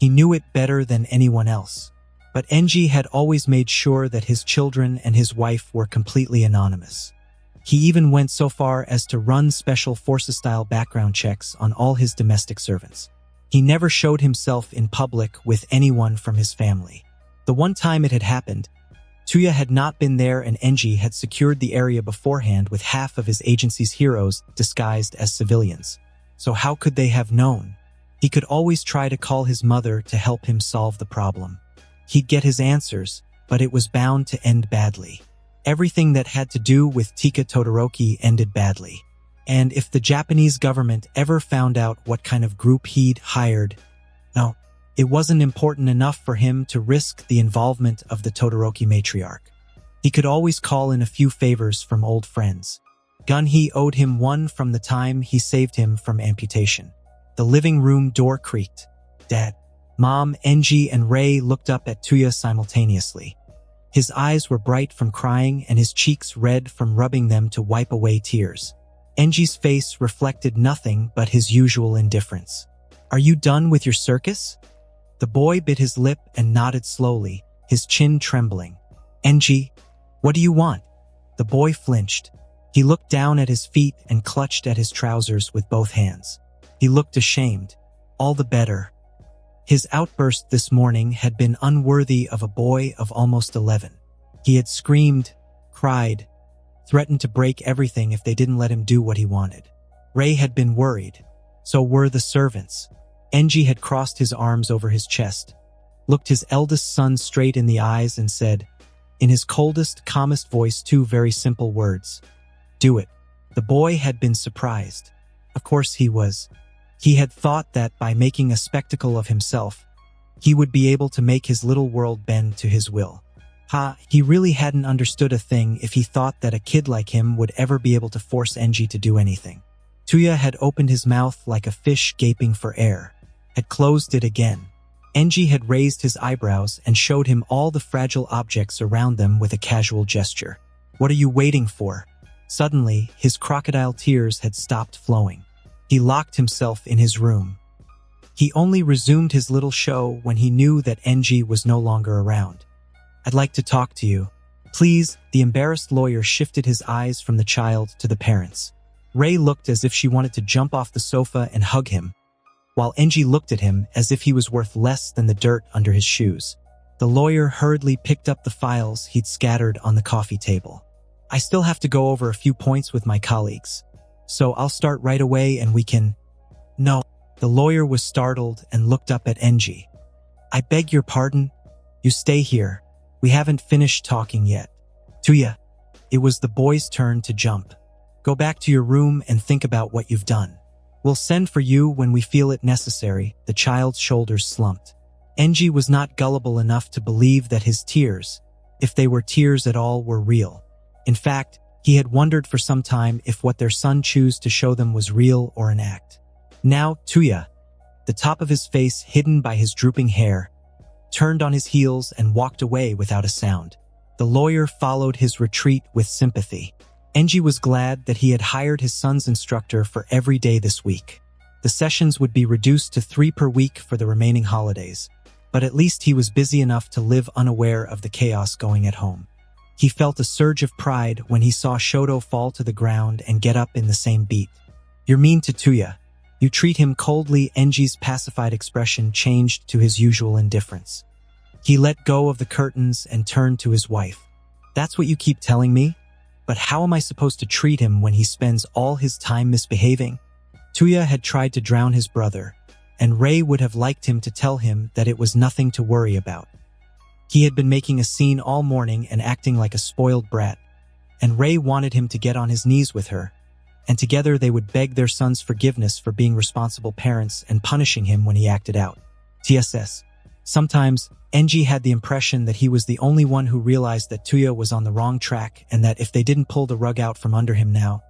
He knew it better than anyone else. But Enji had always made sure that his children and his wife were completely anonymous. He even went so far as to run special forces-style background checks on all his domestic servants. He never showed himself in public with anyone from his family. The one time it had happened, Tuya had not been there and Enji had secured the area beforehand with half of his agency's heroes disguised as civilians. So how could they have known? He could always try to call his mother to help him solve the problem. He'd get his answers, but it was bound to end badly. Everything that had to do with Tika Todoroki ended badly. And if the Japanese government ever found out what kind of group he'd hired, no, it wasn't important enough for him to risk the involvement of the Todoroki matriarch. He could always call in a few favors from old friends. Gunhee owed him one from the time he saved him from amputation. The living room door creaked. Dad, Mom, Enji, and Rei looked up at Tuya simultaneously. His eyes were bright from crying and his cheeks red from rubbing them to wipe away tears. Enji's face reflected nothing but his usual indifference. Are you done with your circus? The boy bit his lip and nodded slowly, his chin trembling. Enji, what do you want? The boy flinched. He looked down at his feet and clutched at his trousers with both hands. He looked ashamed. All the better. His outburst this morning had been unworthy of a boy of almost 11. He had screamed, cried, threatened to break everything if they didn't let him do what he wanted. Ray had been worried. So were the servants. Enji had crossed his arms over his chest, looked his eldest son straight in the eyes and said, in his coldest, calmest voice, 2 very simple words. Do it. The boy had been surprised. Of course he was. He had thought that by making a spectacle of himself, he would be able to make his little world bend to his will. He really hadn't understood a thing if he thought that a kid like him would ever be able to force Enji to do anything. Tuya had opened his mouth like a fish gaping for air, had closed it again. Enji had raised his eyebrows and showed him all the fragile objects around them with a casual gesture. What are you waiting for? Suddenly, his crocodile tears had stopped flowing. He locked himself in his room. He only resumed his little show when he knew that Enji was no longer around. I'd like to talk to you. Please, the embarrassed lawyer shifted his eyes from the child to the parents. Ray looked as if she wanted to jump off the sofa and hug him, while Enji looked at him as if he was worth less than the dirt under his shoes. The lawyer hurriedly picked up the files he'd scattered on the coffee table. I still have to go over a few points with my colleagues, so I'll start right away and we can… No. The lawyer was startled and looked up at Enji. I beg your pardon? You stay here. We haven't finished talking yet. Tuya. It was the boy's turn to jump. Go back to your room and think about what you've done. We'll send for you when we feel it necessary. The child's shoulders slumped. Enji was not gullible enough to believe that his tears, if they were tears at all, were real. In fact, he had wondered for some time if what their son chose to show them was real or an act. Now, Tuya, the top of his face hidden by his drooping hair, turned on his heels and walked away without a sound. The lawyer followed his retreat with sympathy. Enji was glad that he had hired his son's instructor for every day this week. The sessions would be reduced to 3 per week for the remaining holidays, but at least he was busy enough to live unaware of the chaos going at home. He felt a surge of pride when he saw Shoto fall to the ground and get up in the same beat. You're mean to Tuya. You treat him coldly. Enji's pacified expression changed to his usual indifference. He let go of the curtains and turned to his wife. That's what you keep telling me? But how am I supposed to treat him when he spends all his time misbehaving? Tuya had tried to drown his brother, and Ray would have liked him to tell him that it was nothing to worry about. He had been making a scene all morning and acting like a spoiled brat, and Ray wanted him to get on his knees with her, and together they would beg their son's forgiveness for being responsible parents and punishing him when he acted out. TSS. Sometimes, Enji had the impression that he was the only one who realized that Tuya was on the wrong track and that if they didn't pull the rug out from under him now,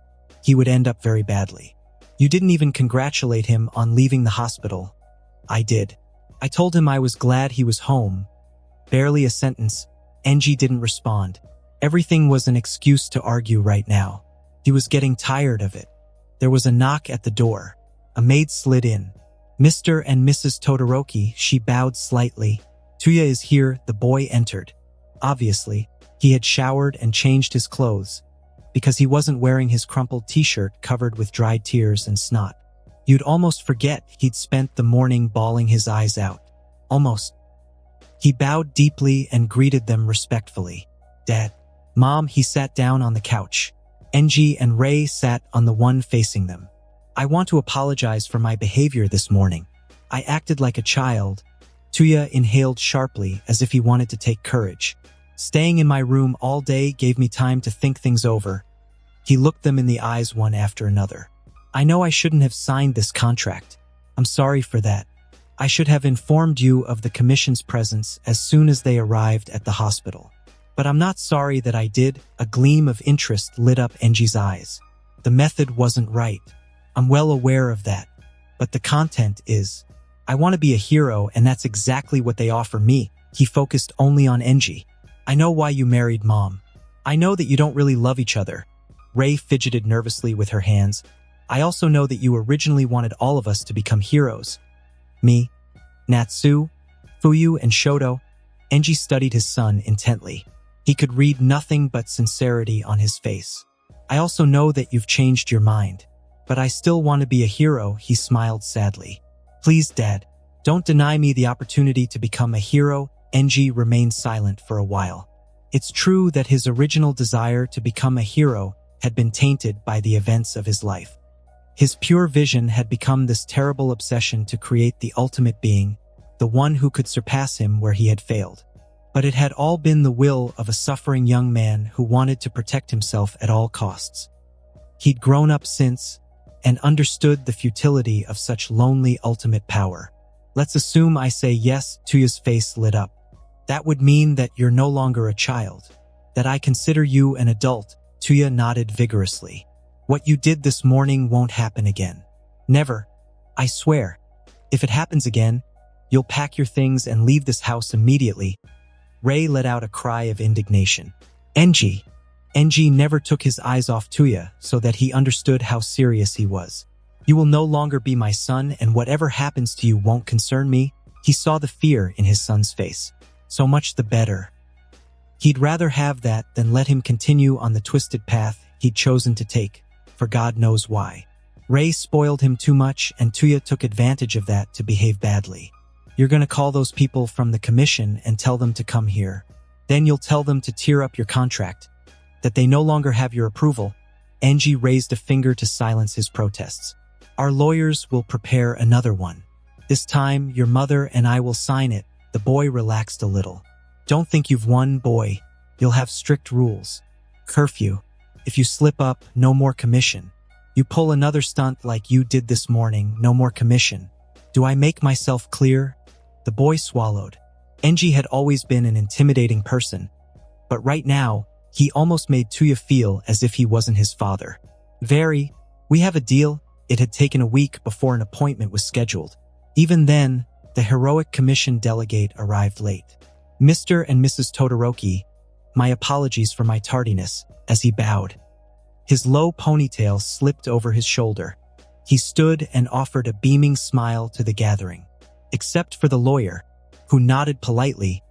he would end up very badly. You didn't even congratulate him on leaving the hospital. I did. I told him I was glad he was home. Barely a sentence. Enji didn't respond. Everything was an excuse to argue right now. He was getting tired of it. There was a knock at the door. A maid slid in. Mr. and Mrs. Todoroki, she bowed slightly. Tuya is here. The boy entered. Obviously, he had showered and changed his clothes, because he wasn't wearing his crumpled t-shirt covered with dried tears and snot. You'd almost forget he'd spent the morning bawling his eyes out. Almost. He bowed deeply and greeted them respectfully. Dad. Mom. He sat down on the couch. Enji and Ray sat on the one facing them. I want to apologize for my behavior this morning. I acted like a child. Tuya inhaled sharply as if he wanted to take courage. Staying in my room all day gave me time to think things over. He looked them in the eyes one after another. I know I shouldn't have signed this contract. I'm sorry for that. I should have informed you of the commission's presence as soon as they arrived at the hospital. But I'm not sorry that I did. A gleam of interest lit up Enji's eyes. The method wasn't right. I'm well aware of that. But the content is. I want to be a hero, and that's exactly what they offer me. He focused only on Enji. I know why you married Mom. I know that you don't really love each other. Ray fidgeted nervously with her hands. I also know that you originally wanted all of us to become heroes. Me, Natsu, Fuyu, and Shoto. Enji studied his son intently. He could read nothing but sincerity on his face. I also know that you've changed your mind, but I still want to be a hero, he smiled sadly. Please, Dad, don't deny me the opportunity to become a hero. Enji remained silent for a while. It's true that his original desire to become a hero had been tainted by the events of his life. His pure vision had become this terrible obsession to create the ultimate being, the one who could surpass him where he had failed. But it had all been the will of a suffering young man who wanted to protect himself at all costs. He'd grown up since, and understood the futility of such lonely ultimate power. Let's assume I say yes. Tuya's face lit up. That would mean that you're no longer a child, that I consider you an adult. Tuya nodded vigorously. What you did this morning won't happen again. Never. I swear. If it happens again, you'll pack your things and leave this house immediately. Ray let out a cry of indignation. Enji never took his eyes off Tuya so that he understood how serious he was. You will no longer be my son, and whatever happens to you won't concern me. He saw the fear in his son's face. So much the better. He'd rather have that than let him continue on the twisted path he'd chosen to take, for God knows why. Ray spoiled him too much, and Tuya took advantage of that to behave badly. You're gonna call those people from the commission and tell them to come here. Then you'll tell them to tear up your contract, that they no longer have your approval. Enji raised a finger to silence his protests. Our lawyers will prepare another one. This time, your mother and I will sign it. The boy relaxed a little. Don't think you've won, boy. You'll have strict rules. Curfew. If you slip up, no more commission. You pull another stunt like you did this morning, no more commission. Do I make myself clear? The boy swallowed. Enji had always been an intimidating person, but right now, he almost made Tuya feel as if he wasn't his father. Very. We have a deal. It had taken a week before an appointment was scheduled. Even then, the heroic commission delegate arrived late. Mr. and Mrs. Todoroki, my apologies for my tardiness, as he bowed. His low ponytail slipped over his shoulder. He stood and offered a beaming smile to the gathering. Except for the lawyer, who nodded politely,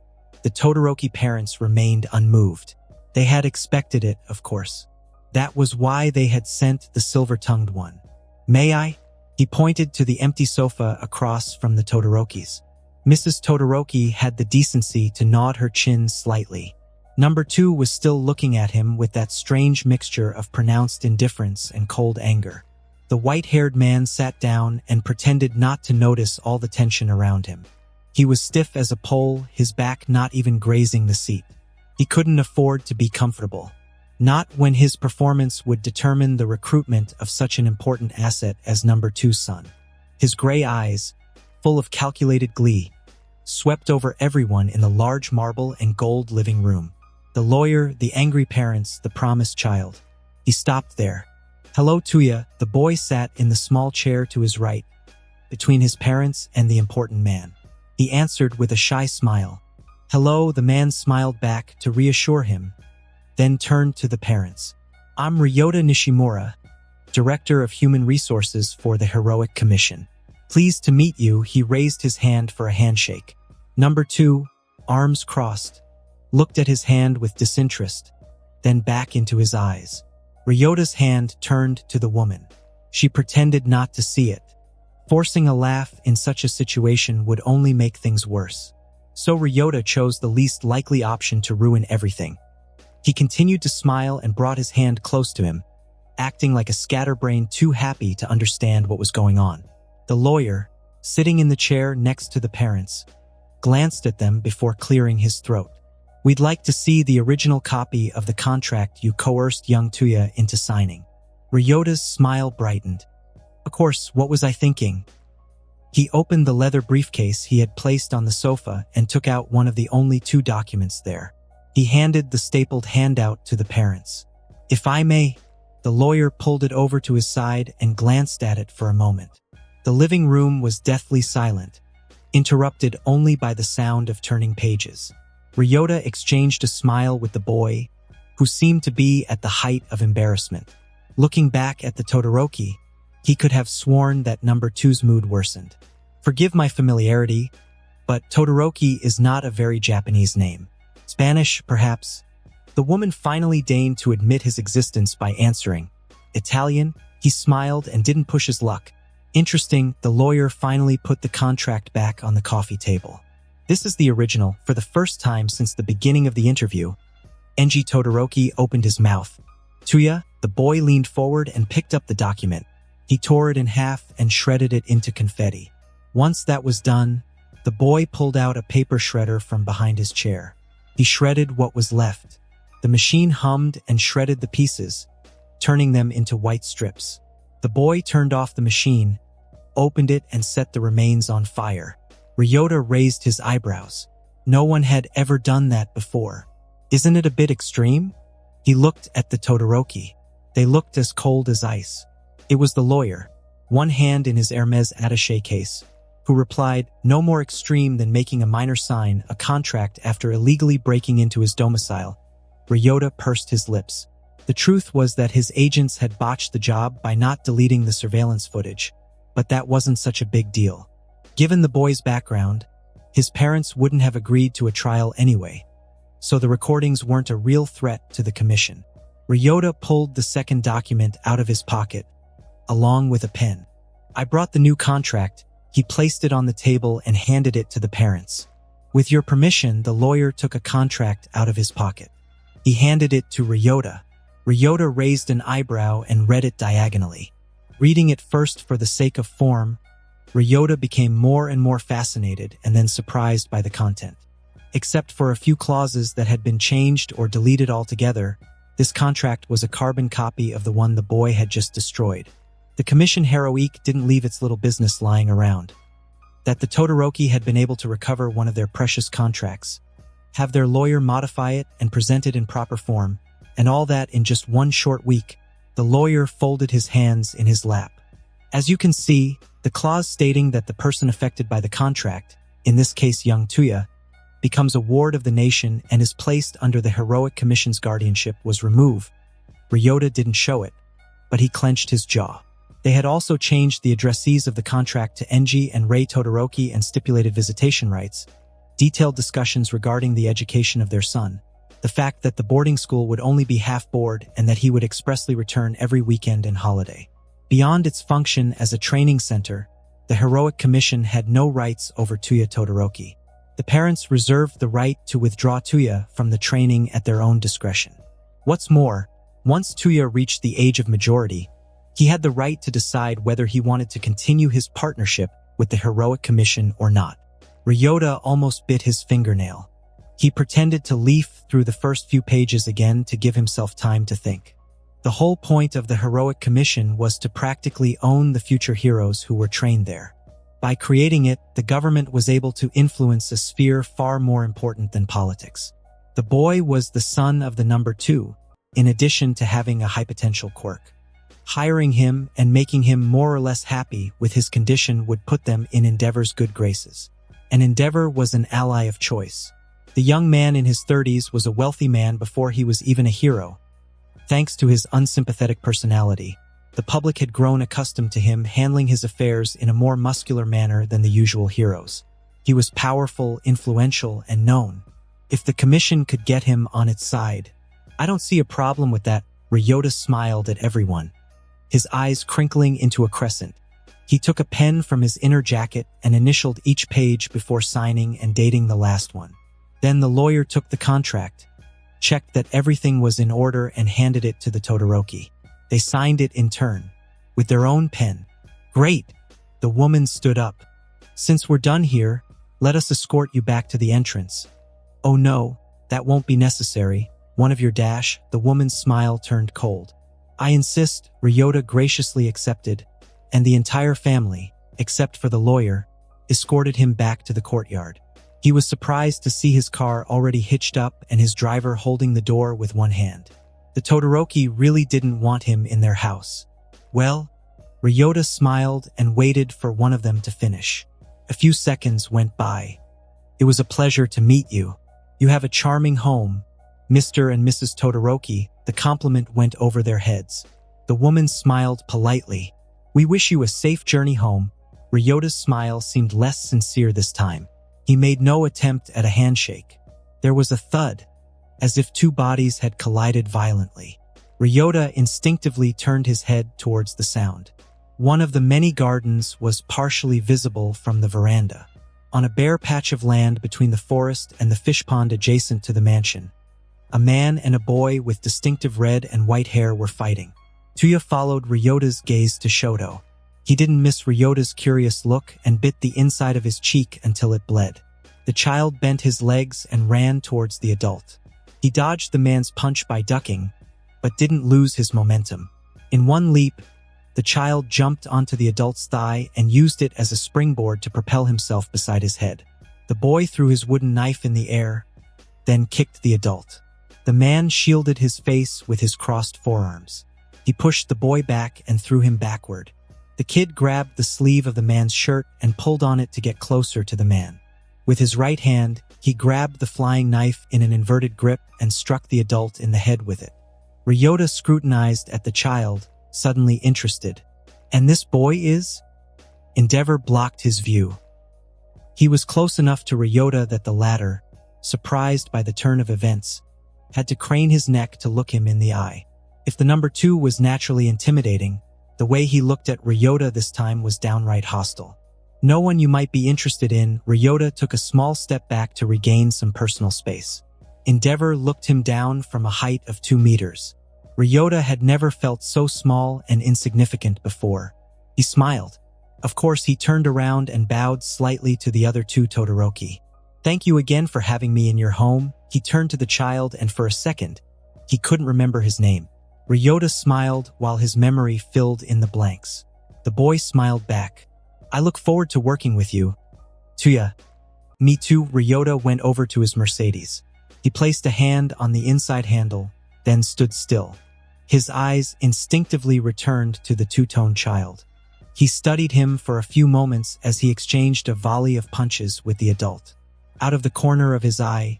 the Todoroki parents remained unmoved. They had expected it, of course. That was why they had sent the silver-tongued one. May I? He pointed to the empty sofa across from the Todorokis. Mrs. Todoroki had the decency to nod her chin slightly. Number 2 was still looking at him with that strange mixture of pronounced indifference and cold anger. The white-haired man sat down and pretended not to notice all the tension around him. He was stiff as a pole, his back not even grazing the seat. He couldn't afford to be comfortable. Not when his performance would determine the recruitment of such an important asset as number 2's son. His gray eyes, full of calculated glee, swept over everyone in the large marble and gold living room. The lawyer, the angry parents, the promised child. He stopped there. Hello, Tuya. The boy sat in the small chair to his right, between his parents and the important man. He answered with a shy smile. Hello, the man smiled back to reassure him, then turned to the parents. I'm Ryota Nishimura, Director of Human Resources for the Heroic Commission. Pleased to meet you. He raised his hand for a handshake. Number 2, arms crossed, looked at his hand with disinterest, then back into his eyes. Ryota's hand turned to the woman. She pretended not to see it. Forcing a laugh in such a situation would only make things worse. So Ryota chose the least likely option to ruin everything. He continued to smile and brought his hand close to him, acting like a scatterbrain too happy to understand what was going on. The lawyer, sitting in the chair next to the parents, glanced at them before clearing his throat. We'd like to see the original copy of the contract you coerced young Tuya into signing. Ryota's smile brightened. Of course, what was I thinking? He opened the leather briefcase he had placed on the sofa and took out one of the only 2 documents there. He handed the stapled handout to the parents. If I may, the lawyer pulled it over to his side and glanced at it for a moment. The living room was deathly silent, interrupted only by the sound of turning pages. Ryota exchanged a smile with the boy, who seemed to be at the height of embarrassment. Looking back at the Todoroki, he could have sworn that number 2's mood worsened. Forgive my familiarity, but Todoroki is not a very Japanese name. Spanish, perhaps? The woman finally deigned to admit his existence by answering. Italian, he smiled and didn't push his luck. Interesting, the lawyer finally put the contract back on the coffee table. This is the original. For the first time since the beginning of the interview, Enji Todoroki opened his mouth. Tuya, the boy leaned forward and picked up the document. He tore it in half and shredded it into confetti. Once that was done, the boy pulled out a paper shredder from behind his chair. He shredded what was left. The machine hummed and shredded the pieces, turning them into white strips. The boy turned off the machine, opened it and set the remains on fire. Ryota raised his eyebrows. No one had ever done that before. Isn't it a bit extreme? He looked at the Todoroki. They looked as cold as ice. It was the lawyer, one hand in his Hermes attaché case, who replied, no more extreme than making a minor sign a contract after illegally breaking into his domicile. Ryota pursed his lips. The truth was that his agents had botched the job by not deleting the surveillance footage, but that wasn't such a big deal. Given the boy's background, his parents wouldn't have agreed to a trial anyway, so the recordings weren't a real threat to the commission. Ryota pulled the second document out of his pocket, along with a pen. I brought the new contract. He placed it on the table and handed it to the parents. With your permission, the lawyer took a contract out of his pocket. He handed it to Ryota. Ryota raised an eyebrow and read it diagonally. Reading it first for the sake of form, Ryota became more and more fascinated and then surprised by the content. Except for a few clauses that had been changed or deleted altogether, this contract was a carbon copy of the one the boy had just destroyed. The commission heroique didn't leave its little business lying around. That the Todoroki had been able to recover one of their precious contracts, have their lawyer modify it and present it in proper form, and all that in just one short week. The lawyer folded his hands in his lap. As you can see, the clause stating that the person affected by the contract, in this case young Tuya, becomes a ward of the nation and is placed under the Heroic Commission's guardianship was removed. Ryota didn't show it, but he clenched his jaw. They had also changed the addressees of the contract to Enji and Rei Todoroki and stipulated visitation rights, detailed discussions regarding the education of their son, the fact that the boarding school would only be half board and that he would expressly return every weekend and holiday. Beyond its function as a training center, the Heroic Commission had no rights over Tuya Todoroki. The parents reserved the right to withdraw Tuya from the training at their own discretion. What's more, once Tuya reached the age of majority, he had the right to decide whether he wanted to continue his partnership with the Heroic Commission or not. Ryota almost bit his fingernail. He pretended to leaf through the first few pages again to give himself time to think. The whole point of the Heroic Commission was to practically own the future heroes who were trained there. By creating it, the government was able to influence a sphere far more important than politics. The boy was the son of the number 2, in addition to having a high potential quirk. Hiring him and making him more or less happy with his condition would put them in Endeavor's good graces. And Endeavor was an ally of choice. The young man in his 30s was a wealthy man before he was even a hero. Thanks to his unsympathetic personality, the public had grown accustomed to him handling his affairs in a more muscular manner than the usual heroes. He was powerful, influential, and known. If the commission could get him on its side, I don't see a problem with that. Ryota smiled at everyone, his eyes crinkling into a crescent. He took a pen from his inner jacket and initialed each page before signing and dating the last one. Then the lawyer took the contract, checked that everything was in order and handed it to the Todoroki. They signed it in turn, with their own pen. Great! The woman stood up. Since we're done here, let us escort you back to the entrance. Oh no, that won't be necessary. One of your dash, the woman's smile turned cold. I insist, Ryota graciously accepted, and the entire family, except for the lawyer, escorted him back to the courtyard. He was surprised to see his car already hitched up and his driver holding the door with one hand. The Todoroki really didn't want him in their house. Well, Ryota smiled and waited for one of them to finish. A few seconds went by. It was a pleasure to meet you. You have a charming home, Mr. and Mrs. Todoroki. The compliment went over their heads. The woman smiled politely. We wish you a safe journey home. Ryota's smile seemed less sincere this time. He made no attempt at a handshake. There was a thud. as if two bodies had collided violently. Ryota instinctively turned his head towards the sound. One of the many gardens was partially visible from the veranda. On a bare patch of land between the forest and the fish pond adjacent to the mansion, a man and a boy with distinctive red and white hair were fighting. Tuya followed Ryota's gaze to Shoto. He didn't miss Ryota's curious look and bit the inside of his cheek until it bled. The child bent his legs and ran towards the adult. He dodged the man's punch by ducking, but didn't lose his momentum. In one leap, the child jumped onto the adult's thigh and used it as a springboard to propel himself beside his head. The boy threw his wooden knife in the air, then kicked the adult. The man shielded his face with his crossed forearms. He pushed the boy back and threw him backward. The kid grabbed the sleeve of the man's shirt and pulled on it to get closer to the man. With his right hand, he grabbed the flying knife in an inverted grip and struck the adult in the head with it. Ryota scrutinized at the child, suddenly interested. "And this boy is?" Endeavor blocked his view. He was close enough to Ryota that the latter, surprised by the turn of events, had to crane his neck to look him in the eye. If the number 2 was naturally intimidating, the way he looked at Ryota this time was downright hostile. "No one you might be interested in." Ryota took a small step back to regain some personal space. Endeavor looked him down from a height of 2 meters. Ryota had never felt so small and insignificant before. He smiled. Of course, he turned around and bowed slightly to the other 2 Todoroki. "Thank you again for having me in your home." He turned to the child and for a second, he couldn't remember his name. Ryota smiled while his memory filled in the blanks. The boy smiled back. "I look forward to working with you." "Tuya." "Me too." Ryota went over to his Mercedes. He placed a hand on the inside handle, then stood still. His eyes instinctively returned to the two-tone child. He studied him for a few moments as he exchanged a volley of punches with the adult. Out of the corner of his eye,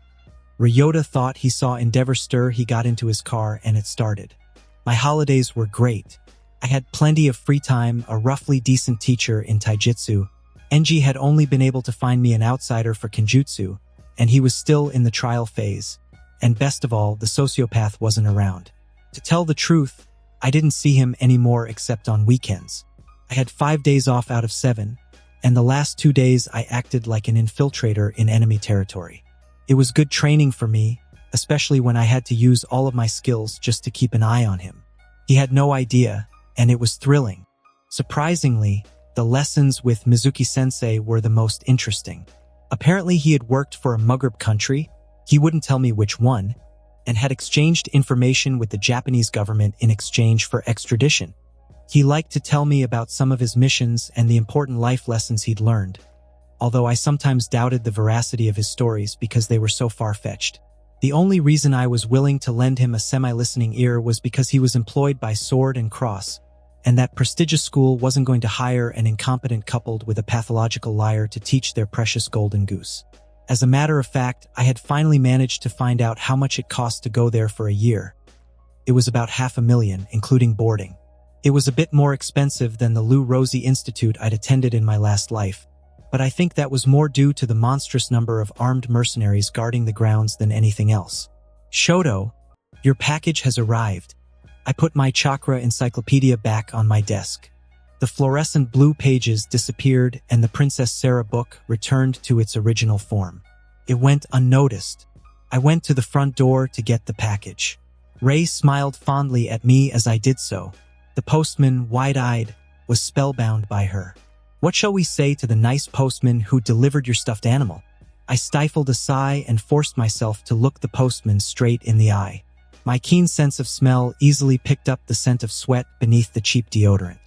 Ryota thought he saw Endeavor stir. He got into his car and it started. My holidays were great. I had plenty of free time, a roughly decent teacher in taijutsu. Enji had only been able to find me an outsider for kenjutsu, and he was still in the trial phase. And best of all, the sociopath wasn't around. To tell the truth, I didn't see him anymore except on weekends. I had 5 days off out of 7, and the last 2 days I acted like an infiltrator in enemy territory. It was good training for me, especially when I had to use all of my skills just to keep an eye on him. He had no idea, and it was thrilling. Surprisingly, the lessons with Mizuki-sensei were the most interesting. Apparently he had worked for a Maghreb country, he wouldn't tell me which one, and had exchanged information with the Japanese government in exchange for extradition. He liked to tell me about some of his missions and the important life lessons he'd learned, although I sometimes doubted the veracity of his stories because they were so far-fetched. The only reason I was willing to lend him a semi-listening ear was because he was employed by Sword and Cross, and that prestigious school wasn't going to hire an incompetent coupled with a pathological liar to teach their precious golden goose. As a matter of fact, I had finally managed to find out how much it cost to go there for a year. It was about $500,000, including boarding. It was a bit more expensive than the Lou Rosie Institute I'd attended in my last life, but I think that was more due to the monstrous number of armed mercenaries guarding the grounds than anything else. "Shoto, your package has arrived." I put my chakra encyclopedia back on my desk. The fluorescent blue pages disappeared and the Princess Sarah book returned to its original form. It went unnoticed. I went to the front door to get the package. Ray smiled fondly at me as I did so. The postman, wide-eyed, was spellbound by her. "What shall we say to the nice postman who delivered your stuffed animal?" I stifled a sigh and forced myself to look the postman straight in the eye. My keen sense of smell easily picked up the scent of sweat beneath the cheap deodorant.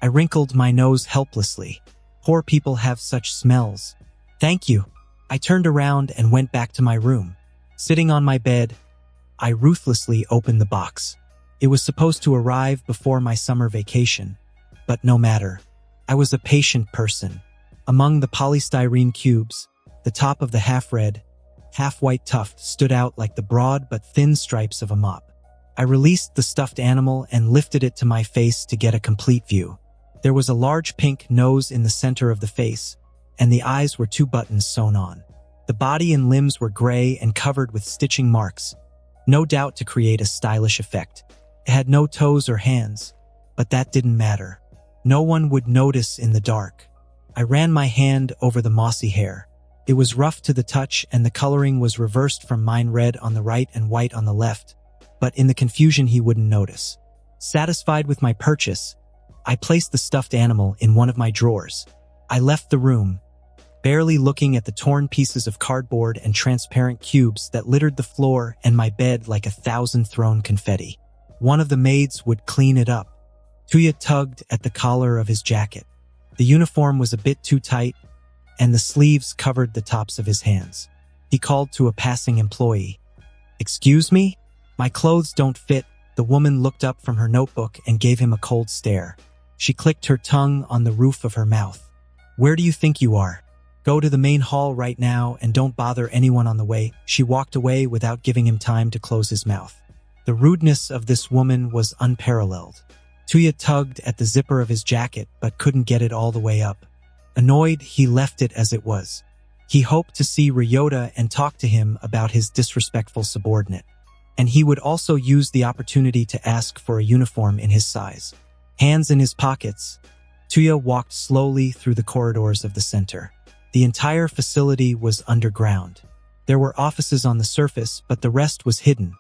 I wrinkled my nose helplessly. Poor people have such smells. "Thank you." I turned around and went back to my room. Sitting on my bed, I ruthlessly opened the box. It was supposed to arrive before my summer vacation, but no matter. I was a patient person. Among the polystyrene cubes, the top of the half-red, half-white tuft stood out like the broad but thin stripes of a mop. I released the stuffed animal and lifted it to my face to get a complete view. There was a large pink nose in the center of the face, and the eyes were 2 buttons sewn on. The body and limbs were gray and covered with stitching marks, no doubt to create a stylish effect. It had no toes or hands, but that didn't matter. No one would notice in the dark. I ran my hand over the mossy hair. It was rough to the touch and the coloring was reversed from mine, red on the right and white on the left, but in the confusion he wouldn't notice. Satisfied with my purchase, I placed the stuffed animal in one of my drawers. I left the room, barely looking at the torn pieces of cardboard and transparent cubes that littered the floor and my bed like 1,000 thrown confetti. One of the maids would clean it up. Tuya tugged at the collar of his jacket. The uniform was a bit too tight, and the sleeves covered the tops of his hands. He called to a passing employee. "Excuse me? My clothes don't fit." The woman looked up from her notebook and gave him a cold stare. She clicked her tongue on the roof of her mouth. "Where do you think you are? Go to the main hall right now and don't bother anyone on the way." She walked away without giving him time to close his mouth. The rudeness of this woman was unparalleled. Tuya tugged at the zipper of his jacket but couldn't get it all the way up. Annoyed, he left it as it was. He hoped to see Ryota and talk to him about his disrespectful subordinate. And he would also use the opportunity to ask for a uniform in his size. Hands in his pockets, Tuya walked slowly through the corridors of the center. The entire facility was underground. There were offices on the surface, but the rest was hidden.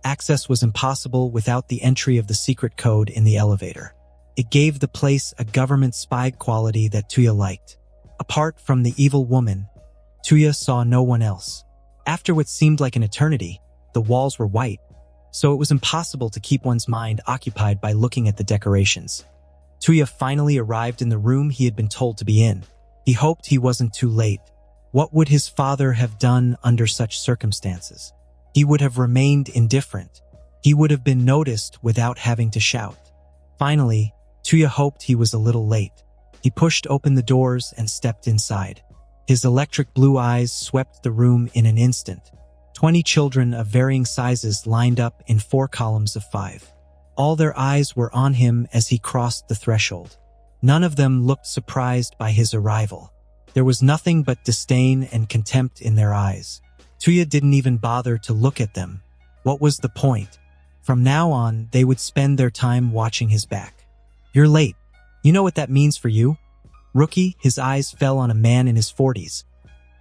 Access was impossible without the entry of the secret code in the elevator. It gave the place a government spy quality that Tuya liked. Apart from the evil woman, Tuya saw no one else. After what seemed like an eternity, the walls were white, so it was impossible to keep one's mind occupied by looking at the decorations. Tuya finally arrived in the room he had been told to be in. He hoped he wasn't too late. What would his father have done under such circumstances? He would have remained indifferent. He would have been noticed without having to shout. Finally, Tuya hoped he was a little late. He pushed open the doors and stepped inside. His electric blue eyes swept the room in an instant. 20 children of varying sizes lined up in 4 columns of 5. All their eyes were on him as he crossed the threshold. None of them looked surprised by his arrival. There was nothing but disdain and contempt in their eyes. Tuya didn't even bother to look at them. What was the point? From now on, they would spend their time watching his back. "You're late. You know what that means for you?" Rookie, his eyes fell on a man in his 40s,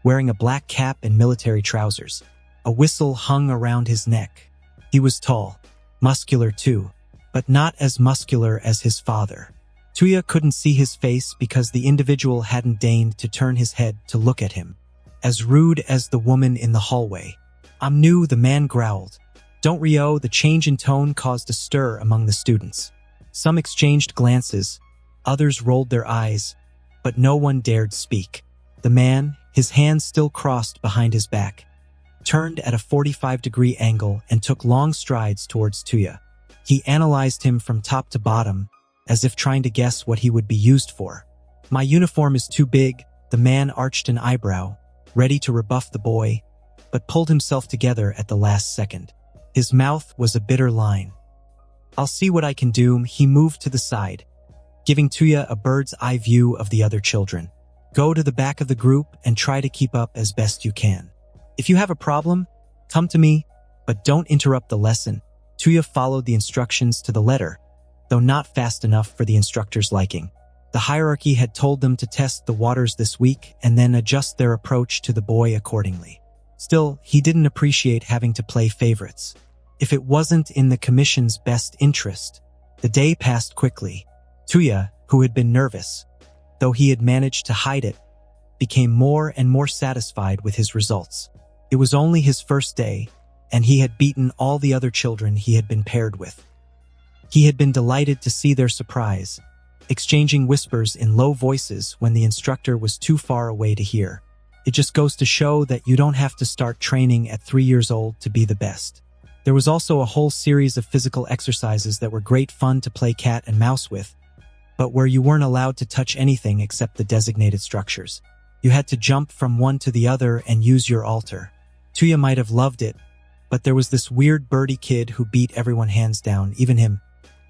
wearing a black cap and military trousers. A whistle hung around his neck. He was tall, muscular too, but not as muscular as his father. Tuya couldn't see his face because the individual hadn't deigned to turn his head to look at him. As rude as the woman in the hallway. "I'm new," the man growled. "Don't Rio." The change in tone caused a stir among the students. Some exchanged glances, others rolled their eyes, but no one dared speak. The man, his hands still crossed behind his back, turned at a 45-degree angle and took long strides towards Tuya. He analyzed him from top to bottom, as if trying to guess what he would be used for. "My uniform is too big." The man arched an eyebrow, ready to rebuff the boy, but pulled himself together at the last second. His mouth was a bitter line. "I'll see what I can do." He moved to the side, giving Tuya a bird's-eye view of the other children. "Go to the back of the group and try to keep up as best you can. If you have a problem, come to me, but don't interrupt the lesson." Tuya followed the instructions to the letter, though not fast enough for the instructor's liking. The hierarchy had told them to test the waters this week and then adjust their approach to the boy accordingly. Still, he didn't appreciate having to play favorites. If it wasn't in the commission's best interest. The day passed quickly. Tuya, who had been nervous, though he had managed to hide it, became more and more satisfied with his results. It was only his first day, and he had beaten all the other children he had been paired with. He had been delighted to see their surprise, exchanging whispers in low voices when the instructor was too far away to hear. It just goes to show that you don't have to start training at 3 years old to be the best. There was also a whole series of physical exercises that were great fun to play cat and mouse with, but where you weren't allowed to touch anything except the designated structures. You had to jump from one to the other and use your altar. Tuya might have loved it, but there was this weird birdie kid who beat everyone hands down, even him.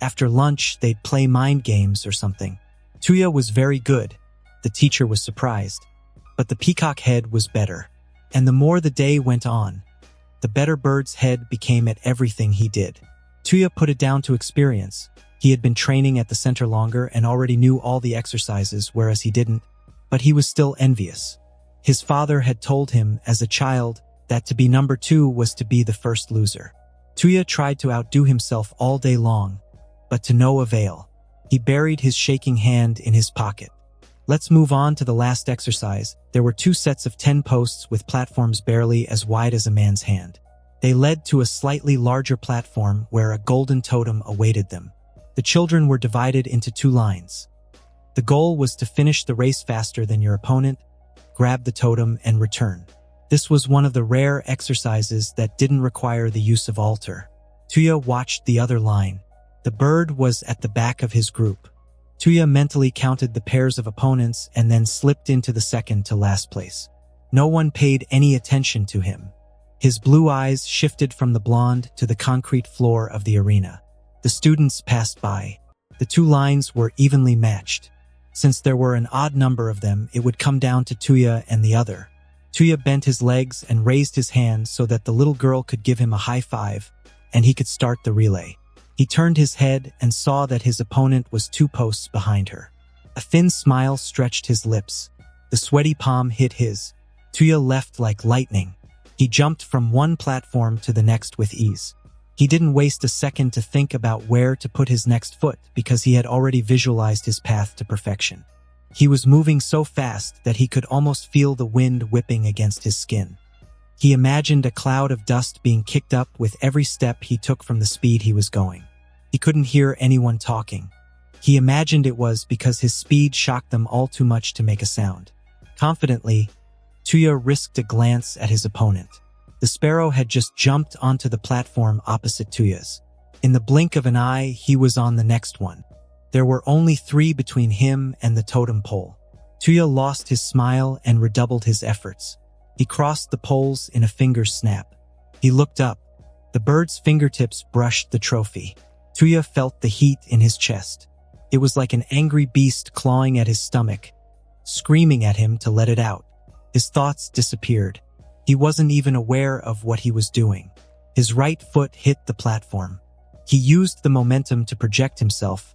After lunch, they'd play mind games or something. Tuya was very good. The teacher was surprised. But the peacock head was better. And the more the day went on, the better bird's head became at everything he did. Tuya put it down to experience. He had been training at the center longer and already knew all the exercises, whereas he didn't, but he was still envious. His father had told him as a child that to be number 2 was to be the first loser. Tuya tried to outdo himself all day long, but to no avail. He buried his shaking hand in his pocket. Let's move on to the last exercise. There were 2 sets of 10 posts with platforms barely as wide as a man's hand. They led to a slightly larger platform where a golden totem awaited them. The children were divided into 2 lines. The goal was to finish the race faster than your opponent, grab the totem, and return. This was one of the rare exercises that didn't require the use of altar. Tuya watched the other line. The bird was at the back of his group. Tuya mentally counted the pairs of opponents and then slipped into the second to last place. No one paid any attention to him. His blue eyes shifted from the blonde to the concrete floor of the arena. The students passed by. The 2 lines were evenly matched. Since there were an odd number of them, it would come down to Tuya and the other. Tuya bent his legs and raised his hand so that the little girl could give him a high five, and he could start the relay. He turned his head and saw that his opponent was 2 posts behind her. A thin smile stretched his lips. The sweaty palm hit his. Tuya left like lightning. He jumped from one platform to the next with ease. He didn't waste a second to think about where to put his next foot because he had already visualized his path to perfection. He was moving so fast that he could almost feel the wind whipping against his skin. He imagined a cloud of dust being kicked up with every step he took from the speed he was going. He couldn't hear anyone talking. He imagined it was because his speed shocked them all too much to make a sound. Confidently, Tuya risked a glance at his opponent. The sparrow had just jumped onto the platform opposite Tuya's. In the blink of an eye, he was on the next one. There were only 3 between him and the totem pole. Tuya lost his smile and redoubled his efforts. He crossed the poles in a finger's snap. He looked up. The bird's fingertips brushed the trophy. Tuya felt the heat in his chest. It was like an angry beast clawing at his stomach, screaming at him to let it out. His thoughts disappeared. He wasn't even aware of what he was doing. His right foot hit the platform. He used the momentum to project himself,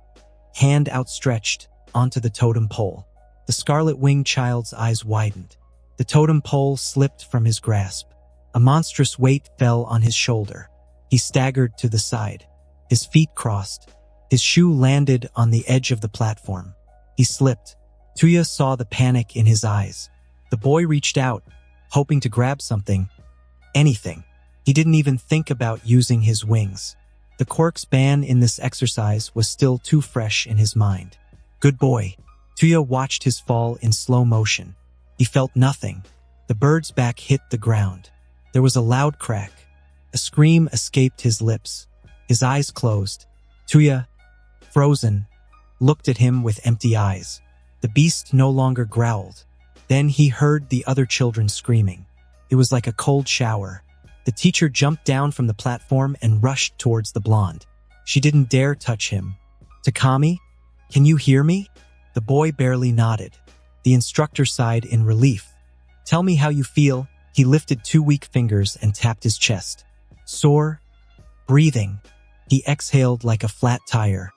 hand outstretched, onto the totem pole. The scarlet-winged child's eyes widened. The totem pole slipped from his grasp. A monstrous weight fell on his shoulder. He staggered to the side. His feet crossed. His shoe landed on the edge of the platform. He slipped. Tuya saw the panic in his eyes. The boy reached out, hoping to grab something. Anything. He didn't even think about using his wings. The quirk's ban in this exercise was still too fresh in his mind. Good boy. Tuya watched his fall in slow motion. He felt nothing. The bird's back hit the ground. There was a loud crack. A scream escaped his lips. His eyes closed. Tuya, frozen, looked at him with empty eyes. The beast no longer growled. Then he heard the other children screaming. It was like a cold shower. The teacher jumped down from the platform and rushed towards the blonde. She didn't dare touch him. Takami, can you hear me? The boy barely nodded. The instructor sighed in relief. Tell me how you feel. He lifted 2 weak fingers and tapped his chest. Sore. Breathing. He exhaled like a flat tire.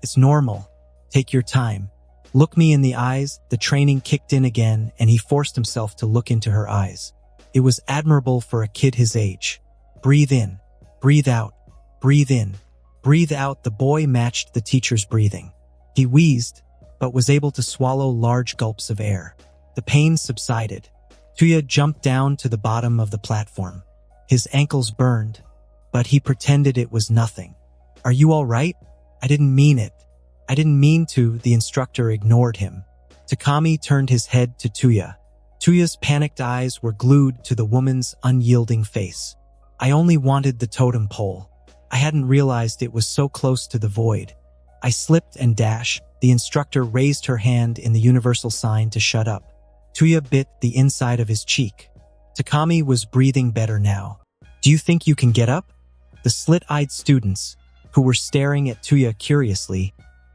It's normal. Take your time. Look me in the eyes. The training kicked in again, and he forced himself to look into her eyes. It was admirable for a kid his age. Breathe in. Breathe out. Breathe in. Breathe out. The boy matched the teacher's breathing. He wheezed, but was able to swallow large gulps of air. The pain subsided. Tuya jumped down to the bottom of the platform. His ankles burned, but he pretended it was nothing. Are you all right? I didn't mean it. I didn't mean to. The instructor ignored him. Takami turned his head to Tuya. Tuya's panicked eyes were glued to the woman's unyielding face. I only wanted the totem pole. I hadn't realized it was so close to the void. I slipped and dashed. The instructor raised her hand in the universal sign to shut up. Tuya bit the inside of his cheek. Takami was breathing better now. Do you think you can get up? The slit-eyed students, who were staring at Tuya curiously,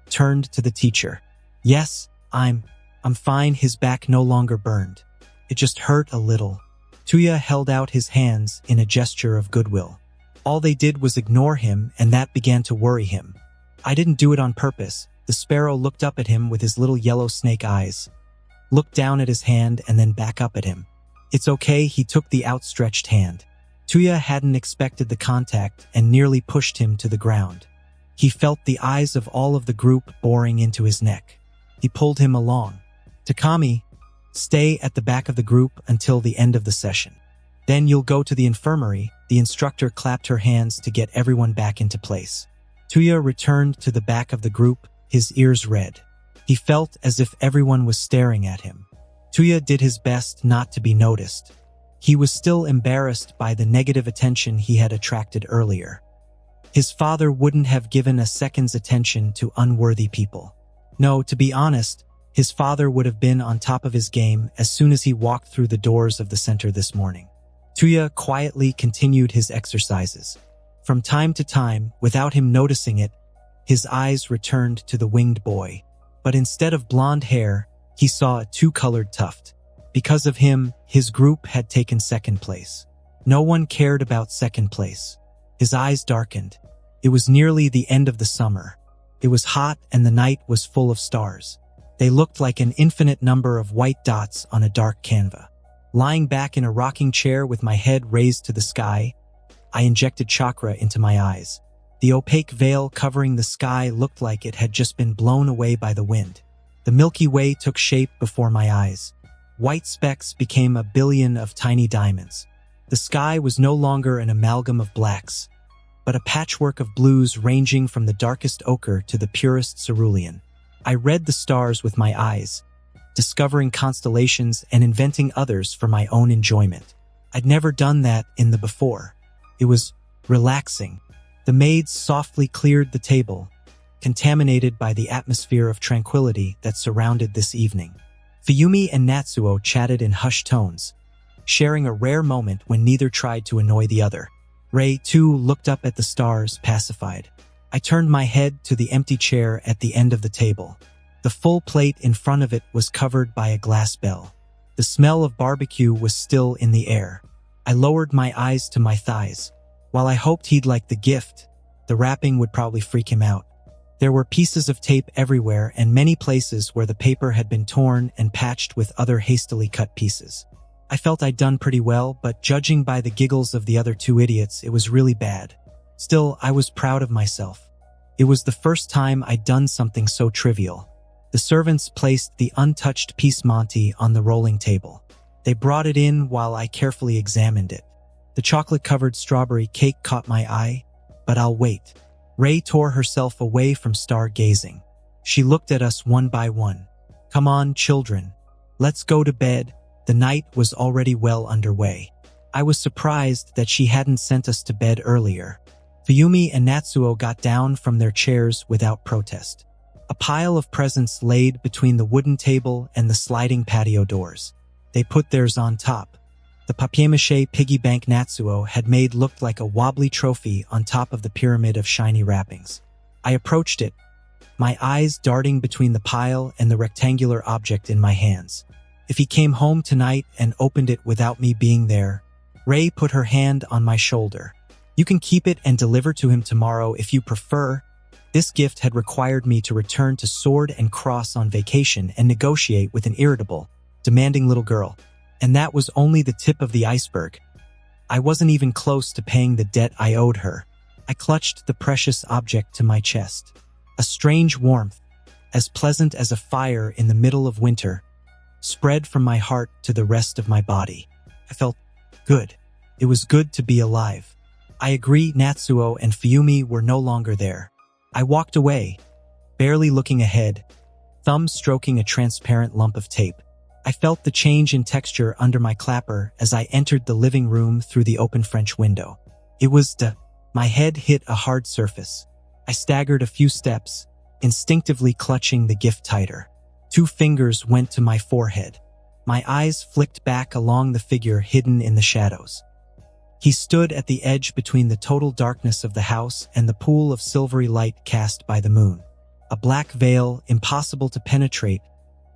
turned to the teacher. Yes, I'm fine. His back no longer burned. It just hurt a little. Tuya held out his hands in a gesture of goodwill. All they did was ignore him, and that began to worry him. I didn't do it on purpose. The sparrow looked up at him with his little yellow snake eyes, looked down at his hand, and then back up at him. It's okay, he took the outstretched hand. Tuya hadn't expected the contact and nearly pushed him to the ground. He felt the eyes of all of the group boring into his neck. He pulled him along. Takami, stay at the back of the group until the end of the session. Then you'll go to the infirmary. The instructor clapped her hands to get everyone back into place. Tuya returned to the back of the group, his ears red. He felt as if everyone was staring at him. Tuya did his best not to be noticed. He was still embarrassed by the negative attention he had attracted earlier. His father wouldn't have given a second's attention to unworthy people. No, to be honest, his father would have been on top of his game as soon as he walked through the doors of the center this morning. Tuya quietly continued his exercises. From time to time, without him noticing it, his eyes returned to the winged boy. But instead of blonde hair, he saw a two-colored tuft. Because of him, his group had taken second place. No one cared about second place. His eyes darkened. It was nearly the end of the summer. It was hot and the night was full of stars. They looked like an infinite number of white dots on a dark canvas. Lying back in a rocking chair with my head raised to the sky, I injected chakra into my eyes. The opaque veil covering the sky looked like it had just been blown away by the wind. The Milky Way took shape before my eyes. White specks became a billion of tiny diamonds. The sky was no longer an amalgam of blacks, but a patchwork of blues ranging from the darkest ochre to the purest cerulean. I read the stars with my eyes, discovering constellations and inventing others for my own enjoyment. I'd never done that in the before. It was relaxing. The maids softly cleared the table, contaminated by the atmosphere of tranquility that surrounded this evening. Fuyumi and Natsuo chatted in hushed tones, sharing a rare moment when neither tried to annoy the other. Rei, too, looked up at the stars, pacified. I turned my head to the empty chair at the end of the table. The full plate in front of it was covered by a glass bell. The smell of barbecue was still in the air. I lowered my eyes to my thighs. While I hoped he'd like the gift, the wrapping would probably freak him out. There were pieces of tape everywhere and many places where the paper had been torn and patched with other hastily cut pieces. I felt I'd done pretty well, but judging by the giggles of the other two idiots, it was really bad. Still, I was proud of myself. It was the first time I'd done something so trivial. The servants placed the untouched piece Monty on the rolling table. They brought it in while I carefully examined it. The chocolate-covered strawberry cake caught my eye, but I'll wait. Rei tore herself away from stargazing. She looked at us one by one. Come on, children. Let's go to bed. The night was already well underway. I was surprised that she hadn't sent us to bed earlier. Fuyumi and Natsuo got down from their chairs without protest. A pile of presents laid between the wooden table and the sliding patio doors. They put theirs on top. The papier-mâché piggy bank Natsuo had made looked like a wobbly trophy on top of the pyramid of shiny wrappings. I approached it, my eyes darting between the pile and the rectangular object in my hands. If he came home tonight and opened it without me being there, Rei put her hand on my shoulder. You can keep it and deliver to him tomorrow if you prefer. This gift had required me to return to Sword and Cross on vacation and negotiate with an irritable, demanding little girl. And that was only the tip of the iceberg. I wasn't even close to paying the debt I owed her. I clutched the precious object to my chest. A strange warmth, as pleasant as a fire in the middle of winter, spread from my heart to the rest of my body. I felt good. It was good to be alive. I agree Natsuo and Fuyumi were no longer there. I walked away, barely looking ahead, thumb stroking a transparent lump of tape. I felt the change in texture under my clapper as I entered the living room through the open French window. It was my head hit a hard surface. I staggered a few steps, instinctively clutching the gift tighter. 2 fingers went to my forehead. My eyes flicked back along the figure hidden in the shadows. He stood at the edge between the total darkness of the house and the pool of silvery light cast by the moon. A black veil, impossible to penetrate,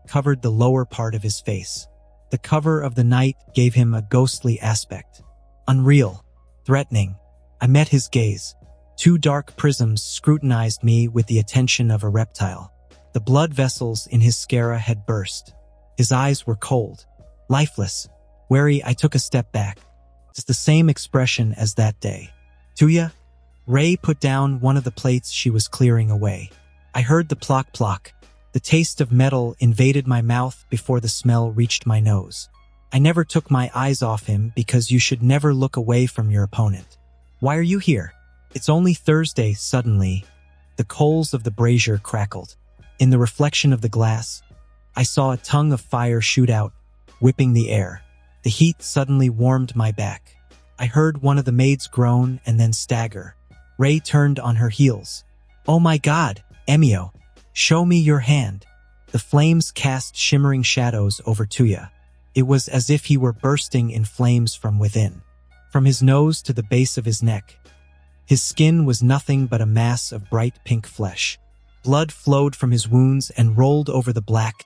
covered the lower part of his face. The cover of the night gave him a ghostly aspect. Unreal. Threatening. I met his gaze. Two dark prisms scrutinized me with the attention of a reptile. The blood vessels in his sclera had burst. His eyes were cold. Lifeless. Wary, I took a step back. It's the same expression as that day. Tuya? Ray put down one of the plates she was clearing away. I heard the plock plock. The taste of metal invaded my mouth before the smell reached my nose. I never took my eyes off him because you should never look away from your opponent. Why are you here? It's only Thursday. Suddenly, the coals of the brazier crackled. In the reflection of the glass, I saw a tongue of fire shoot out, whipping the air. The heat suddenly warmed my back. I heard one of the maids groan and then stagger. Ray turned on her heels. Oh my God, Emio, show me your hand. The flames cast shimmering shadows over Tuya. It was as if he were bursting in flames from within. From his nose to the base of his neck, his skin was nothing but a mass of bright pink flesh. Blood flowed from his wounds and rolled over the black,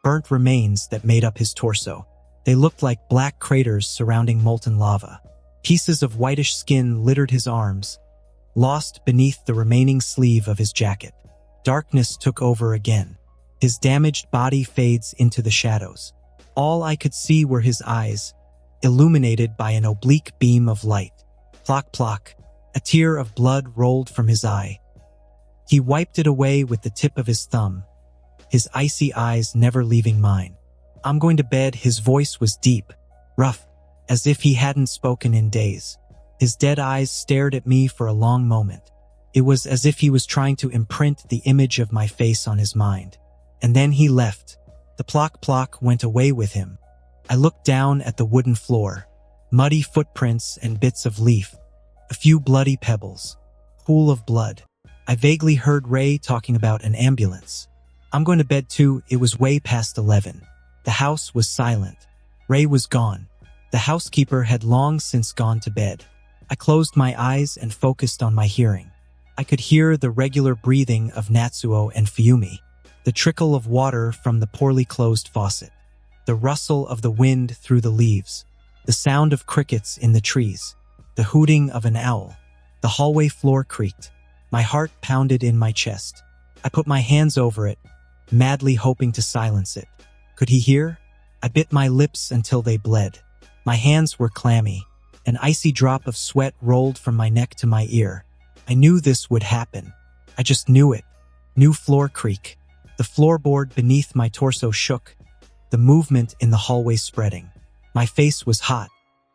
burnt remains that made up his torso. They looked like black craters surrounding molten lava. Pieces of whitish skin littered his arms, lost beneath the remaining sleeve of his jacket. Darkness took over again. His damaged body fades into the shadows. All I could see were his eyes, illuminated by an oblique beam of light. Plock plock. A tear of blood rolled from his eye. He wiped it away with the tip of his thumb, his icy eyes never leaving mine. I'm going to bed. His voice was deep, rough, as if he hadn't spoken in days. His dead eyes stared at me for a long moment. It was as if he was trying to imprint the image of my face on his mind. And then he left. The plock plock went away with him. I looked down at the wooden floor. Muddy footprints and bits of leaf. A few bloody pebbles. Pool of blood. I vaguely heard Ray talking about an ambulance. I'm going to bed too. It was way past 11. The house was silent. Ray was gone. The housekeeper had long since gone to bed. I closed my eyes and focused on my hearing. I could hear the regular breathing of Natsuo and Fuyumi, the trickle of water from the poorly closed faucet, the rustle of the wind through the leaves, the sound of crickets in the trees, the hooting of an owl. The hallway floor creaked. My heart pounded in my chest. I put my hands over it, madly hoping to silence it. Could he hear? I bit my lips until they bled. My hands were clammy. An icy drop of sweat rolled from my neck to my ear. I knew this would happen. I just knew it. New floor creak. The floorboard beneath my torso shook, the movement in the hallway spreading. My face was hot,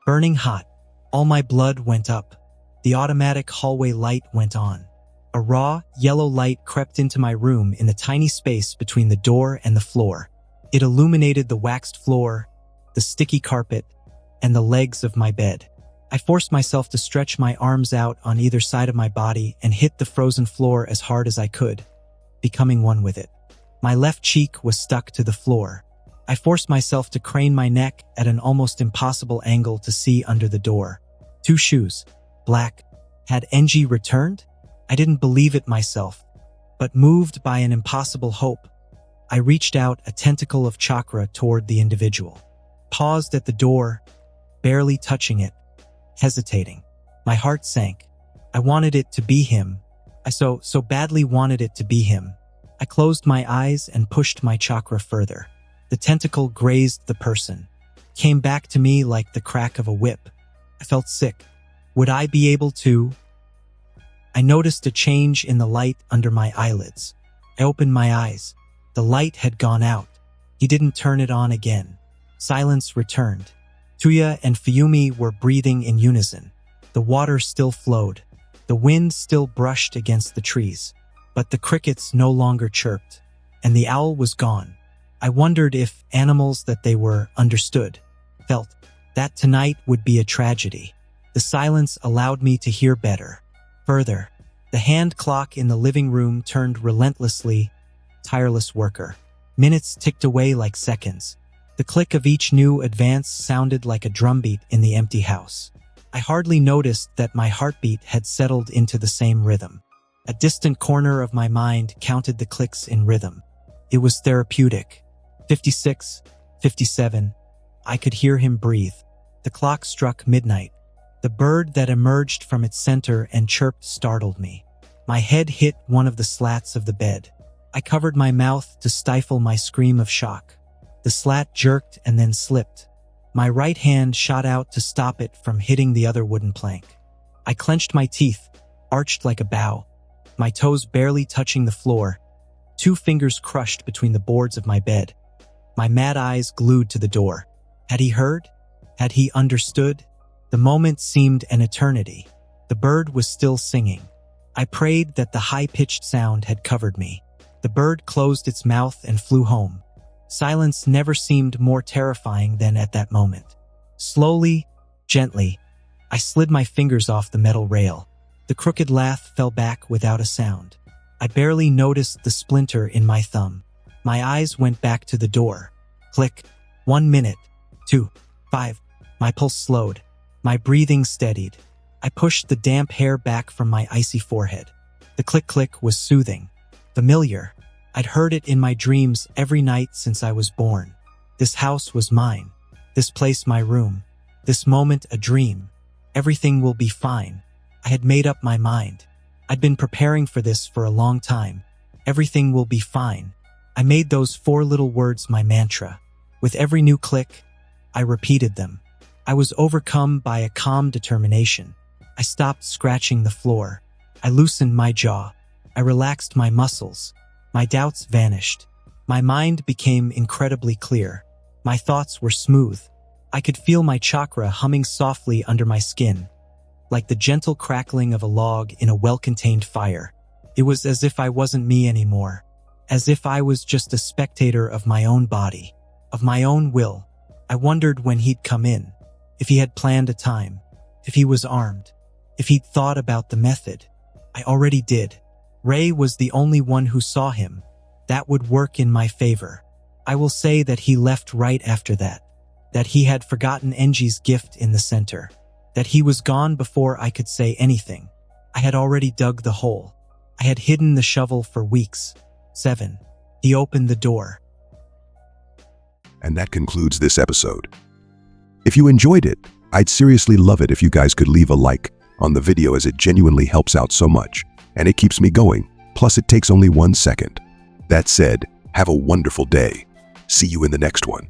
burning hot. All my blood went up. The automatic hallway light went on. A raw, yellow light crept into my room in the tiny space between the door and the floor. It illuminated the waxed floor, the sticky carpet, and the legs of my bed. I forced myself to stretch my arms out on either side of my body and hit the frozen floor as hard as I could, becoming one with it. My left cheek was stuck to the floor. I forced myself to crane my neck at an almost impossible angle to see under the door. 2 shoes, black. Had Enji returned? I didn't believe it myself, but moved by an impossible hope, I reached out a tentacle of chakra toward the individual. Paused at the door, barely touching it, hesitating. My heart sank. I wanted it to be him. I so badly wanted it to be him. I closed my eyes and pushed my chakra further. The tentacle grazed the person, came back to me like the crack of a whip. I felt sick. Would I be able to? I noticed a change in the light under my eyelids. I opened my eyes. The light had gone out. He didn't turn it on again. Silence returned. Tuya and Fuyumi were breathing in unison. The water still flowed. The wind still brushed against the trees. But the crickets no longer chirped. And the owl was gone. I wondered if animals that they were understood, felt, that tonight would be a tragedy. The silence allowed me to hear better. Further, the hand clock in the living room turned relentlessly, tireless worker. Minutes ticked away like seconds. The click of each new advance sounded like a drumbeat in the empty house. I hardly noticed that my heartbeat had settled into the same rhythm. A distant corner of my mind counted the clicks in rhythm. It was therapeutic. 56, 57, I could hear him breathe. The clock struck midnight. The bird that emerged from its center and chirped startled me. My head hit one of the slats of the bed. I covered my mouth to stifle my scream of shock. The slat jerked and then slipped. My right hand shot out to stop it from hitting the other wooden plank. I clenched my teeth, arched like a bow, my toes barely touching the floor, 2 fingers crushed between the boards of my bed, my mad eyes glued to the door. Had he heard? Had he understood? The moment seemed an eternity. The bird was still singing. I prayed that the high-pitched sound had covered me. The bird closed its mouth and flew home. Silence never seemed more terrifying than at that moment. Slowly, gently, I slid my fingers off the metal rail. The crooked lath fell back without a sound. I barely noticed the splinter in my thumb. My eyes went back to the door. Click. 1 minute. 2. 5. My pulse slowed. My breathing steadied. I pushed the damp hair back from my icy forehead. The click-click was soothing, familiar. I'd heard it in my dreams every night since I was born. This house was mine. This place my room. This moment a dream. Everything will be fine. I had made up my mind. I'd been preparing for this for a long time. Everything will be fine. I made those 4 little words my mantra. With every new click, I repeated them. I was overcome by a calm determination. I stopped scratching the floor. I loosened my jaw. I relaxed my muscles. My doubts vanished. My mind became incredibly clear. My thoughts were smooth. I could feel my chakra humming softly under my skin, like the gentle crackling of a log in a well-contained fire. It was as if I wasn't me anymore, as if I was just a spectator of my own body, of my own will. I wondered when he'd come in, if he had planned a time, if he was armed, if he'd thought about the method. I already did. Ray was the only one who saw him. That would work in my favor. I will say that he left right after that he had forgotten Enji's gift in the center, that he was gone before I could say anything. I had already dug the hole. I had hidden the shovel for weeks. 7. He opened the door. And that concludes this episode. If you enjoyed it, I'd seriously love it if you guys could leave a like on the video, as it genuinely helps out so much, and it keeps me going. Plus, it takes only 1 second. That said, have a wonderful day. See you in the next one.